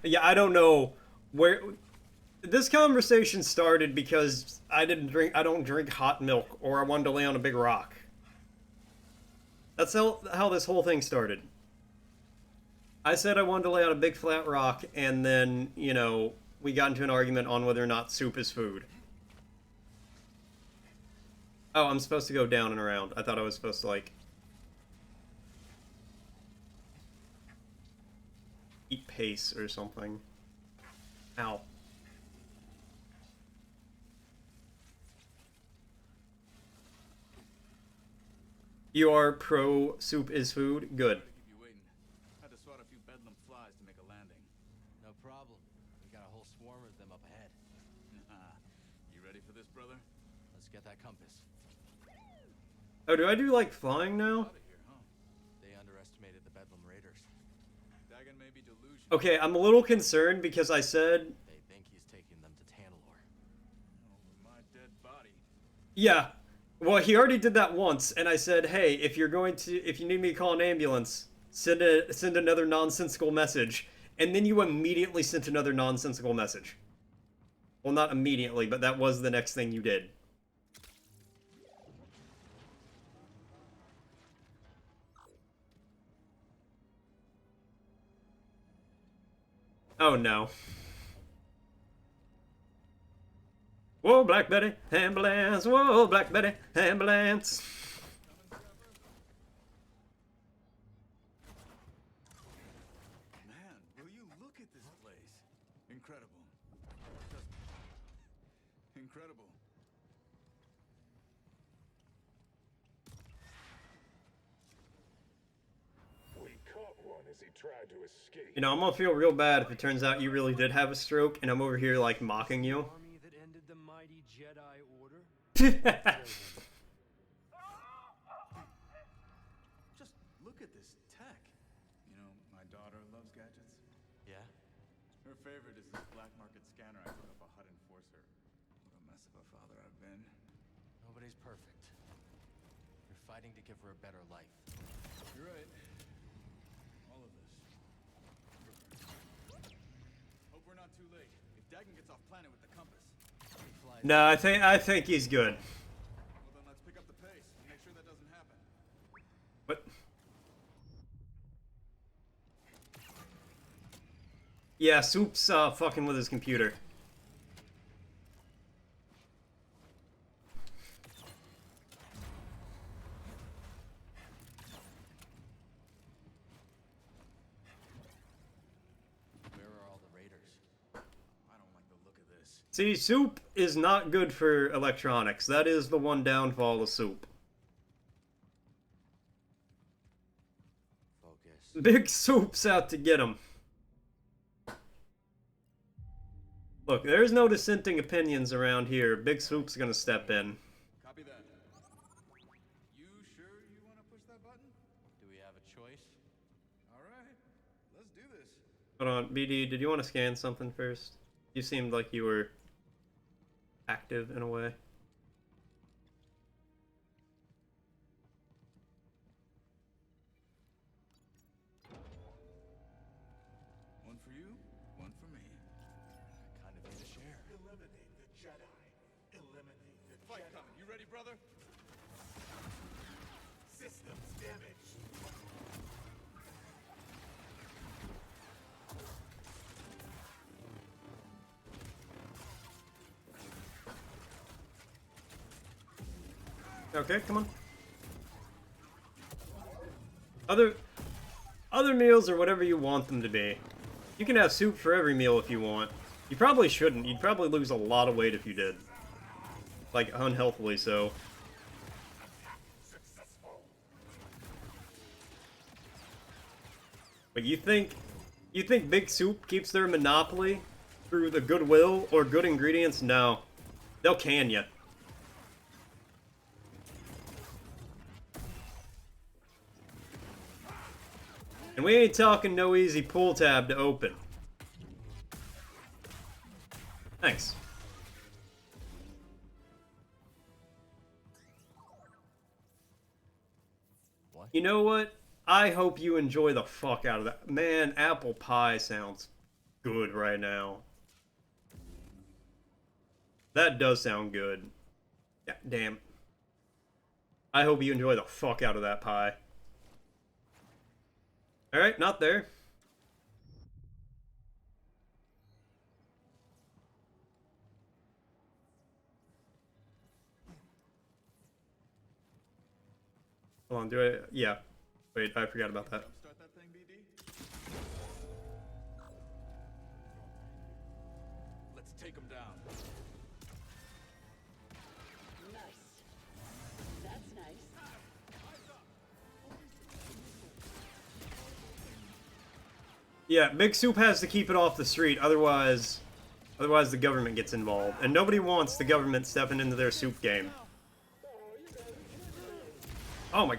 Yeah, I don't know where this conversation started because I don't drink hot milk, or I wanted to lay on a big rock. That's how this whole thing started. I said I wanted to lay on a big flat rock, and then, you know, we got into an argument on whether or not soup is food. Oh, I'm supposed to go down and around. I thought I was supposed to, like, eat pace or something. Ow. You are pro soup is food? Good. Keep you waiting. Had to swat a few bedlam flies to make a landing. No problem. We got a whole swarm of them up ahead. You ready for this, brother? Let's get that compass. Oh, do I do, like, flying now? They underestimated the Bedlam Raiders. Dagon may be delusional. Okay, I'm a little concerned because I said... They think he's taking them to Tanalor. Over my dead body. Yeah. Well, he already did that once, and I said, hey, if you need me to call an ambulance, send another nonsensical message. And then you immediately sent another nonsensical message. Well, not immediately, but that was the next thing you did. Oh no. Whoa, Black Betty, ambulance. Whoa, Black Betty, ambulance. incredible. We caught one as he tried to escape. You know, I'm gonna feel real bad if it turns out you really did have a stroke and I'm over here like mocking you. Army that ended the mighty Jedi Order? Just look at this tech. You know, my daughter loves gadgets. Yeah? Her favorite is this black market scanner I took up a HUD enforcer. What a mess of a father I've been. Nobody's perfect. You're fighting to give her a better life. You're right. All of this. Hope we're not too late. If Dagon gets off planet with the compass. No, I think he's good. Well then let's pick up the pace and make sure that doesn't happen. What? Yeah, Soup's fucking with his computer. Where are all the raiders? I don't like the look of this. See, Soup is not good for electronics. That is the one downfall of Soup. Focus. Big Soup's out to get him. Look, there's no dissenting opinions around here. Big Soup's gonna step in. Copy that. You sure you want to push that button? Do we have a choice? Alright, let's do this. Hold on, BD, did you want to scan something first? You seemed like you were active in a way. One for you, one for me. Kind of need a share. Eliminate the Jedi. Eliminate the Fight Jedi. coming. You ready, brother? Systems damaged. Okay, come on. Other meals are whatever you want them to be. You can have soup for every meal if you want. You probably shouldn't. You'd probably lose a lot of weight if you did. Like, unhealthily so. But you think Big Soup keeps their monopoly through the goodwill or good ingredients? No. They'll can you. And we ain't talking no easy pull tab to open. Thanks. What? You know what? I hope you enjoy the fuck out of that. Man, apple pie sounds good right now. That does sound good. Yeah, damn. I hope you enjoy the fuck out of that pie. Alright, not there. Hold on, do I... Yeah. Wait, I forgot about that. Start that thing, BD. Let's take him down. Nice. That's nice. Yeah, Big Soup has to keep it off the street, otherwise the government gets involved. And nobody wants the government stepping into their soup game. Oh my...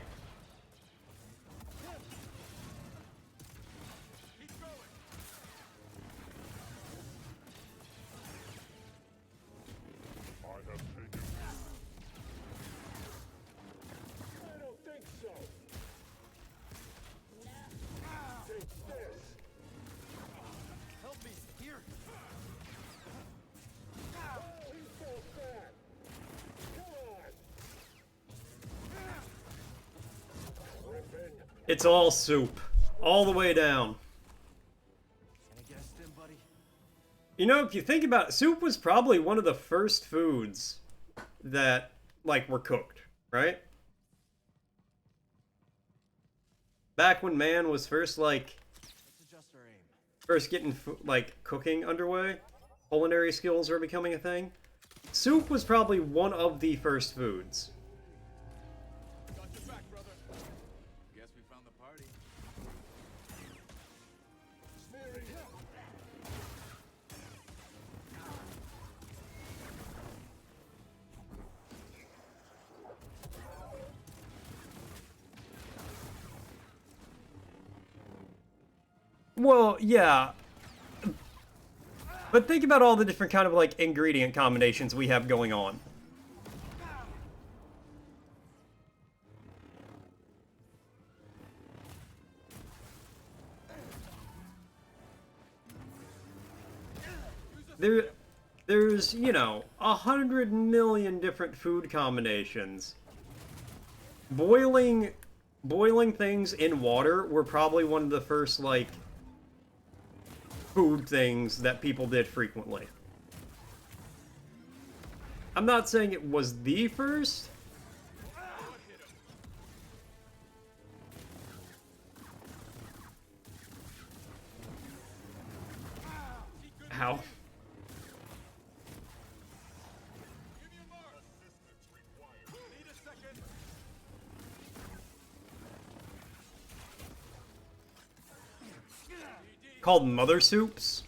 I have taken. I don't think so. Take this. Help me, here. Oh, he's so fat. Come on. Ripping. It's all soup. All the way down. Any guess, Stim, buddy? You know, if you think about it, soup was probably one of the first foods that, like, were cooked, right? Back when man was first, like, Let's adjust our aim. first getting, like, cooking underway, culinary skills were becoming a thing. soup was probably one of the first foods. Got your back, brother. Guess we found the party. Well, yeah. But think about all the different kind of, like, ingredient combinations we have going on. There's, you know, 100 million different food combinations. Boiling things in water were probably one of the first, like, food things that people did frequently. I'm not saying it was the first. How? Called mother soups?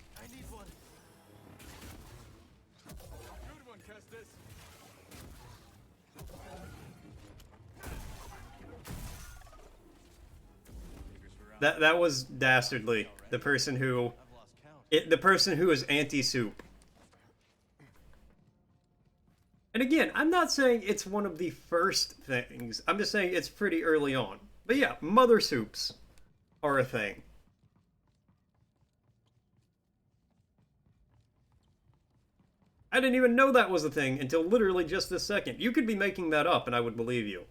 That was dastardly. The person who is anti-soup. And again, I'm not saying it's one of the first things. I'm just saying it's pretty early on. But yeah, mother soups are a thing. I didn't even know that was a thing until literally just this second. You could be making that up and I would believe you.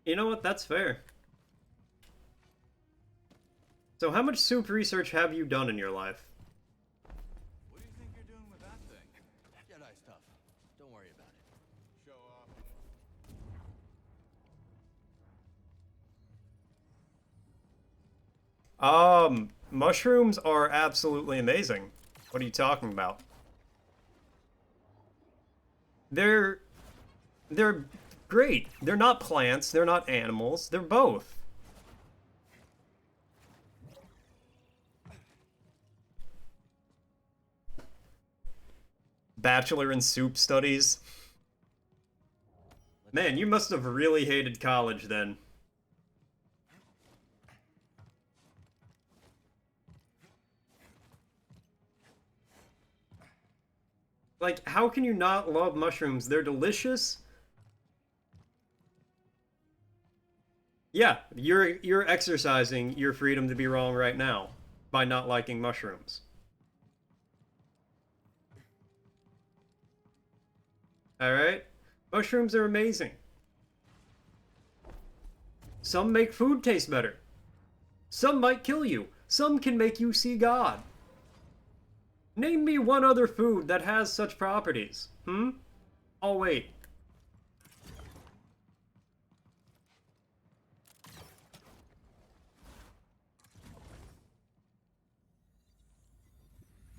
You know what? That's fair. So how much soup research have you done in your life? What do you think you're doing with that thing? Jedi stuff. Don't worry about it. Show off. Mushrooms are absolutely amazing. What are you talking about? They're great. They're not plants, they're not animals, they're both. Bachelor in soup studies. Man, you must have really hated college then. Like, how can you not love mushrooms? They're delicious. Yeah, you're exercising your freedom to be wrong right now by not liking mushrooms. Alright? Mushrooms are amazing. Some make food taste better. Some might kill you. Some can make you see God. Name me one other food that has such properties. Oh, wait.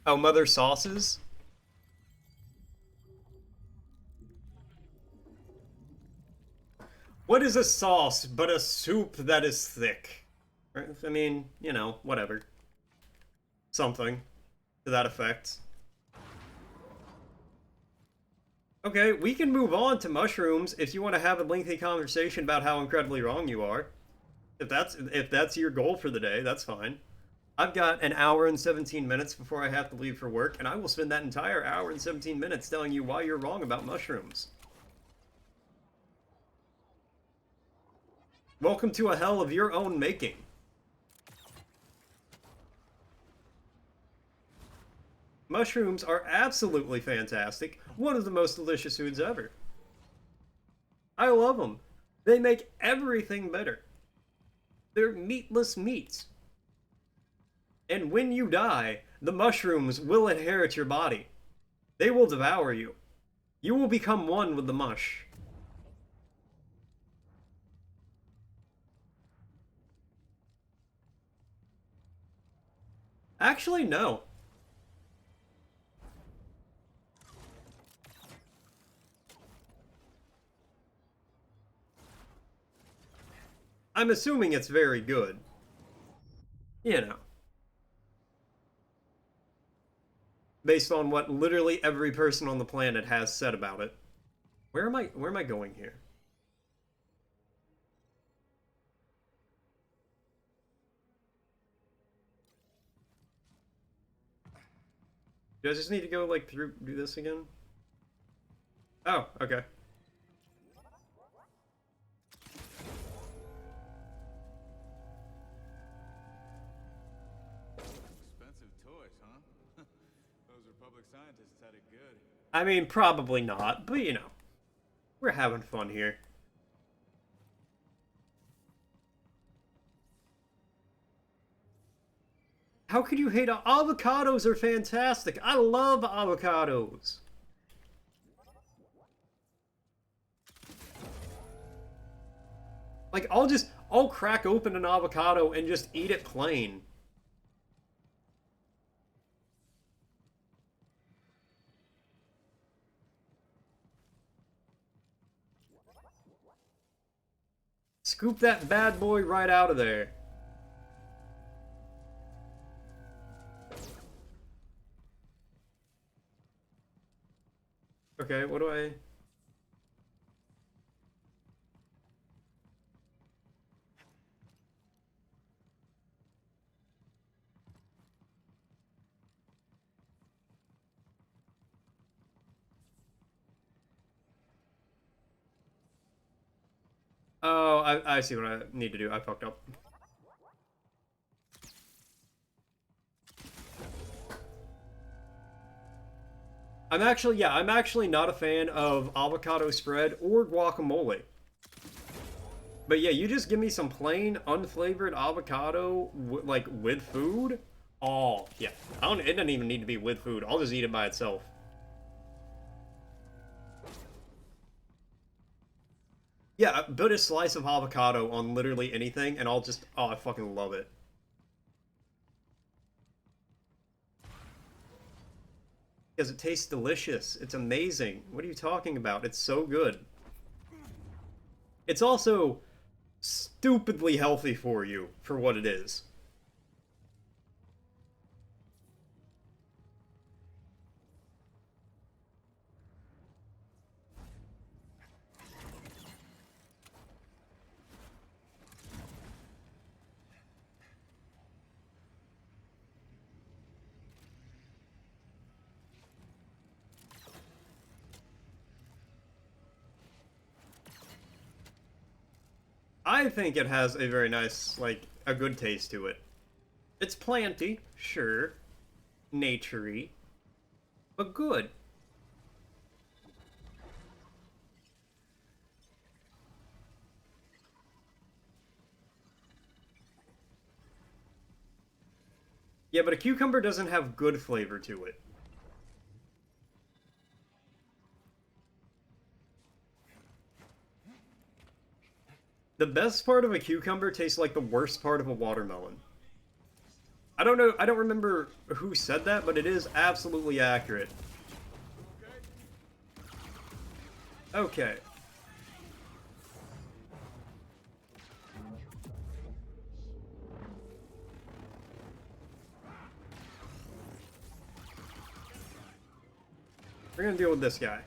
Oh, mother sauces? What is a sauce but a soup that is thick? I mean, you know, whatever. Something to that effect. Okay, we can move on to mushrooms if you want to have a lengthy conversation about how incredibly wrong you are. If that's your goal for the day, that's fine. I've got an hour and 17 minutes before I have to leave for work, and I will spend that entire hour and 17 minutes telling you why you're wrong about mushrooms. Welcome to a hell of your own making. Mushrooms are absolutely fantastic. One of the most delicious foods ever. I love them. They make everything better. They're meatless meats. And when you die, the mushrooms will inherit your body. They will devour you. You will become one with the mush. Actually, no. I'm assuming it's very good. You know. Based on what literally every person on the planet has said about it. Where am I going here? Do I just need to go, like, do this again? Oh, okay. Expensive toys, huh? Those Republic scientists had it good. I mean, probably not, but you know. We're having fun here. How could you hate avocados are fantastic. I love avocados. Like, I'll crack open an avocado and just eat it plain. Scoop that bad boy right out of there. Okay, what do I... Oh, I see what I need to do. I fucked up. I'm actually not a fan of avocado spread or guacamole. But yeah, you just give me some plain, unflavored avocado, like, with food? Oh, yeah. It doesn't even need to be with food. I'll just eat it by itself. Yeah, put a slice of avocado on literally anything, and I'll just... Oh, I fucking love it. Because it tastes delicious. It's amazing. What are you talking about? It's so good. It's also stupidly healthy for you, for what it is. I think it has a very nice, like, a good taste to it. It's planty, sure. Naturey. But good. Yeah, but a cucumber doesn't have good flavor to it. The best part of a cucumber tastes like the worst part of a watermelon. I don't know, I don't remember who said that, but it is absolutely accurate. Okay. We're gonna deal with this guy.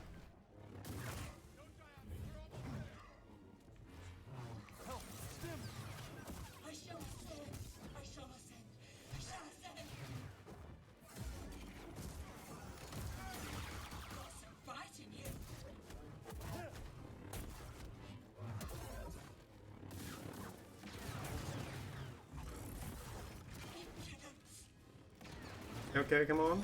Okay, come on.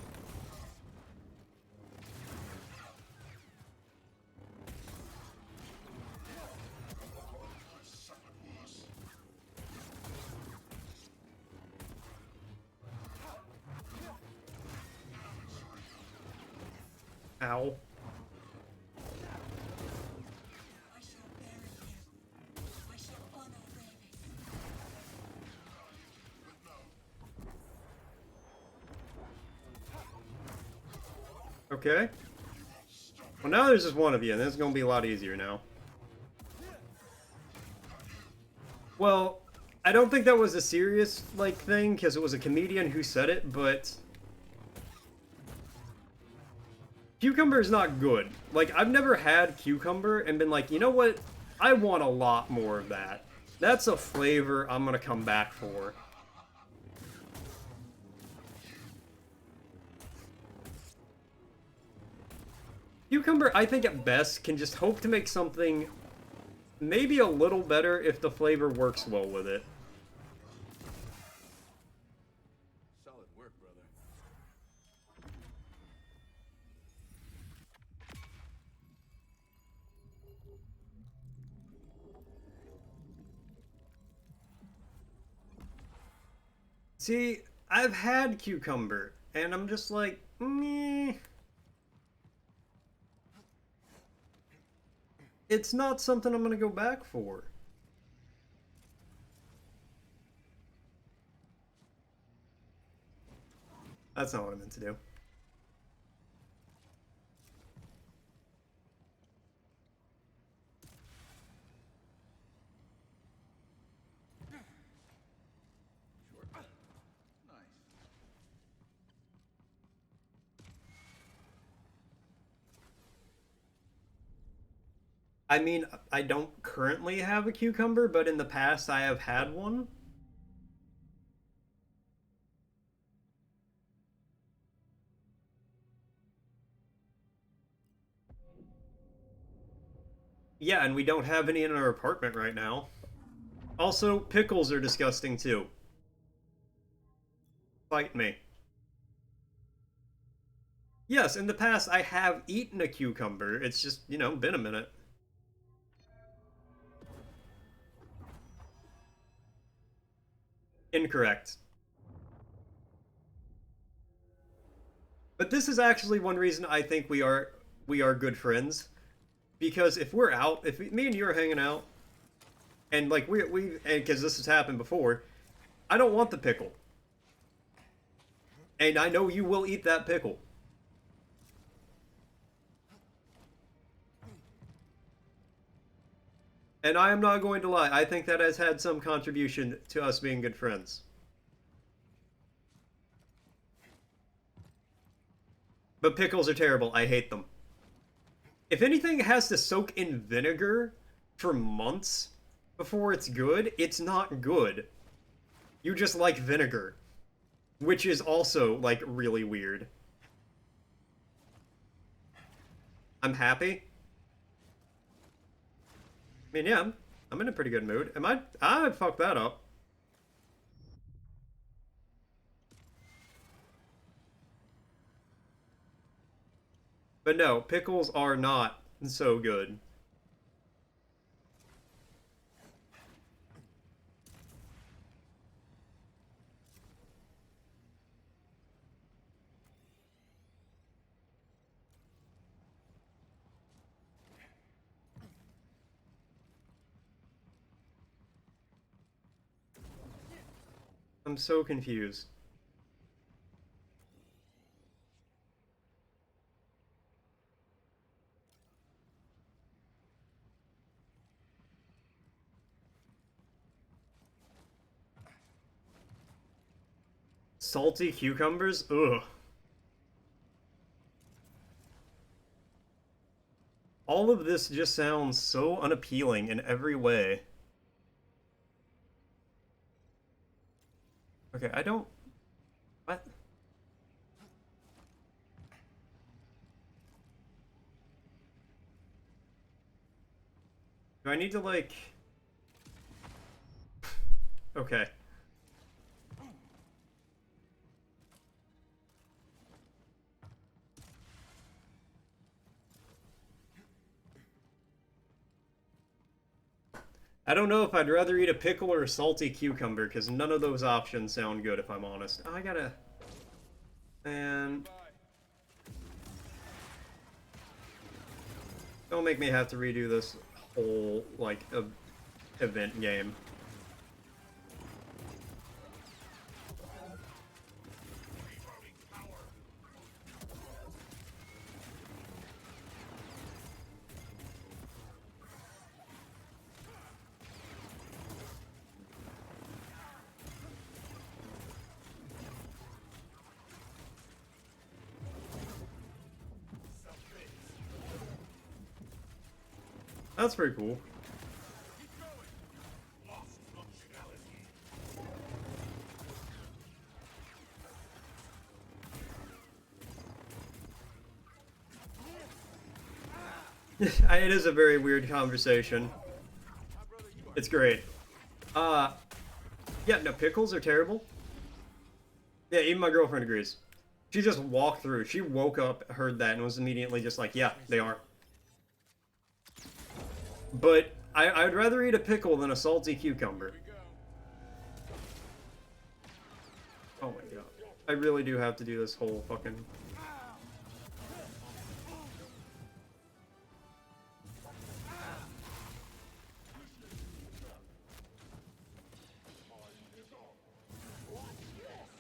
Ow. Okay. Well, now there's just one of you, and this is gonna be a lot easier now. Well, I don't think that was a serious, like, thing, because it was a comedian who said it, but... Cucumber is not good. Like, I've never had cucumber and been like, you know what? I want a lot more of that. That's a flavor I'm gonna come back for. Cucumber, I think at best, can just hope to make something maybe a little better if the flavor works well with it. Solid work, brother. See, I've had cucumber, and I'm just like, meh. It's not something I'm gonna go back for. That's not what I meant to do. I mean, I don't currently have a cucumber, but in the past I have had one. Yeah, and we don't have any in our apartment right now. Also, pickles are disgusting too. Fight me. Yes, in the past I have eaten a cucumber. It's just, you know, been a minute. Incorrect. But this is actually one reason I think we are good friends. Because if we're out, if me and you are hanging out, and like because this has happened before, I don't want the pickle. And I know you will eat that pickle. And I am not going to lie, I think that has had some contribution to us being good friends. But pickles are terrible, I hate them. If anything has to soak in vinegar for months before it's good, it's not good. You just like vinegar. Which is also, like, really weird. I'm happy. I mean, yeah, I'm in a pretty good mood. Am I? I fucked that up. But no, pickles are not so good. I'm so confused. Salty cucumbers? Ugh. All of this just sounds so unappealing in every way. Okay, I don't... What? Do I need to, like... Okay. I don't know if I'd rather eat a pickle or a salty cucumber, because none of those options sound good, if I'm honest. Oh, I gotta... And... Don't make me have to redo this whole, like, event game. That's pretty cool. It is a very weird conversation. It's great. Yeah, no, pickles are terrible. Yeah, even my girlfriend agrees. She just walked through. She woke up, heard that, and was immediately just like, yeah, they are. But I'd rather eat a pickle than a salty cucumber. Oh my god. I really do have to do this whole fucking...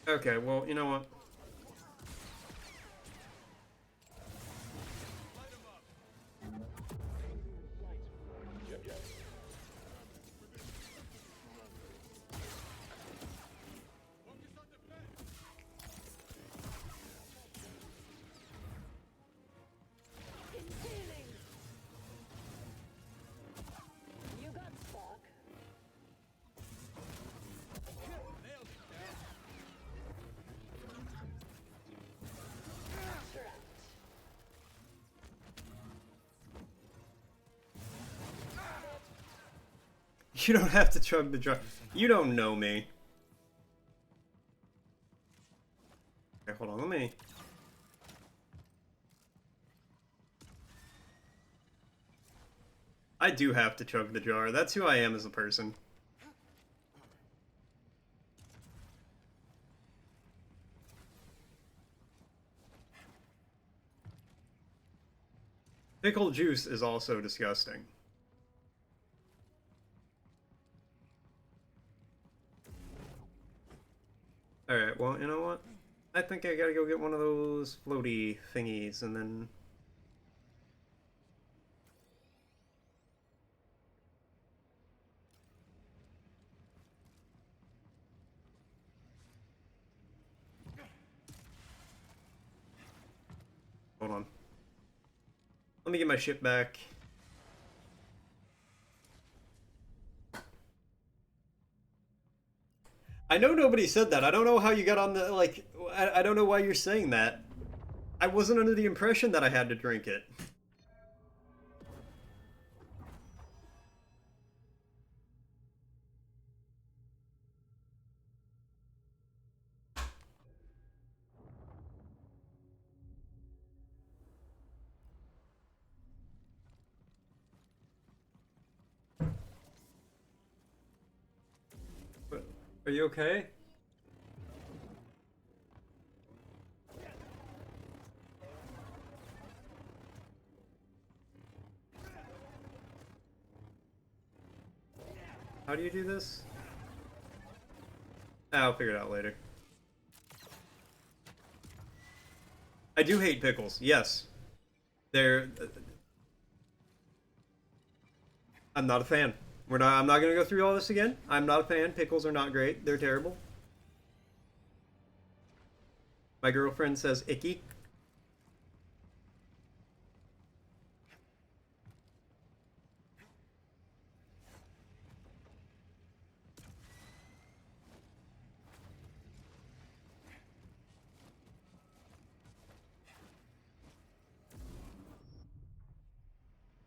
Okay, well, you know what? You don't have to chug the jar. You don't know me. Okay, hold on, let me... I do have to chug the jar. That's who I am as a person. Pickle juice is also disgusting. Alright, well, you know what? I think I gotta go get one of those floaty thingies, and then... Hold on. Let me get my ship back. I know nobody said that. I don't know how you got on the, like, I don't know why you're saying that. I wasn't under the impression that I had to drink it. Are you okay? How do you do this? I'll figure it out later. I do hate pickles, yes. They're... I'm not a fan. I'm not gonna go through all this again. I'm not a fan. Pickles are not great. They're terrible. My girlfriend says icky.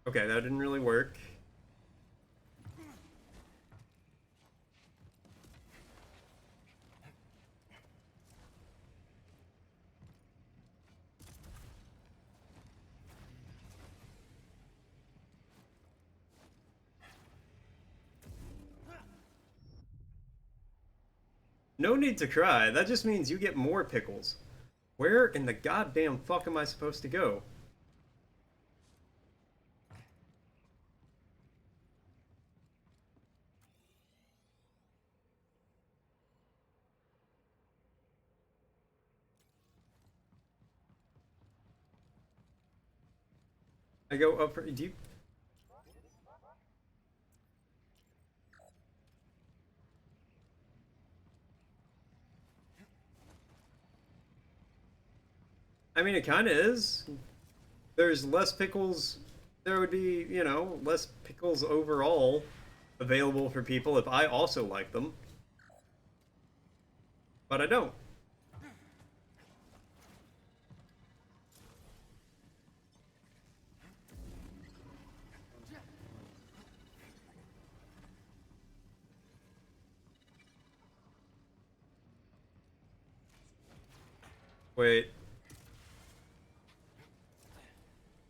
Okay, that didn't really work. No need to cry. That just means you get more pickles. Where in the goddamn fuck am I supposed to go? I go up for deep. I mean, it kind of is. There's less pickles. There would be, you know, less pickles overall available for people if I also like them. But I don't. Wait.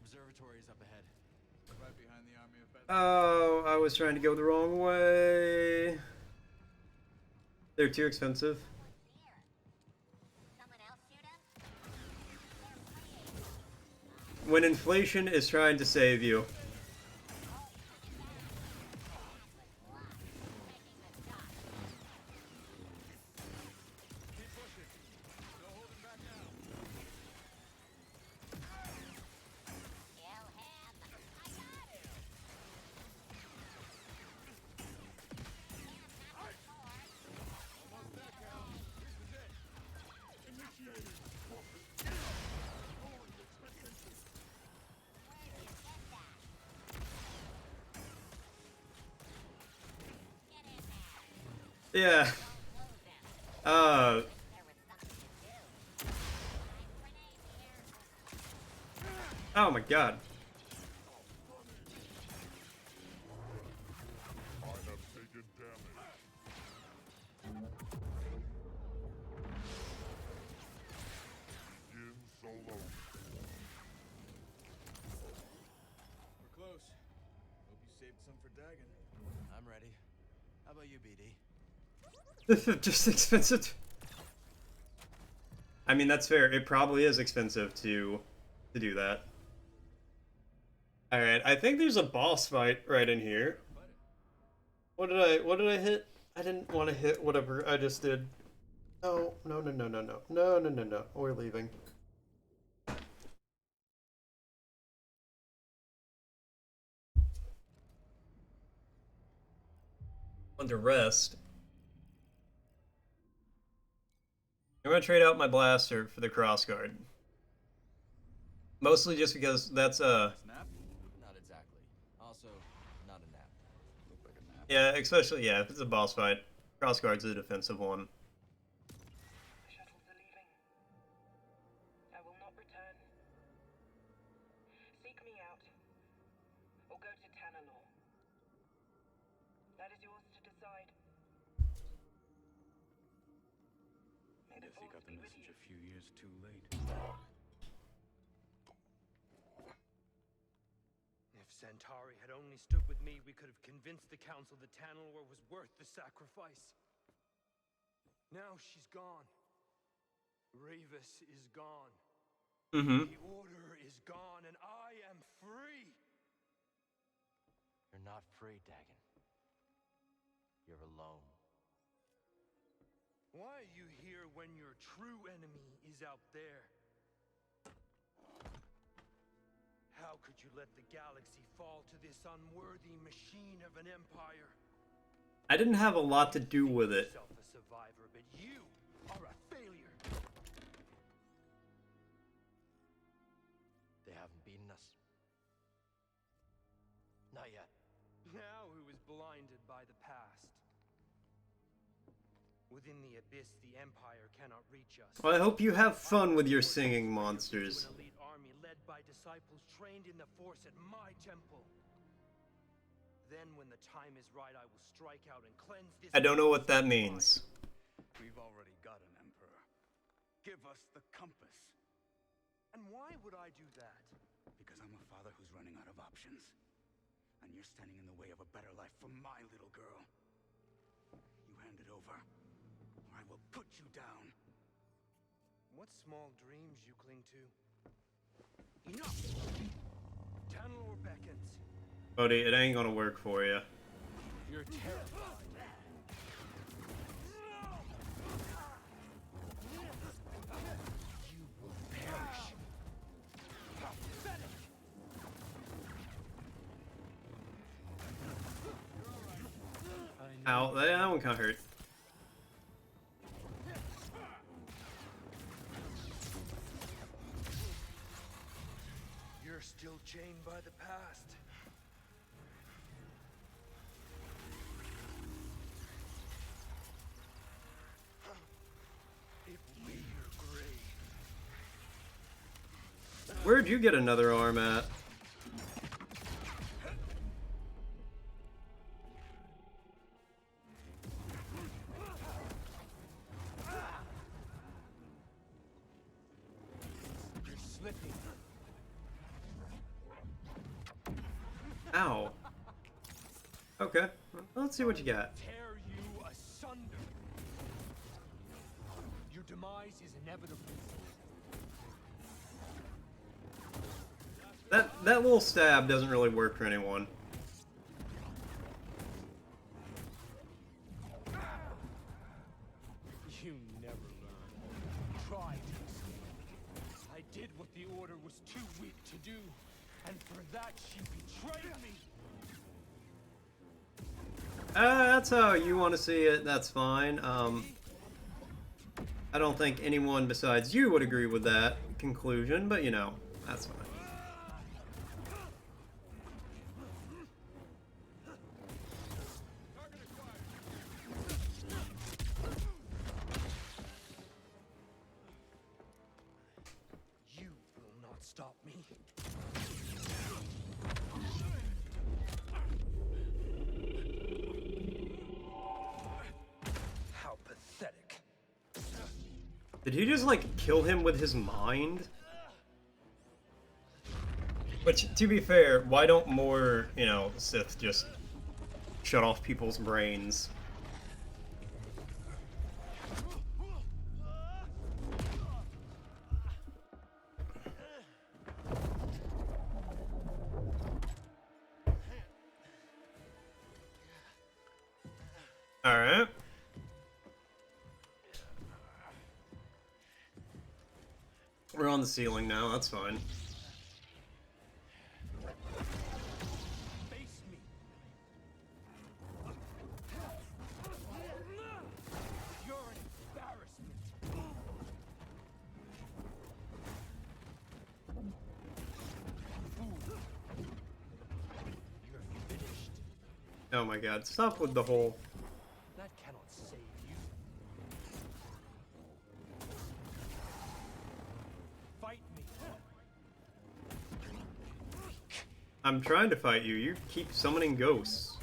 Observatory is up ahead. Right behind the army of Beth. Oh, I was trying to go the wrong way. They're too expensive. When inflation is trying to save you. Yeah. Oh my god. I have taken damage. Begin solo. We're close. Hope you saved some for Dagon. I'm ready. How about you, BD? Just expensive. I mean, that's fair. It probably is expensive to do that. All right, I think there's a boss fight right in here. What did I hit? I didn't want to hit whatever I just did. No. We're leaving. Want to rest. I'm gonna trade out my blaster for the crossguard. Mostly just because that's Snap? Not exactly. Also, not a nap. Looked like a nap. yeah, especially if it's a boss fight. Crossguard's a defensive one. The shuttles are leaving. I will not return. Seek me out, or go to Tanalor. That is yours to decide. May the Guess he Force got the be with message you. a few years too late. If Centauri had only stood with me, we could have convinced the Council that Tanalor was worth the sacrifice. Now she's gone. Ravis is gone. Mm-hmm. The Order is gone, and I am free! You're not free, Dagon. You're alone. Why are you here when your true enemy is out there? How could you let the galaxy fall to this unworthy machine of an empire? I didn't have a lot to do with it. Yourself a survivor, but you are a failure. They haven't beaten us. Not yet. Now who is blinded by the past? Within the abyss, the Empire cannot reach us. Well, I hope you have fun with your singing monsters. An elite army led by disciples trained in the Force at my temple. Then, when the time is right, I will strike out and cleanse this. I don't know what that means. We've already got an emperor. Give us the compass. And why would I do that? Because I'm a father who's running out of options. And you're standing in the way of a better life for my little girl. You hand it over, or I will put you down. What small dreams you cling to. Enough! Tanalor beckons. Buddy, it ain't gonna work for you. You're terrified. You will perish. Pathetic! Ow, that one kinda hurt. You're still chained by the past. It will be your grave. Where'd you get another arm at? You're slipping. Ow. Okay, let's see what you got. Tear you asunder. Your demise is inevitable. That little stab doesn't really work for anyone. You never learn. Try to escape. I did what the Order was too weak to do, and for that she betrayed me. That's how you want to see it, that's fine. I don't think anyone besides you would agree with that conclusion, but you know, that's fine. You will not stop me. How pathetic. Did he just, like, kill him with his mind? Which, to be fair, why don't more, you know, Sith just shut off people's brains? Alright. We're on the ceiling now, that's fine. Face me. You're an embarrassment. Fool. You're finished. Oh my god, stop with the whole... That cannot save you. Fight me. I'm trying to fight you, you keep summoning ghosts.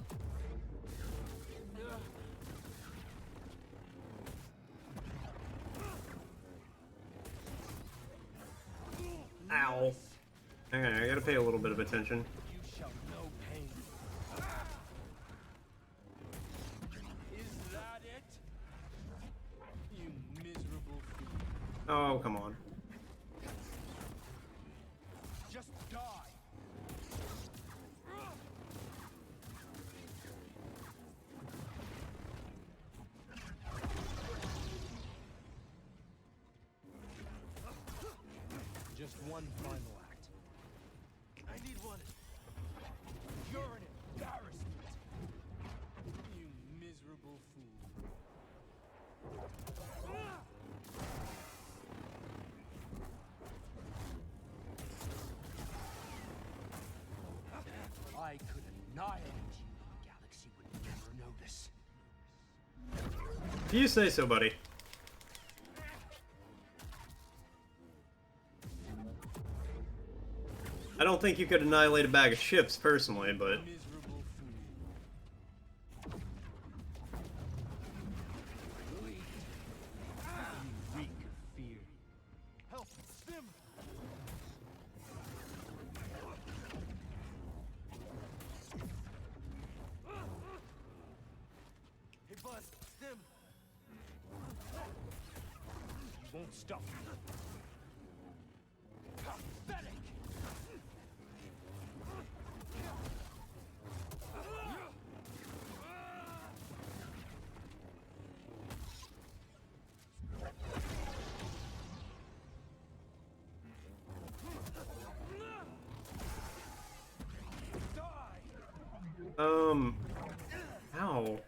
Ow. Okay, I gotta pay a little bit of attention. You shall know pain. Is that it? You miserable fool. Oh, come on. Just die. Just one final act. I need one. You're an embarrassment. You miserable fool. I could annihilate you. The galaxy would never notice. You say so, buddy. I don't think you could annihilate a bag of chips, personally, but... Miserable fool. Bleed. You reek of fear. Help, Stim! Hey, Buzz, Stim! You won't stop me. Pathetic! Ow.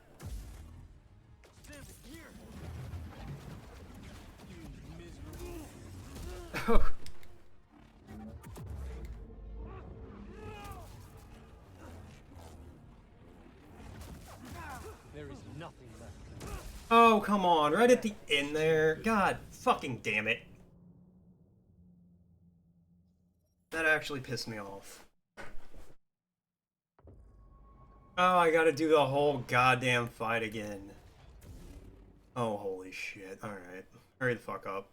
Oh. There is nothing left. Oh, come on, right at the end there. God fucking damn it. That actually pissed me off. Oh, I gotta do the whole goddamn fight again. Oh, holy shit. Alright. Hurry the fuck up.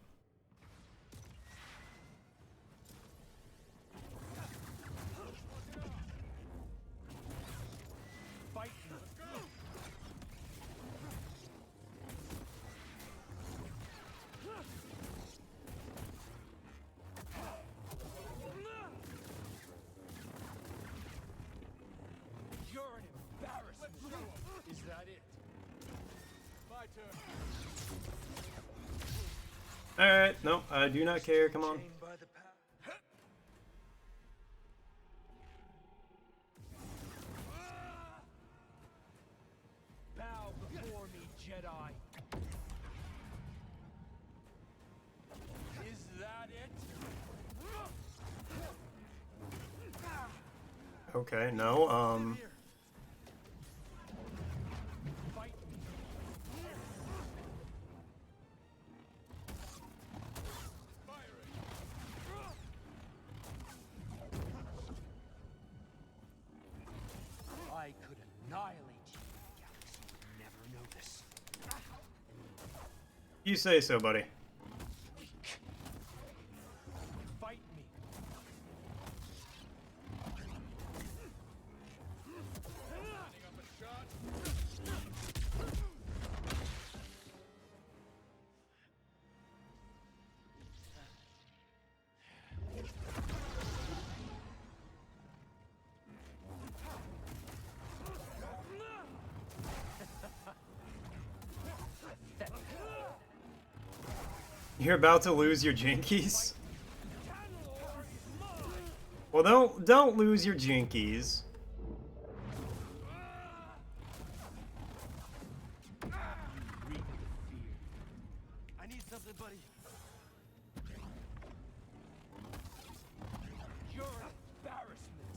You're an embarrassment. Is that it? My turn. Alright, no, I do not care, come on. Bow before me, Jedi. Is that it? Okay, no, I could annihilate you. The galaxy would never know this. You say so, buddy. Fight me. Lining up a shot. You're about to lose your jinkies? Well, don't lose your jinkies. I need something, buddy. You're an embarrassment.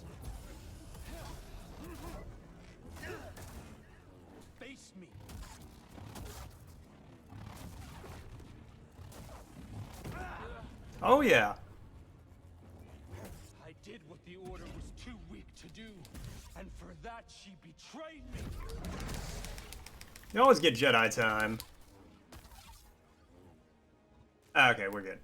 Face me. Oh, yeah. I did what the Order was too weak to do, and for that she betrayed me. You always get Jedi time. Okay, we're good.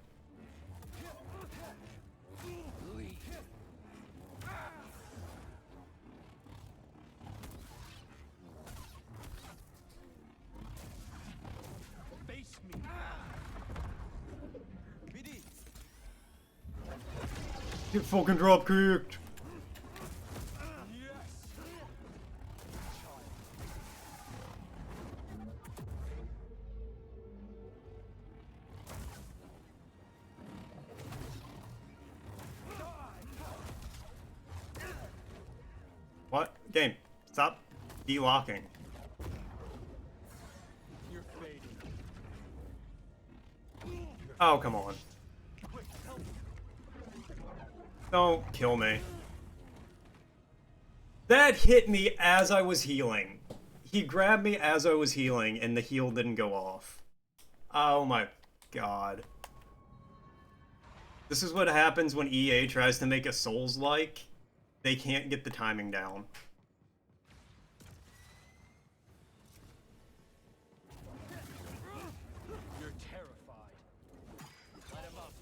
Face me. BD. Get fucking drop kicked. What? Game, stop de-locking. You're fading. Oh, come on. Don't kill me. That hit me as I was healing. He grabbed me as I was healing, and the heal didn't go off. Oh my god. This is what happens when EA tries to make a Souls-like. They can't get the timing down. You're terrified. Let him up.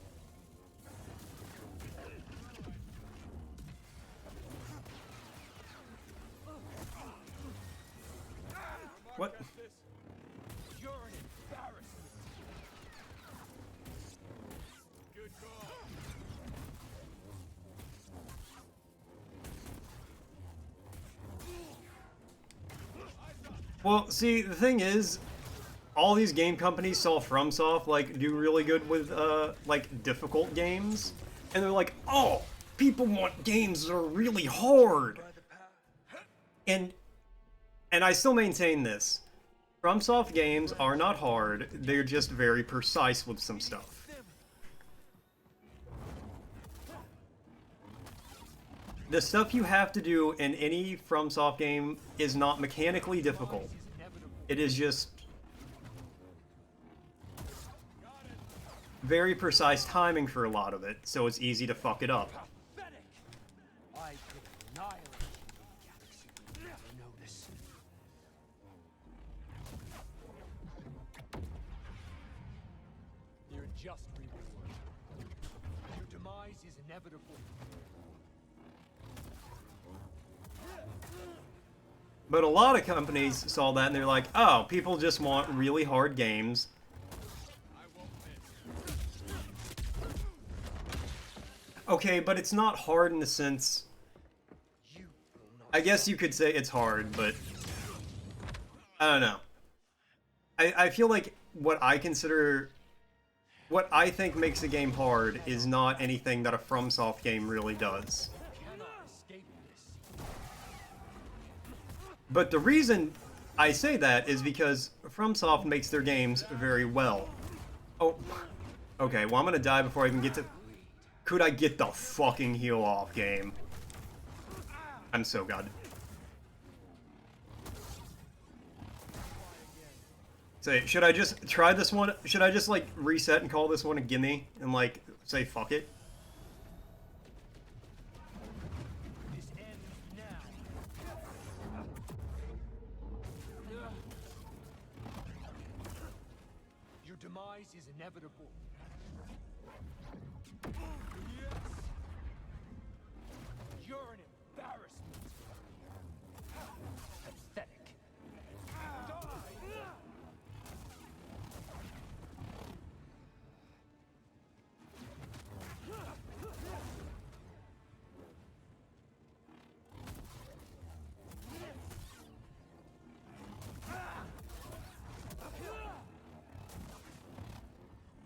What? You're an embarrassment. Good call. Well, see, the thing is, all these game companies saw FromSoft, like, do really good with, like, difficult games. And they're like, oh, people want games that are really hard. And I still maintain this. FromSoft games are not hard, they're just very precise with some stuff. the stuff you have to do in any FromSoft game is not mechanically difficult. It is just very precise timing for a lot of it, so it's easy to fuck it up. I could annihilate you in the galaxy. You never notice. Your just reward. Your demise is inevitable. But a lot of companies saw that and they're like, oh, people just want really hard games. Okay, but it's not hard in the sense... I guess you could say it's hard, but... I don't know. I feel like what I consider... What I think makes a game hard is not anything that a FromSoft game really does. But the reason I say that is because FromSoft makes their games very well. Oh, okay, well I'm gonna die before I even get to... Could I get the fucking heal off, game? I'm so good. Say, should I just try this one? Should I just, like, reset and call this one a gimme? And, like, say fuck it? Your demise is inevitable. You're an embarrassment. Pathetic.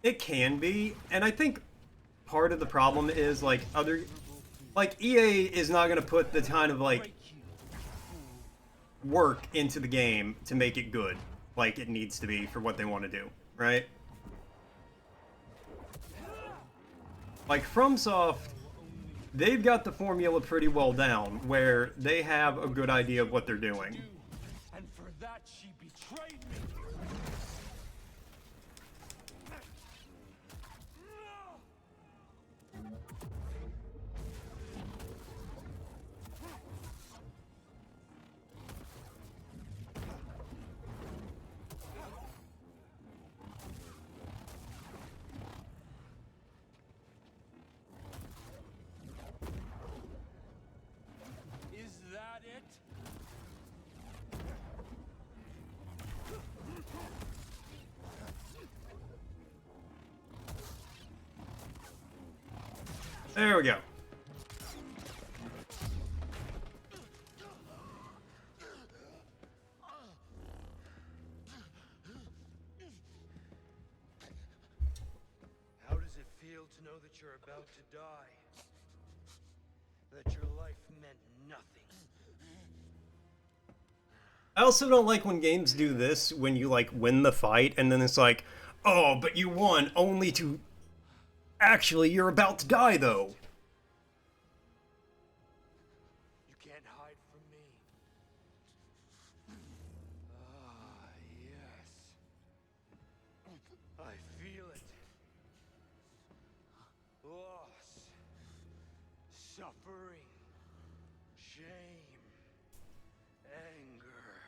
It can be, and I think part of the problem is, like, EA is not gonna put the kind of, like, work into the game to make it good, like it needs to be for what they want to do, right? Like, FromSoft, they've got the formula pretty well down, where they have a good idea of what they're doing. And for that she betrayed me. Is that it? There we go. How does it feel to know that you're about to die? That your life meant nothing? I also don't like when games do this, when you, like, win the fight, and then it's like, oh, but you won only to... Actually, you're about to die, though. You can't hide from me. Ah, yes. I feel it. Loss. Suffering. Shame. Anger.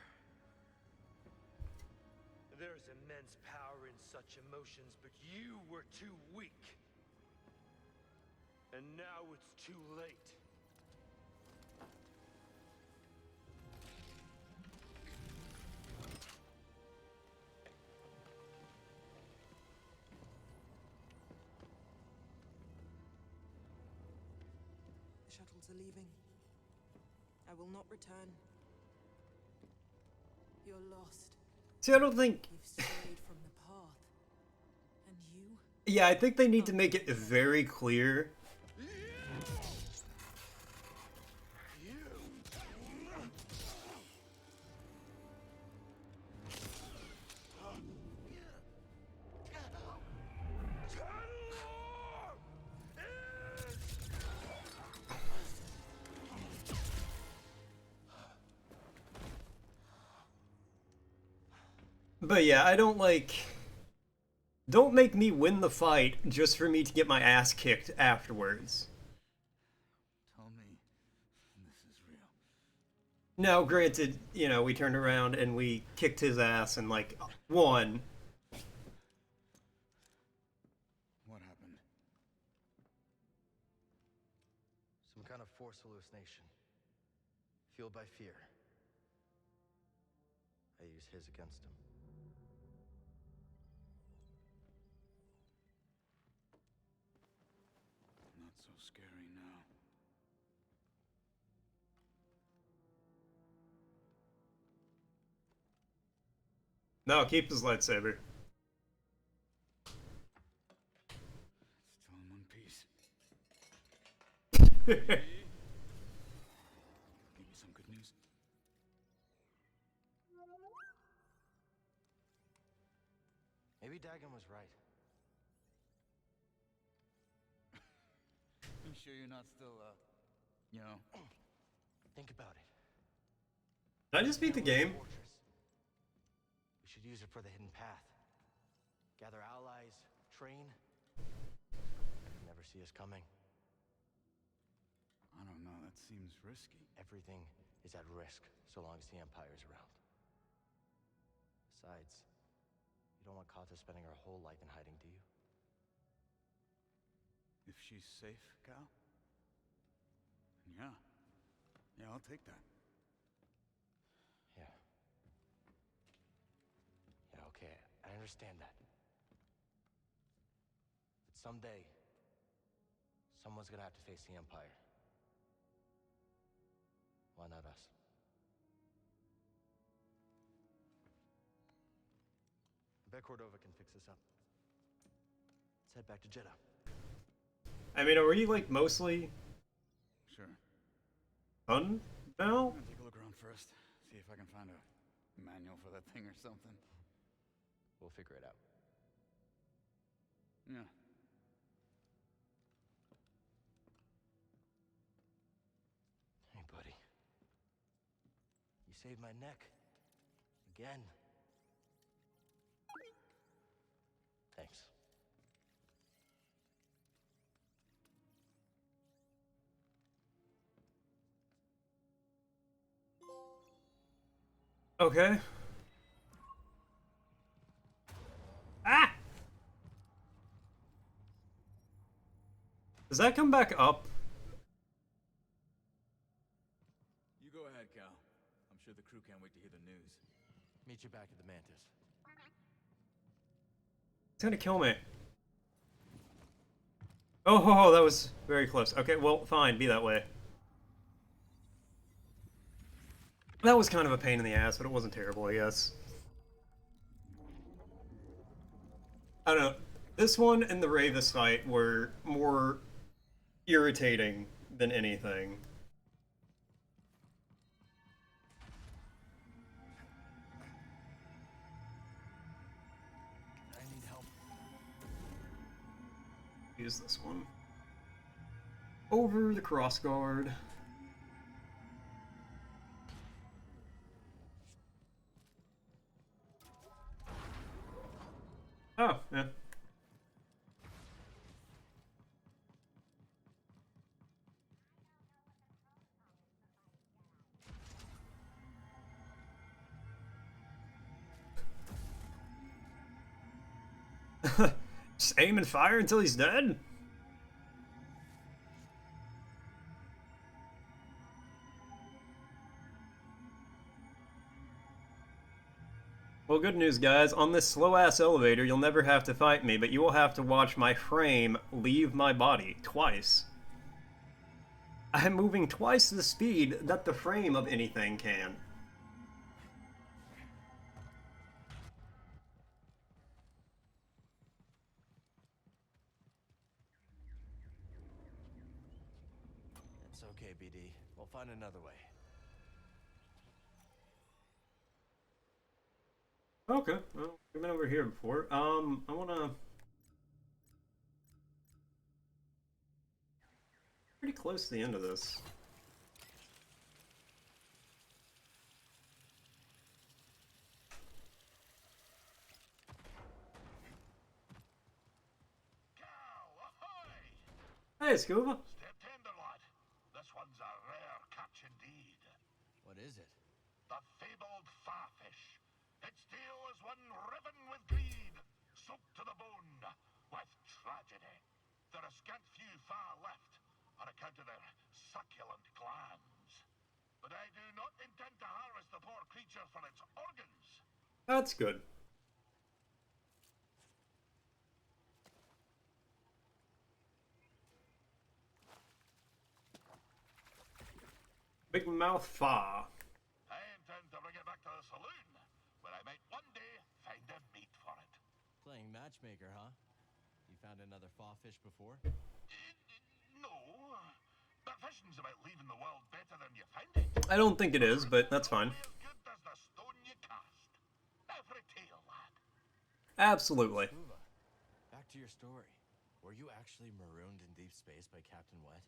There's immense power in such emotions, but you were too weak. And now it's too late. The shuttles are leaving. I will not return. You're lost. See, I don't think... You've strayed from the path. And you? Yeah, I think they need to make it very clear. But yeah, I don't like... Don't make me win the fight just for me to get my ass kicked afterwards. Tell me this is real. Now, granted, you know, we turned around and we kicked his ass and, like, won. What happened? Some kind of force hallucination. Fueled by fear. I used his against him. Not so scary now. No, keep his lightsaber. Still in one piece. Give me some good news. Maybe Dagon was right. You sure you're not still, you know? Think about it. Did I just beat the game? We should use it for the hidden path. Gather allies, train. Never see us coming. I don't know, that seems risky. Everything is at risk so long as the Empire's around. Besides, you don't want Kata spending her whole life in hiding, do you? If she's safe, Cal? Yeah. Yeah, I'll take that. Yeah. Yeah, okay, I understand that. But someday, someone's gonna have to face the Empire. Why not us? I bet Cordova can fix this up. Let's head back to Jeddah. I mean, are we, like, mostly Sure. done now? I'm gonna take a look around first. See if I can find a manual for that thing or something. We'll figure it out. Yeah. Hey, buddy. You saved my neck. Again. Thanks. Okay. Ah! Does that come back up? You go ahead, Cal. I'm sure the crew can't wait to hear the news. Meet you back at the Mantis. It's gonna kill me. Oh, ho, ho, that was very close. Okay, well, fine, be that way. That was kind of a pain in the ass, but it wasn't terrible, I guess. I don't know. This one and the Ravis fight were more irritating than anything. I need help. Use this one. Over the crossguard. Oh, yeah. Just aim and fire until he's dead? Well, good news, guys. On this slow-ass elevator, you'll never have to fight me, but you will have to watch my frame leave my body twice. I'm moving twice the speed that the frame of anything can. It's okay, BD. We'll find another way. Okay, well, we've been over here before. I wanna... Pretty close to the end of this. Hey, Scuba. Step tender, lad. This one's a rare catch indeed. What is it? The fabled farfish. Its tail is one riven with greed, soaked to the bone with tragedy. There are scant few far left on account of their succulent glands. But I do not intend to harvest the poor creature for its organs. That's good. Big Mouth Fa. I intend to bring it back to the saloon, where I might one day find a mate for it. Playing matchmaker, huh? You found another fish before? No, but fishing's about leaving the world better than you found it. I don't think it is, but that's fine. As good as the stone you cast. Every tale, lad. Absolutely. Scuba, back to your story. Were you actually marooned in deep space by Captain Wet?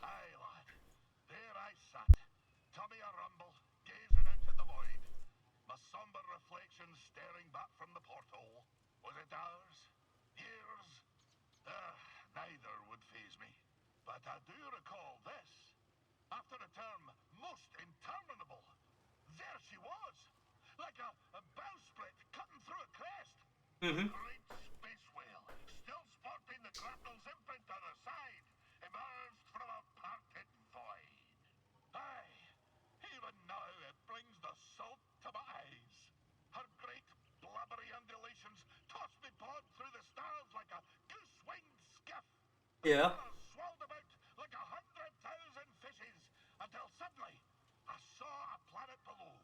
Aye, lad. There I sat, tummy a rumble, gazing out at the void. My somber reflection staring back from the porthole. Was it hours? Years? Neither would faze me. But I do recall this. After a term most interminable, there she was, like a bowsprit cutting through a crest. Mm-hmm. A great space whale, still sporting the grapnel's imprint on her side, emerged from a parted void. Aye, even now it brings the salt to my eyes. Her great blubbery undulations tossed me pod through the stars like a goose-winged skiff. Yeah. Swirled about like 100,000 fishes until suddenly I saw a planet below.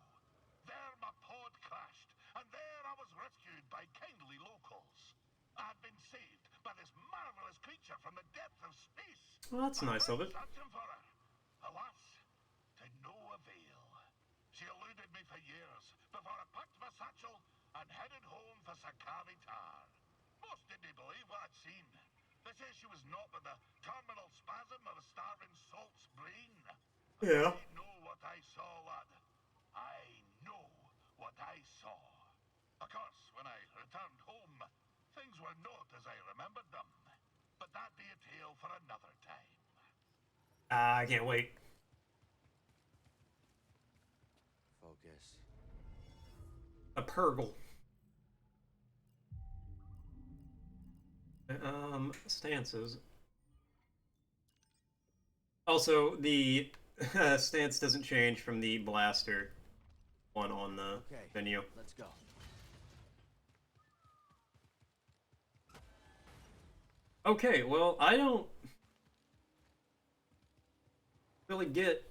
There my pod crashed, and there I was rescued by kindly locals. I had been saved by this marvelous creature from the depths of space. Well, that's nice of it. Searching for her. Alas, to no avail. She eluded me for years before I packed my satchel and headed home for Sakari Tar. Most didn't believe what I'd seen. They say she was not but the terminal spasm of a starving salt's brain. Yeah. I know what I saw, lad. I know what I saw. Of course, when I returned home, things were not as I remembered them. But that be a tale for another time. I can't wait. Focus. A Purgle. Stances. Also, the stance doesn't change from the blaster one on the menu. Let's go. Okay, well, I don't really get.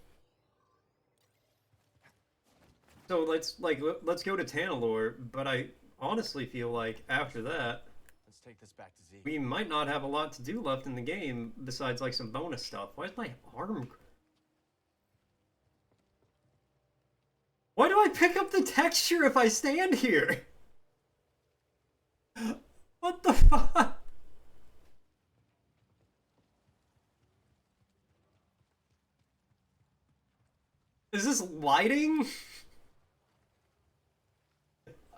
So let's go to Tanalor, but I honestly feel like after that, Let's take this back to Z. we might not have a lot to do left in the game besides like some bonus stuff. Why is my arm? Why do I pick up the texture if I stand here? What the fuck? Is this lighting?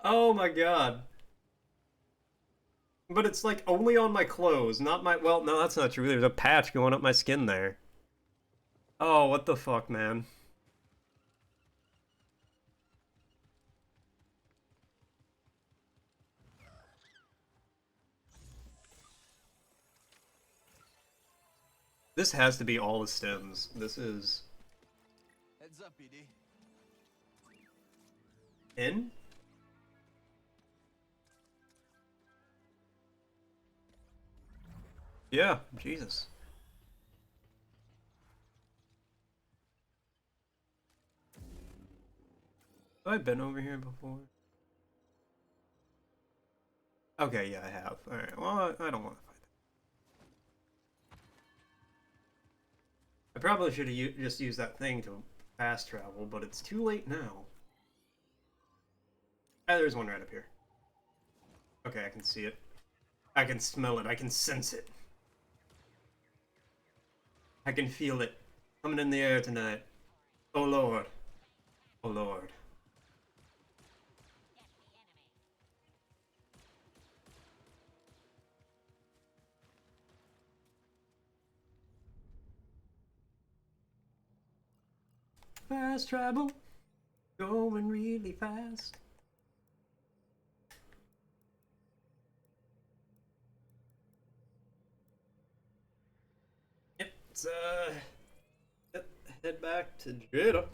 Oh my god. But it's like only on my clothes, not my. Well, no, that's not true. There's a patch going up my skin there. Oh, what the fuck, man. This has to be all the stems. This is. Heads up, BD. In? Yeah, Jesus. Have I been over here before? Okay, yeah, I have. Alright, well, I don't want to fight that. I probably should have just used that thing to fast travel, but it's too late now. Ah, there's one right up here. Okay, I can see it. I can smell it. I can sense it. I can feel it coming in the air tonight. Oh Lord. Oh Lord. Fast travel, going really fast. Yep, let's head back to Jeddah.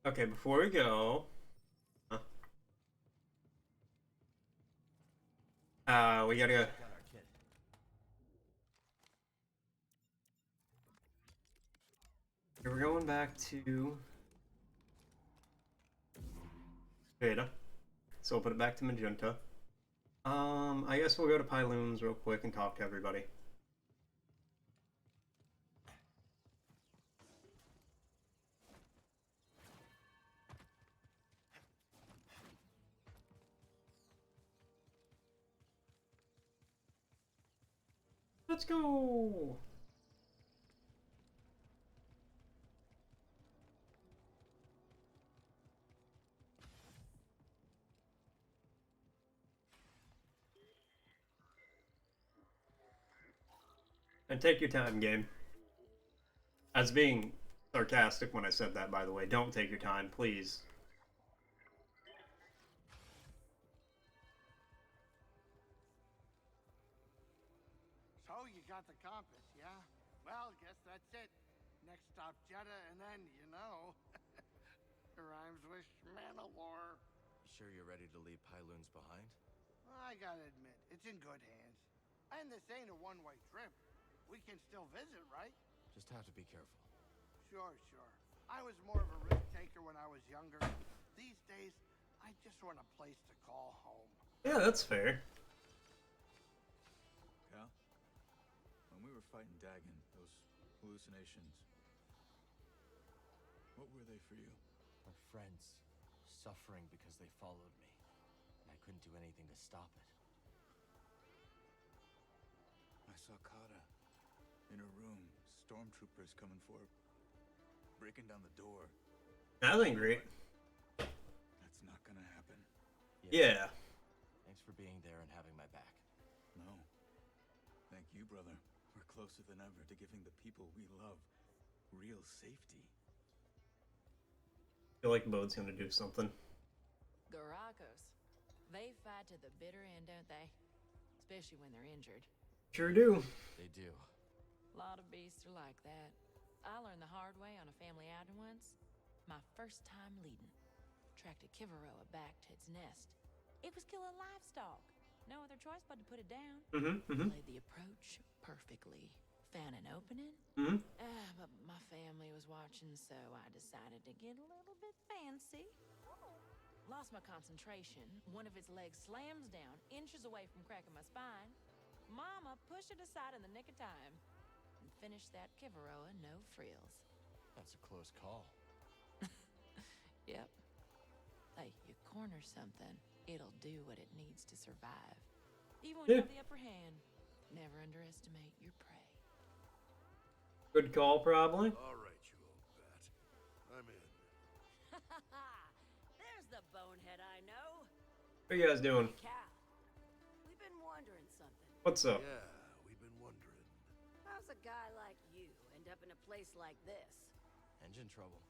Okay, before we go, we gotta go. We're going back to Beta, so we'll put it back to Magenta. I guess we'll go to Pyloons real quick and talk to everybody. Let's go! And take your time, game. I was being sarcastic when I said that, by the way. Don't take your time, please. So you got the compass, yeah? Well, guess that's it. Next stop Jeddah, and then, you know, rhymes with Mandalore. You sure you're ready to leave Pyloons behind? I gotta admit, it's in good hands. And this ain't a one-way trip. We can still visit, right? Just have to be careful. Sure. I was more of a risk taker when I was younger. These days, I just want a place to call home. Yeah, that's fair. Cal? When we were fighting Dagon, those hallucinations, what were they for you? My friends, suffering because they followed me, and I couldn't do anything to stop it. I saw Kata in her room, stormtroopers coming for her, breaking down the door. That ain't great. That's not gonna happen. Yeah. Thanks for being there and having my back. No. Thank you, brother. We're closer than ever to giving the people we love real safety. I feel like Bode's gonna do something. Garakos. They fight to the bitter end, don't they? Especially when they're injured. Sure do. They do. A lot of beasts are like that. I learned the hard way on a family outing once. My first time leading. Tracked a Kivarella back to its nest. It was killing livestock. No other choice but to put it down. Played the approach perfectly. Found an opening. But my family was watching, so I decided to get a little bit fancy. Lost my concentration. One of its legs slams down, inches away from cracking my spine. Mama pushed it aside in the nick of time and finished that Kivarella no frills. That's a close call. Yep. Hey, you corner something, it'll do what it needs to survive. Even when you have the upper hand, never underestimate your prey. Good call, probably. All right, you old bat. I'm in. There's the bonehead I know. What are you guys doing? Hey, Cal. We've been wondering something. What's up? Yeah, we've been wondering. How's a guy like you end up in a place like this? Engine trouble.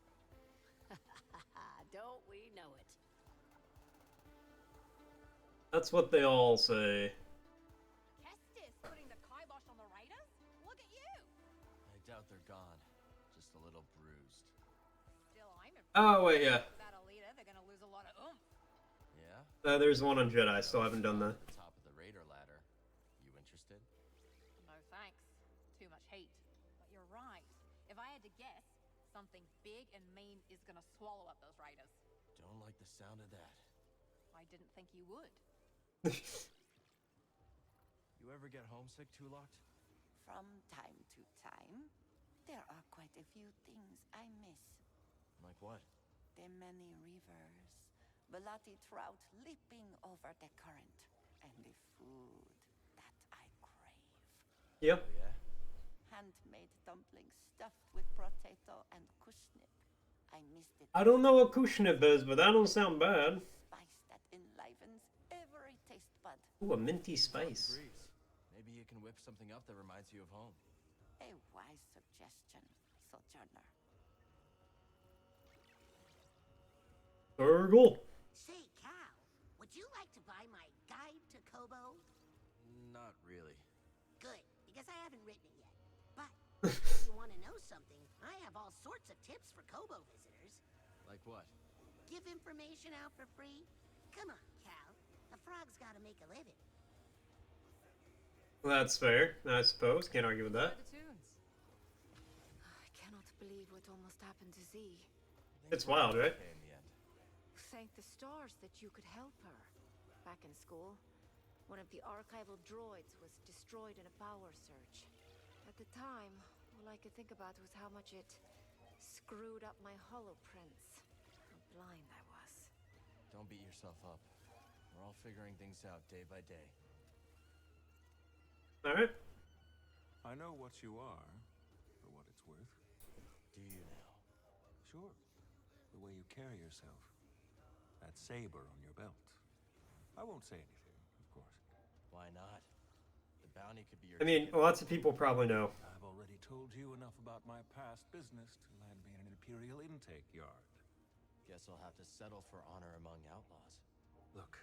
Don't we know it? That's what they all say. Kestis putting the kibosh on the raiders? Look at you! I doubt they're gone. Just a little bruised. Still, I'm impressed. Oh, wait, yeah. Without a leader, they're gonna lose a lot of oomph. Yeah? There's one on Jedi. I still haven't done that. The top of the raider ladder. You interested? No thanks. Too much heat. But you're right. If I had to guess, something big and mean is gonna swallow up those raiders. Don't like the sound of that. I didn't think you would. You ever get homesick, Tulok'd? From time to time, there are quite a few things I miss. Like what? The many rivers, Belati trout leaping over the current, and the food that I crave. Yep. Oh, yeah? Handmade dumplings stuffed with potato and kushnip. I missed it. I don't know what kushnip is, but that don't sound bad. Spice that enlivens every taste bud. Ooh, a minty spice. Maybe you can whip something up that reminds you of home. A wise suggestion, Sojourner. Urgle. Say, Cal, would you like to buy my guide to Kobo? Not really. Good, because I haven't written it yet. But if you want to know something, I have all sorts of tips for Kobo visitors. Like what? Give information out for free? Come on, Cal. A frog's got to make a living. That's fair, I suppose. Can't argue with that. The tunes. I cannot believe what almost happened to Z. It's wild, right? Thank the stars that you could help her. Back in school, one of the archival droids was destroyed in a power surge. At the time, all I could think about was how much it screwed up my holoprints. How blind I was. Don't beat yourself up. We're all figuring things out day by day. Alright. I know what you are, for what it's worth. Do you now? Sure. The way you carry yourself. That saber on your belt. I won't say anything, of course. Why not? The bounty could be your I mean, lots of people probably know. I've already told you enough about my past business to land me in an Imperial intake yard. Guess I'll have to settle for honor among outlaws. Look,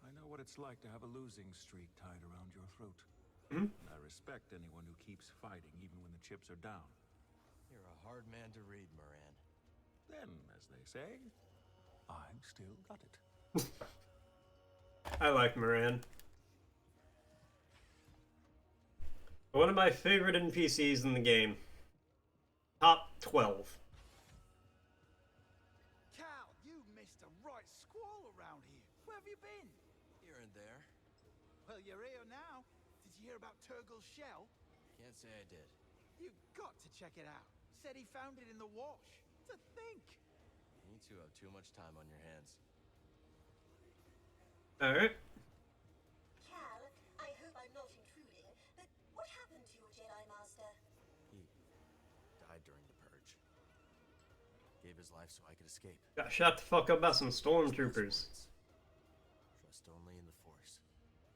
I know what it's like to have a losing streak tied around your throat. Mm-hmm. And I respect anyone who keeps fighting even when the chips are down. You're a hard man to read, Moran. Then, as they say, I've still got it. I like Moran. One of my favorite NPCs in the game. Top 12. Cal, you missed a right squall around here. Where have you been? Here and there. Well, you're here now. Did you hear about Turgle's shell? Can't say I did. You've got to check it out. Said he found it in the wash. To think. You two have too much time on your hands. Alright. Cal, I hope I'm not intruding, but what happened to your Jedi Master? He died during the purge. Gave his life so I could escape. Got shot the fuck up by some stormtroopers. Trust only in the Force.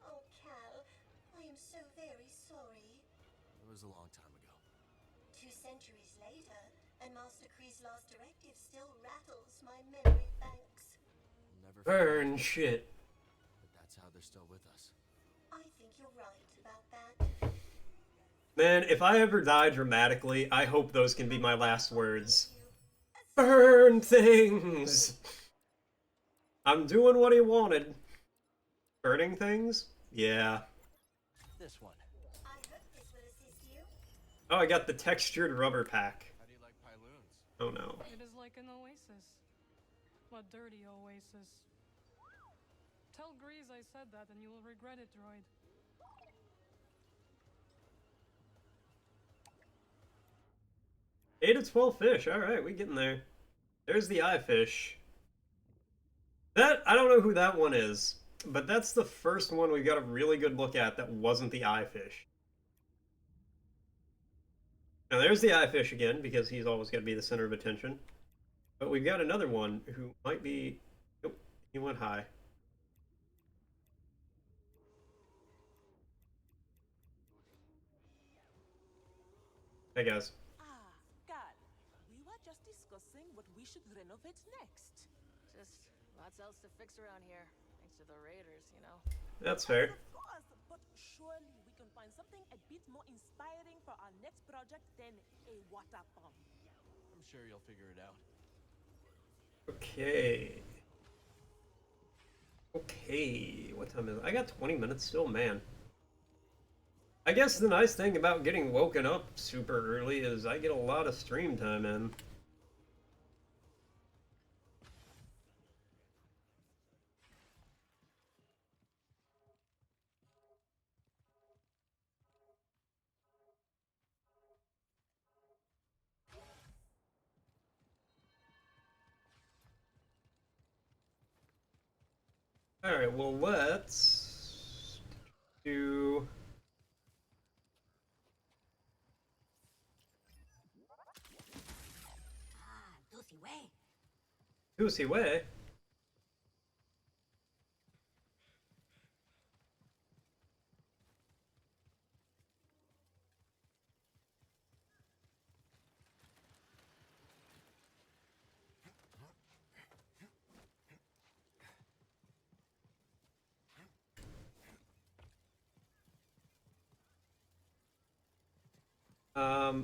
Oh, Cal, I am so very sorry. It was a long time ago. 2 centuries later, and Master Kree's last directive still rattles my memory banks. We'll never Burn shit. But that's how they're still with us. I think you're right about that. Man, if I ever die dramatically, I hope those can be my last words. Burn things! I'm doing what he wanted. Burning things? Yeah. This one. I hope this will assist you. Oh, I got the textured rubber pack. How do you like Pyloons? Oh no. It is like an oasis. A dirty oasis. Tell Grease I said that and you will regret it, droid. 8 of 12 fish. Alright, we getting there. There's the eye fish. That, I don't know who that one is, but that's the first one we've got a really good look at that wasn't the eye fish. Now there's the eye fish again, because he's always got to be the center of attention. But we've got another one who might be... Nope, he went high. Hey guys. Gal, we were just discussing what we should renovate next. Just lots else to fix around here. Thanks to the raiders, you know. That's fair. Of course, but surely we can find something a bit more inspiring for our next project than a water pump. I'm sure you'll figure it out. Okay. Okay, what time is it? I got 20 minutes still, man. I guess the nice thing about getting woken up super early is I get a lot of stream time in. Alright, well let's to... Ah, Dulce way. Goosey way.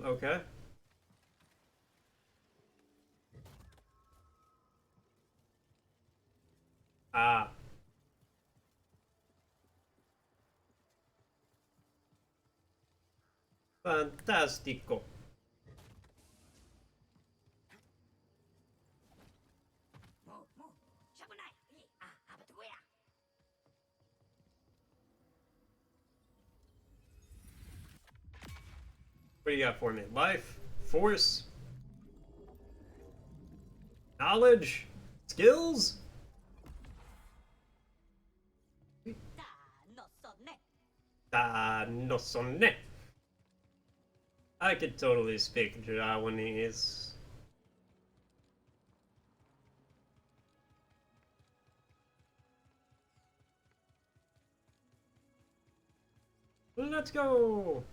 Okay. Ah. Fantastico. What do you got for me? Life? Force? Knowledge? Skills? No so ne. I could totally speak Japanese. Let's go!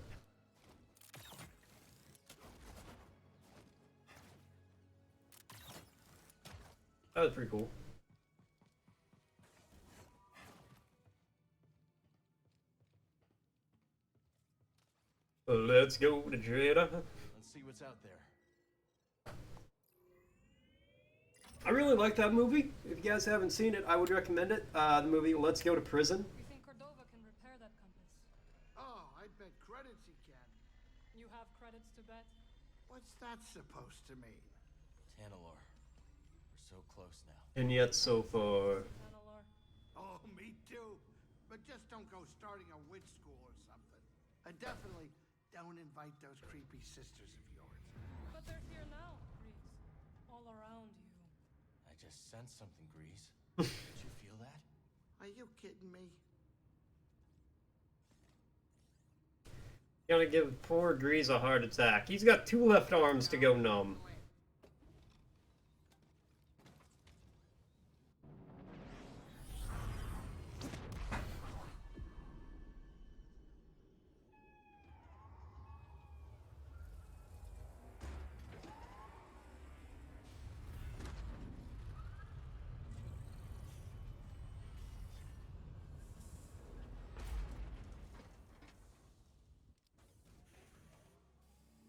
That was pretty cool. Let's go to Jedi. Let's see what's out there. I really like that movie. If you guys haven't seen it, I would recommend it. The movie Let's Go to Prison. You think Cordova can repair that compass? Oh, I bet credits he can. You have credits to bet? What's that supposed to mean? Tanalor. We're so close now. And yet so far. Oh, me too. But just don't go starting a witch school or something. And definitely don't invite those creepy sisters of yours. But they're here now, Grease. All around you. I just sensed something, Grease. Did you feel that? Are you kidding me? Gonna give poor Grease a heart attack. He's got 2 left arms to go numb.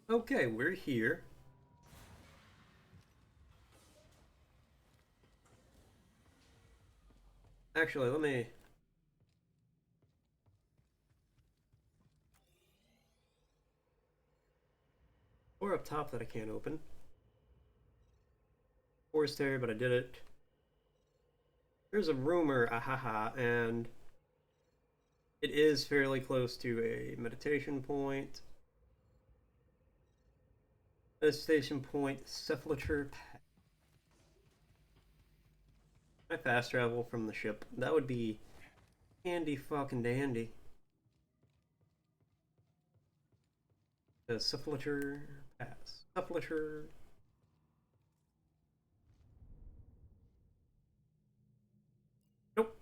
Okay, we're here. Actually, let me... Or up top that I can't open. Forced there, but I did it. There's a rumor, ahaha, and it is fairly close to a meditation point. Meditation point, cephalature path. I fast travel from the ship. That would be handy fucking dandy. The cephalature pass. Cephalature. Nope.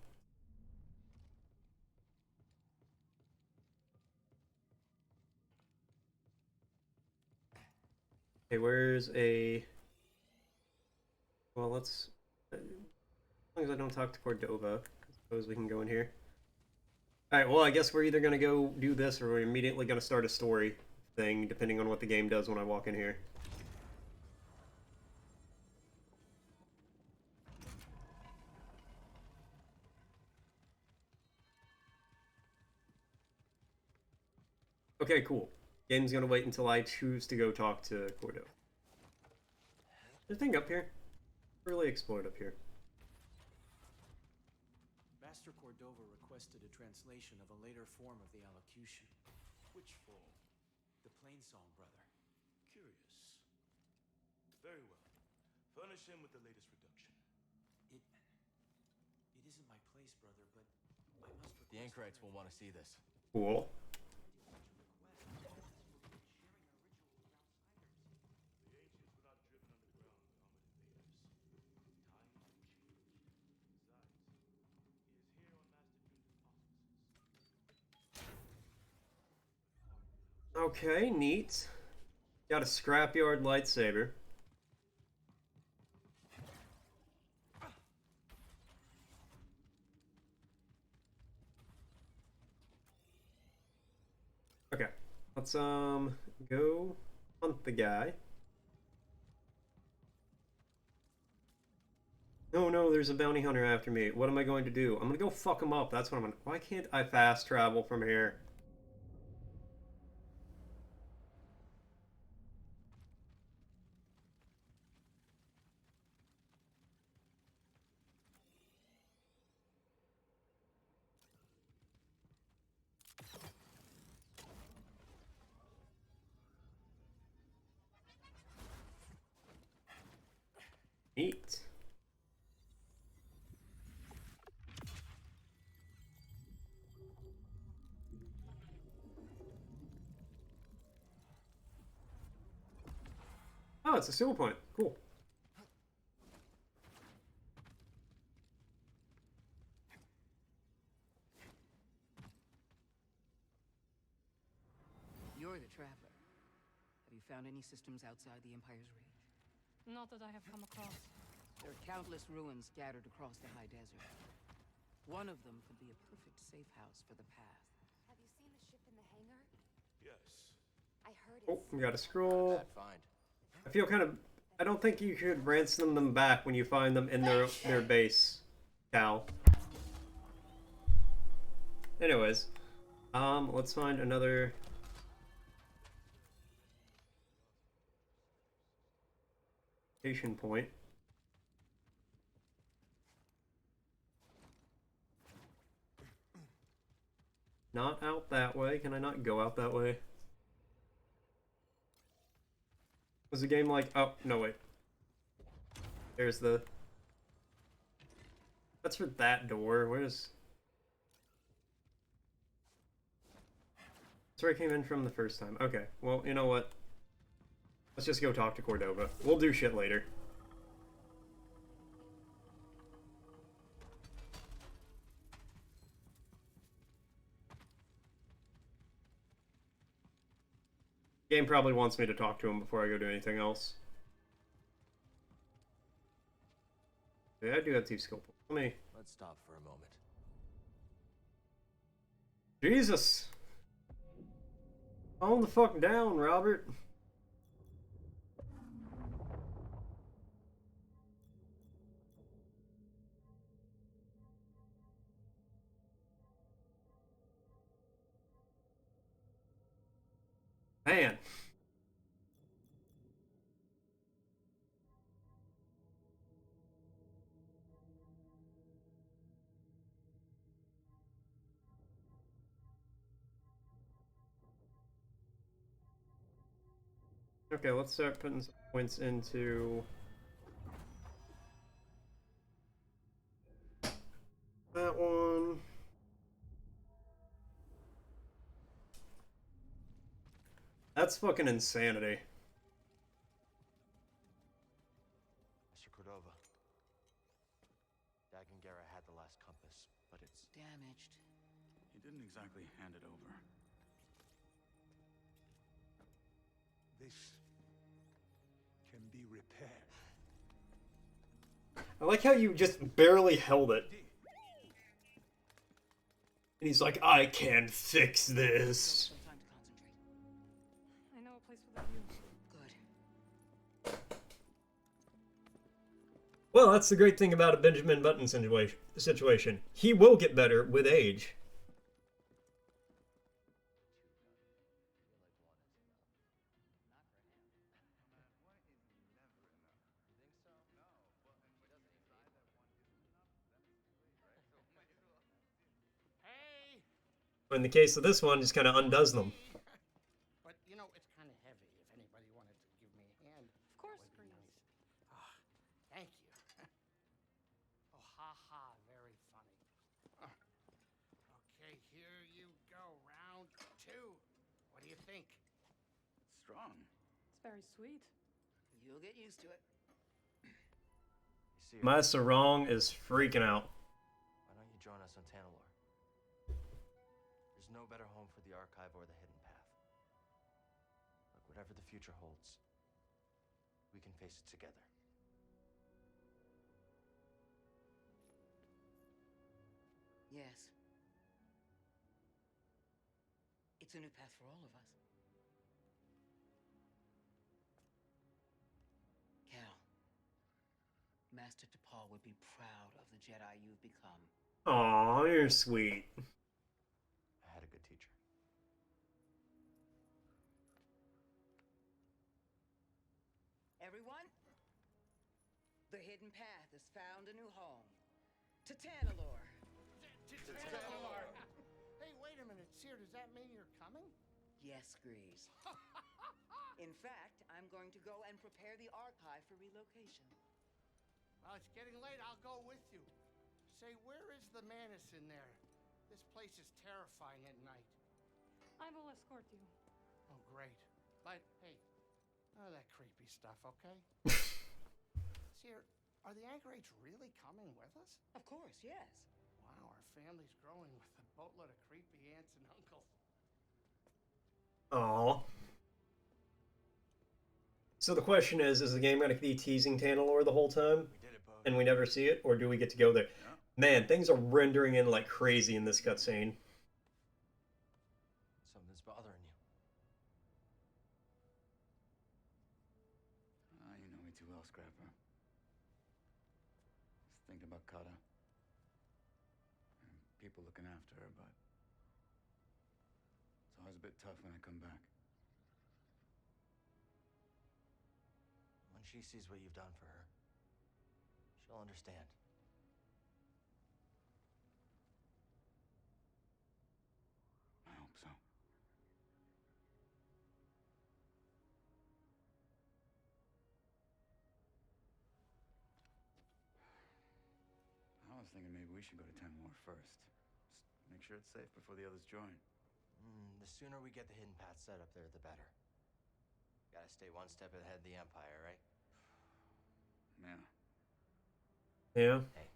Okay, where's a... Well, let's... As long as I don't talk to Cordova, I suppose we can go in here. Alright, well, I guess we're either going to go do this or we're immediately going to start a story thing, depending on what the game does when I walk in here. Okay, cool. Game's going to wait until I choose to go talk to Cordova. There's a thing up here. Really explored up here. Master Cordova requested a translation of a later form of the allocution. Which form? The Plainsong, brother. Curious. Very well. Furnish him with the latest reduction. It isn't my place, brother, but The Anchorites will want to see this. Cool. Okay, neat. Got a scrapyard lightsaber. Okay, let's go hunt the guy. Oh no, there's a bounty hunter after me. What am I going to do? I'm gonna go fuck him up. That's what I'm gonna. Why can't I fast travel from here? Neat. Oh, it's a silver point. Cool. You're the traveler. Have you found any systems outside the Empire's reach? Not that I have come across. There are countless ruins scattered across the high desert. One of them could be a perfect safe house for the path. Have you seen the ship in the hangar? Yes. I heard Oh, we got a scroll. Bad find. I feel kind of. I don't think you should ransom them back when you find them in their base, Cal. Anyways, let's find another. Station point. Not out that way. Can I not go out that way? Was the game like... Oh, no, wait. There's the... That's for that door. Where's... That's where I came in from the first time. Okay, well, you know what? Let's just go talk to Cordova. We'll do shit later. Game probably wants me to talk to him before I go do anything else. Yeah, I do have 2 skill points. Let me... Let's stop for a moment. Jesus! Calm the fuck down, Robert. Man. Okay, let's start putting some points into that one. That's fucking insanity. Mr. Cordova. Dagengara had the last compass, but it's damaged. He didn't exactly hand it over. This can be repaired. I like how you just barely held it. And he's like, I can fix this. I know a place for that view. Good. Well, that's the great thing about a Benjamin Button situation. He will get better with age. In the case of this one, just kind of undoes them. But, you know, it's kind of heavy. If anybody wanted to give me a hand. Of course, Grease. Nice. Ah, thank you. Oh, ha ha, very funny. strong. It's very sweet. You'll get used to it. My sarong is freaking out. Why don't you join us on Tanalor? There's no better home for the Archive or the Hidden Path. Look, whatever the future holds, we can face it together. Yes. It's a new path for all of us. Cal, Master T'Pol would be proud of the Jedi you've become. Aw, you're sweet. I had a good teacher. Everyone, the Hidden Path has found a new home. To Tanalor. Hey, wait a minute, Seer, does that mean you're coming? Yes, Grease. In fact, I'm going to go and prepare the Archive for relocation. Well, it's getting late. I'll go with you. Say, where is the Manus in there? This place is terrifying at night. I will escort you. Oh, great. But, hey, none of that creepy stuff, okay? Seer, are the Anchorites really coming with us? Of course, yes. Wow, our family's growing with a boatload of creepy aunts and uncles. Aw. So the question is the game going to be teasing Tanalor the whole time? And we never see it? Or do we get to go there? Yeah. Man, things are rendering in like crazy in this cutscene. Something's bothering you. You know me too well, Scrapper. Just thinking about Kata. And people looking after her, but it's always a bit tough when I come back. When she sees what you've done for her, she'll understand. I hope so. I was thinking maybe we should go to Tanalor first. Just make sure it's safe before the others join. The sooner we get the Hidden Path set up there, the better. Gotta stay one step ahead of the Empire, right? Yeah. Yeah. Hey.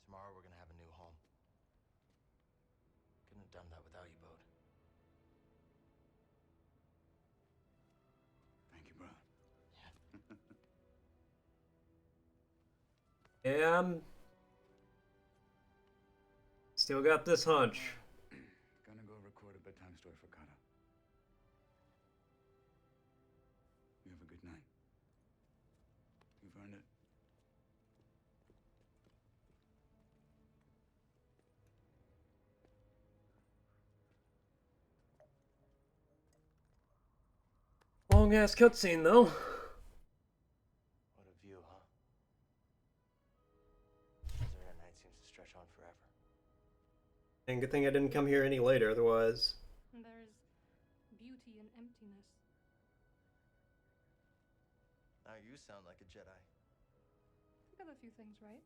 Tomorrow we're gonna have a new home. Couldn't have done that without you, Bode. Thank you, brother. Yeah, still got this hunch. Gonna go record a bedtime story for Kata. You have a good night. You've earned it. Long ass cutscene though. What a view, huh? Desert at night seems to stretch on forever. And good thing I didn't come here any later, otherwise. There's beauty in emptiness. Now you sound like a Jedi. You got a few things right.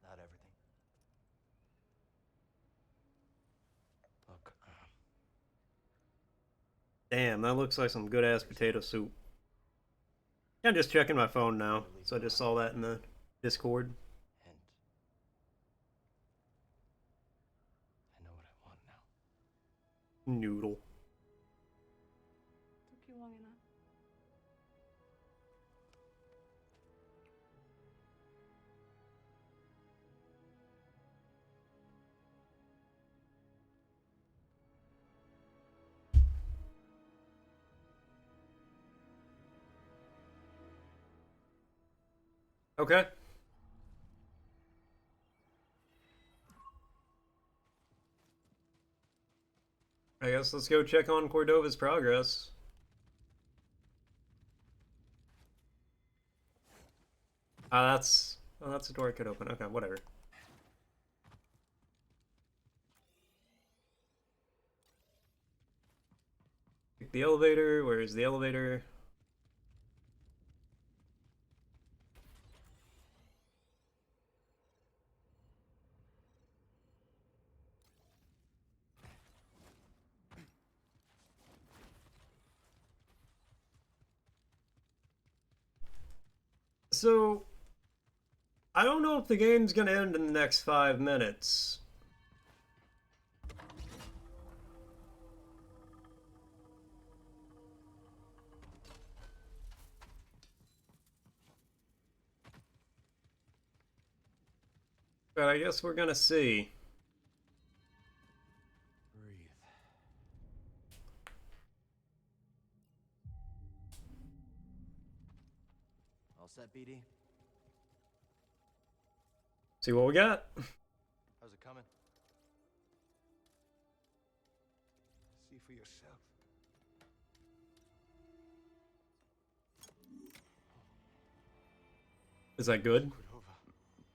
Not everything. Look, Damn, that looks like some good ass potato soup. I'm just checking my phone now, so I just saw that in the Discord. and I know what I want now. Noodle. Took you long enough. Okay. I guess let's go check on Cordova's progress. That's a door I could open. Okay, whatever. Take the elevator. Where is the elevator? So, I don't know if the game's gonna end in the next 5 minutes. But I guess we're gonna see. Breathe. All set, BD? See what we got. How's it coming? See for yourself. Is that good?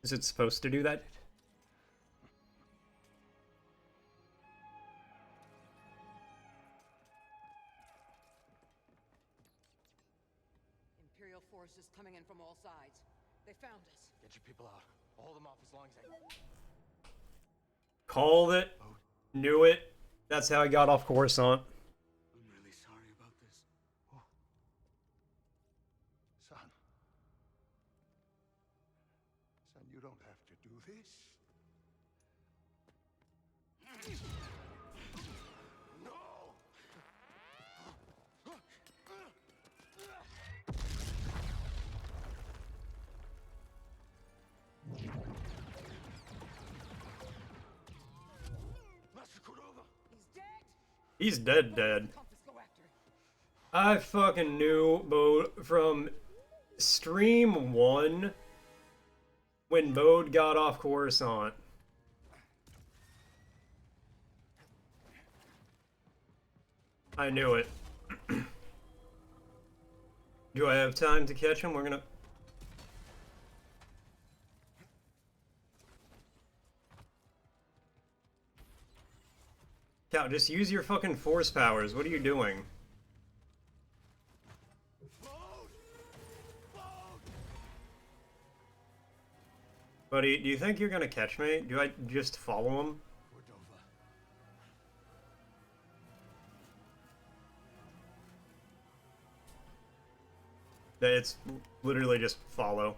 Is it supposed to do that? Imperial forces coming in from all sides. They found us. Get your people out. I'll hold them off as long as I... Called it. Knew it. That's how I got off Coruscant. I'm really sorry about this. Oh. Son. Son, you don't have to do this. No! Master Cordova! He's dead. I fucking knew Bode from stream 1 when Bode got off Coruscant. I knew it. Do I have time to catch him? We're gonna... Cal, just use your fucking force powers. What are you doing? Buddy, do you think you're gonna catch me? Do I just follow him? It's literally just follow.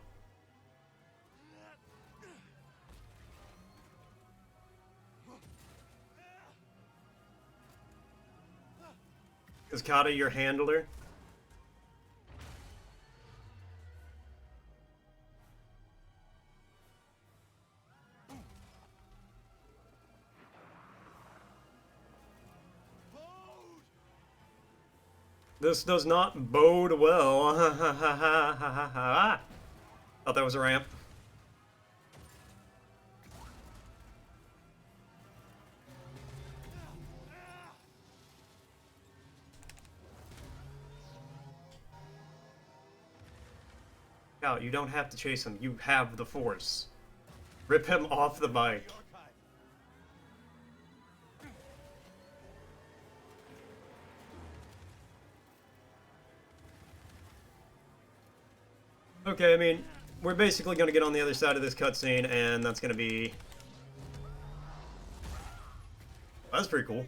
Is Kata your handler? This does not bode well. Thought that was a ramp. Cal, you don't have to chase him. You have the force. Rip him off the bike. Okay, I mean, we're basically going to get on the other side of this cutscene, and that's going to be... That's pretty cool.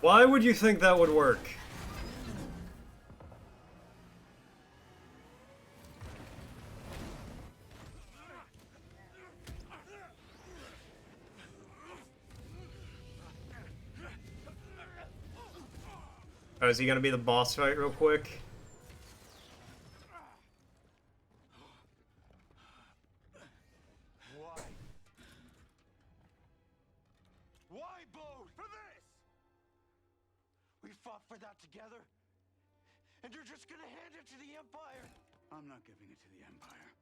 Why would you think that would work? Oh, is he gonna be the boss fight real quick? Why, Bode? For this! We fought for that together, and you're just gonna hand it to the Empire? I'm not giving it to the Empire.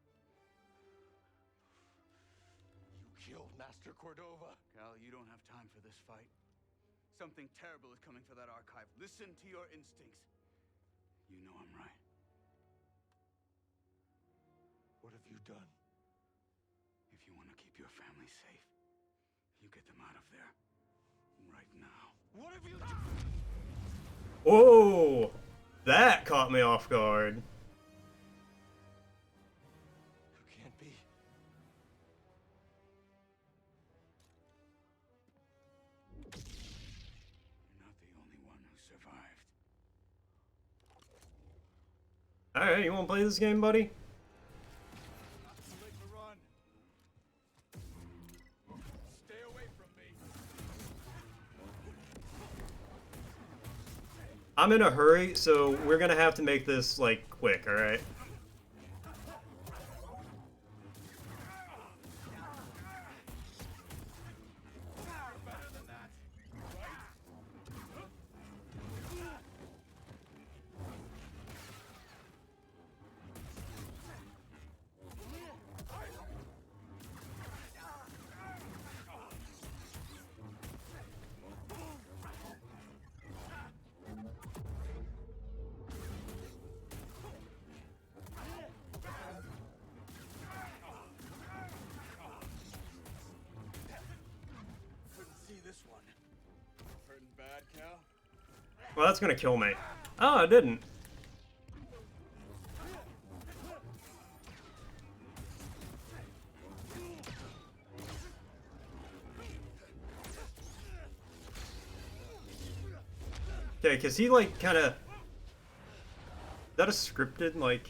You killed Master Cordova. Cal, you don't have time for this fight. Something terrible is coming for that archive. Listen to your instincts. You know I'm right. What have you done? If you want to keep your family safe, you get them out of there. Right now. What have you done? Oh, that caught me off guard. You can't be. You're not the only one who survived. Alright, you wanna play this game, buddy? I'm in a hurry, so we're gonna have to make this, like, quick, alright? Well, that's gonna kill me. Oh, it didn't. Okay, because he, like, kind of... Is that a scripted, like...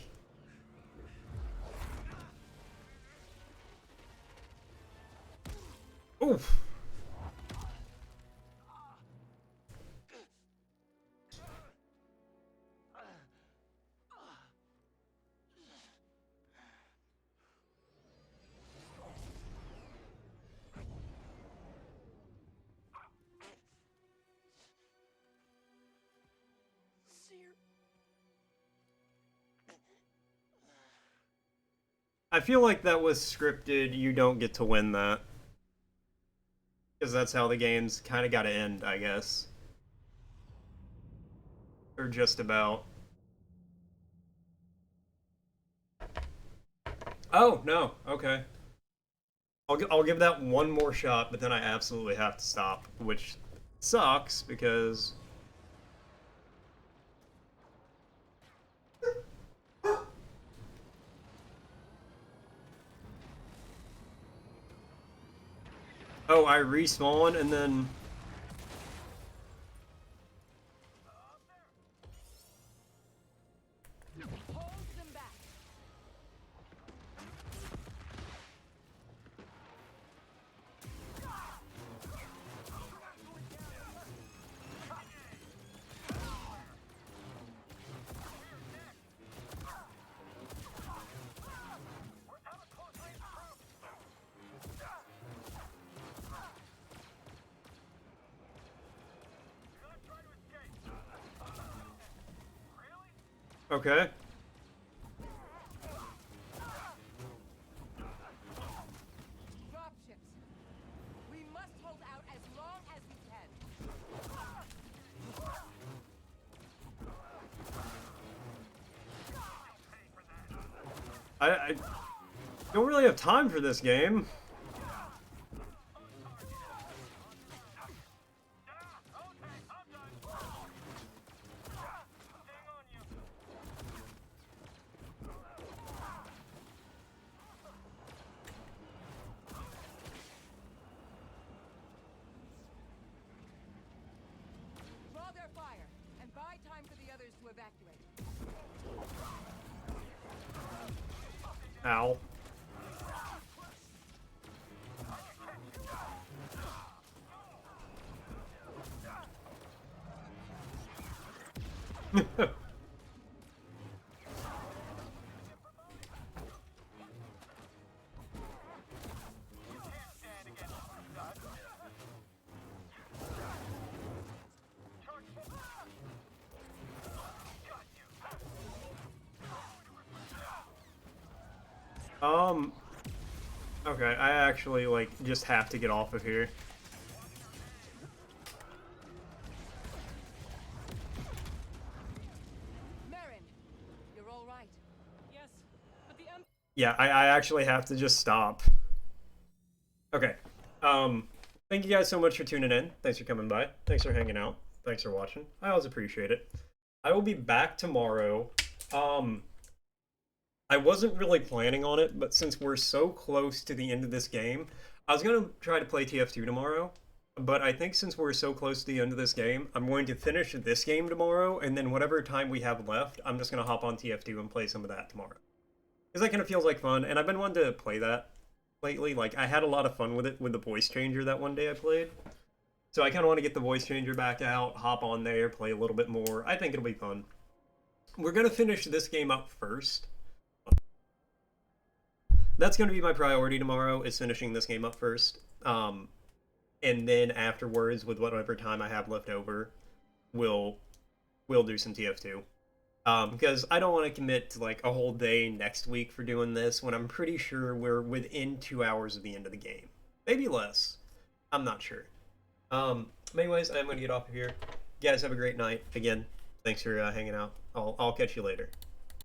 Oof! I feel like that was scripted. You don't get to win that. Because that's how the game's kind of got to end, I guess. Or just about. Oh, no. Okay. I'll give that one more shot, but then I absolutely have to stop, which sucks because... Oh, I respawn and then... Okay. Dropships. We must hold out as long as we can. I don't really have time for this game. Draw their fire and buy time for the others to evacuate. Ow. Okay, I actually, like, just have to get off of here. Marin, you're all right. Yes, but the Yeah, I actually have to just stop. Okay. Thank you guys so much for tuning in. Thanks for coming by. Thanks for hanging out. Thanks for watching. I always appreciate it. I will be back tomorrow. I wasn't really planning on it, but since we're so close to the end of this game, I was going to try to play TF2 tomorrow, but I think since we're so close to the end of this game, I'm going to finish this game tomorrow, and then whatever time we have left, I'm just going to hop on TF2 and play some of that tomorrow. Because that kind of feels like fun, and I've been wanting to play that lately. Like, I had a lot of fun with it with the voice changer that one day I played. So I kind of want to get the voice changer back out, hop on there, play a little bit more. I think it'll be fun. We're going to finish this game up first. That's going to be my priority tomorrow, is finishing this game up first. And then afterwards, with whatever time I have left over, we'll do some TF2. Because I don't want to commit to like a whole day next week for doing this when I'm pretty sure we're within 2 hours of the end of the game. Maybe less. I'm not sure. But anyways, I'm going to get off of here. You guys have a great night. Again, thanks for hanging out. I'll catch you later.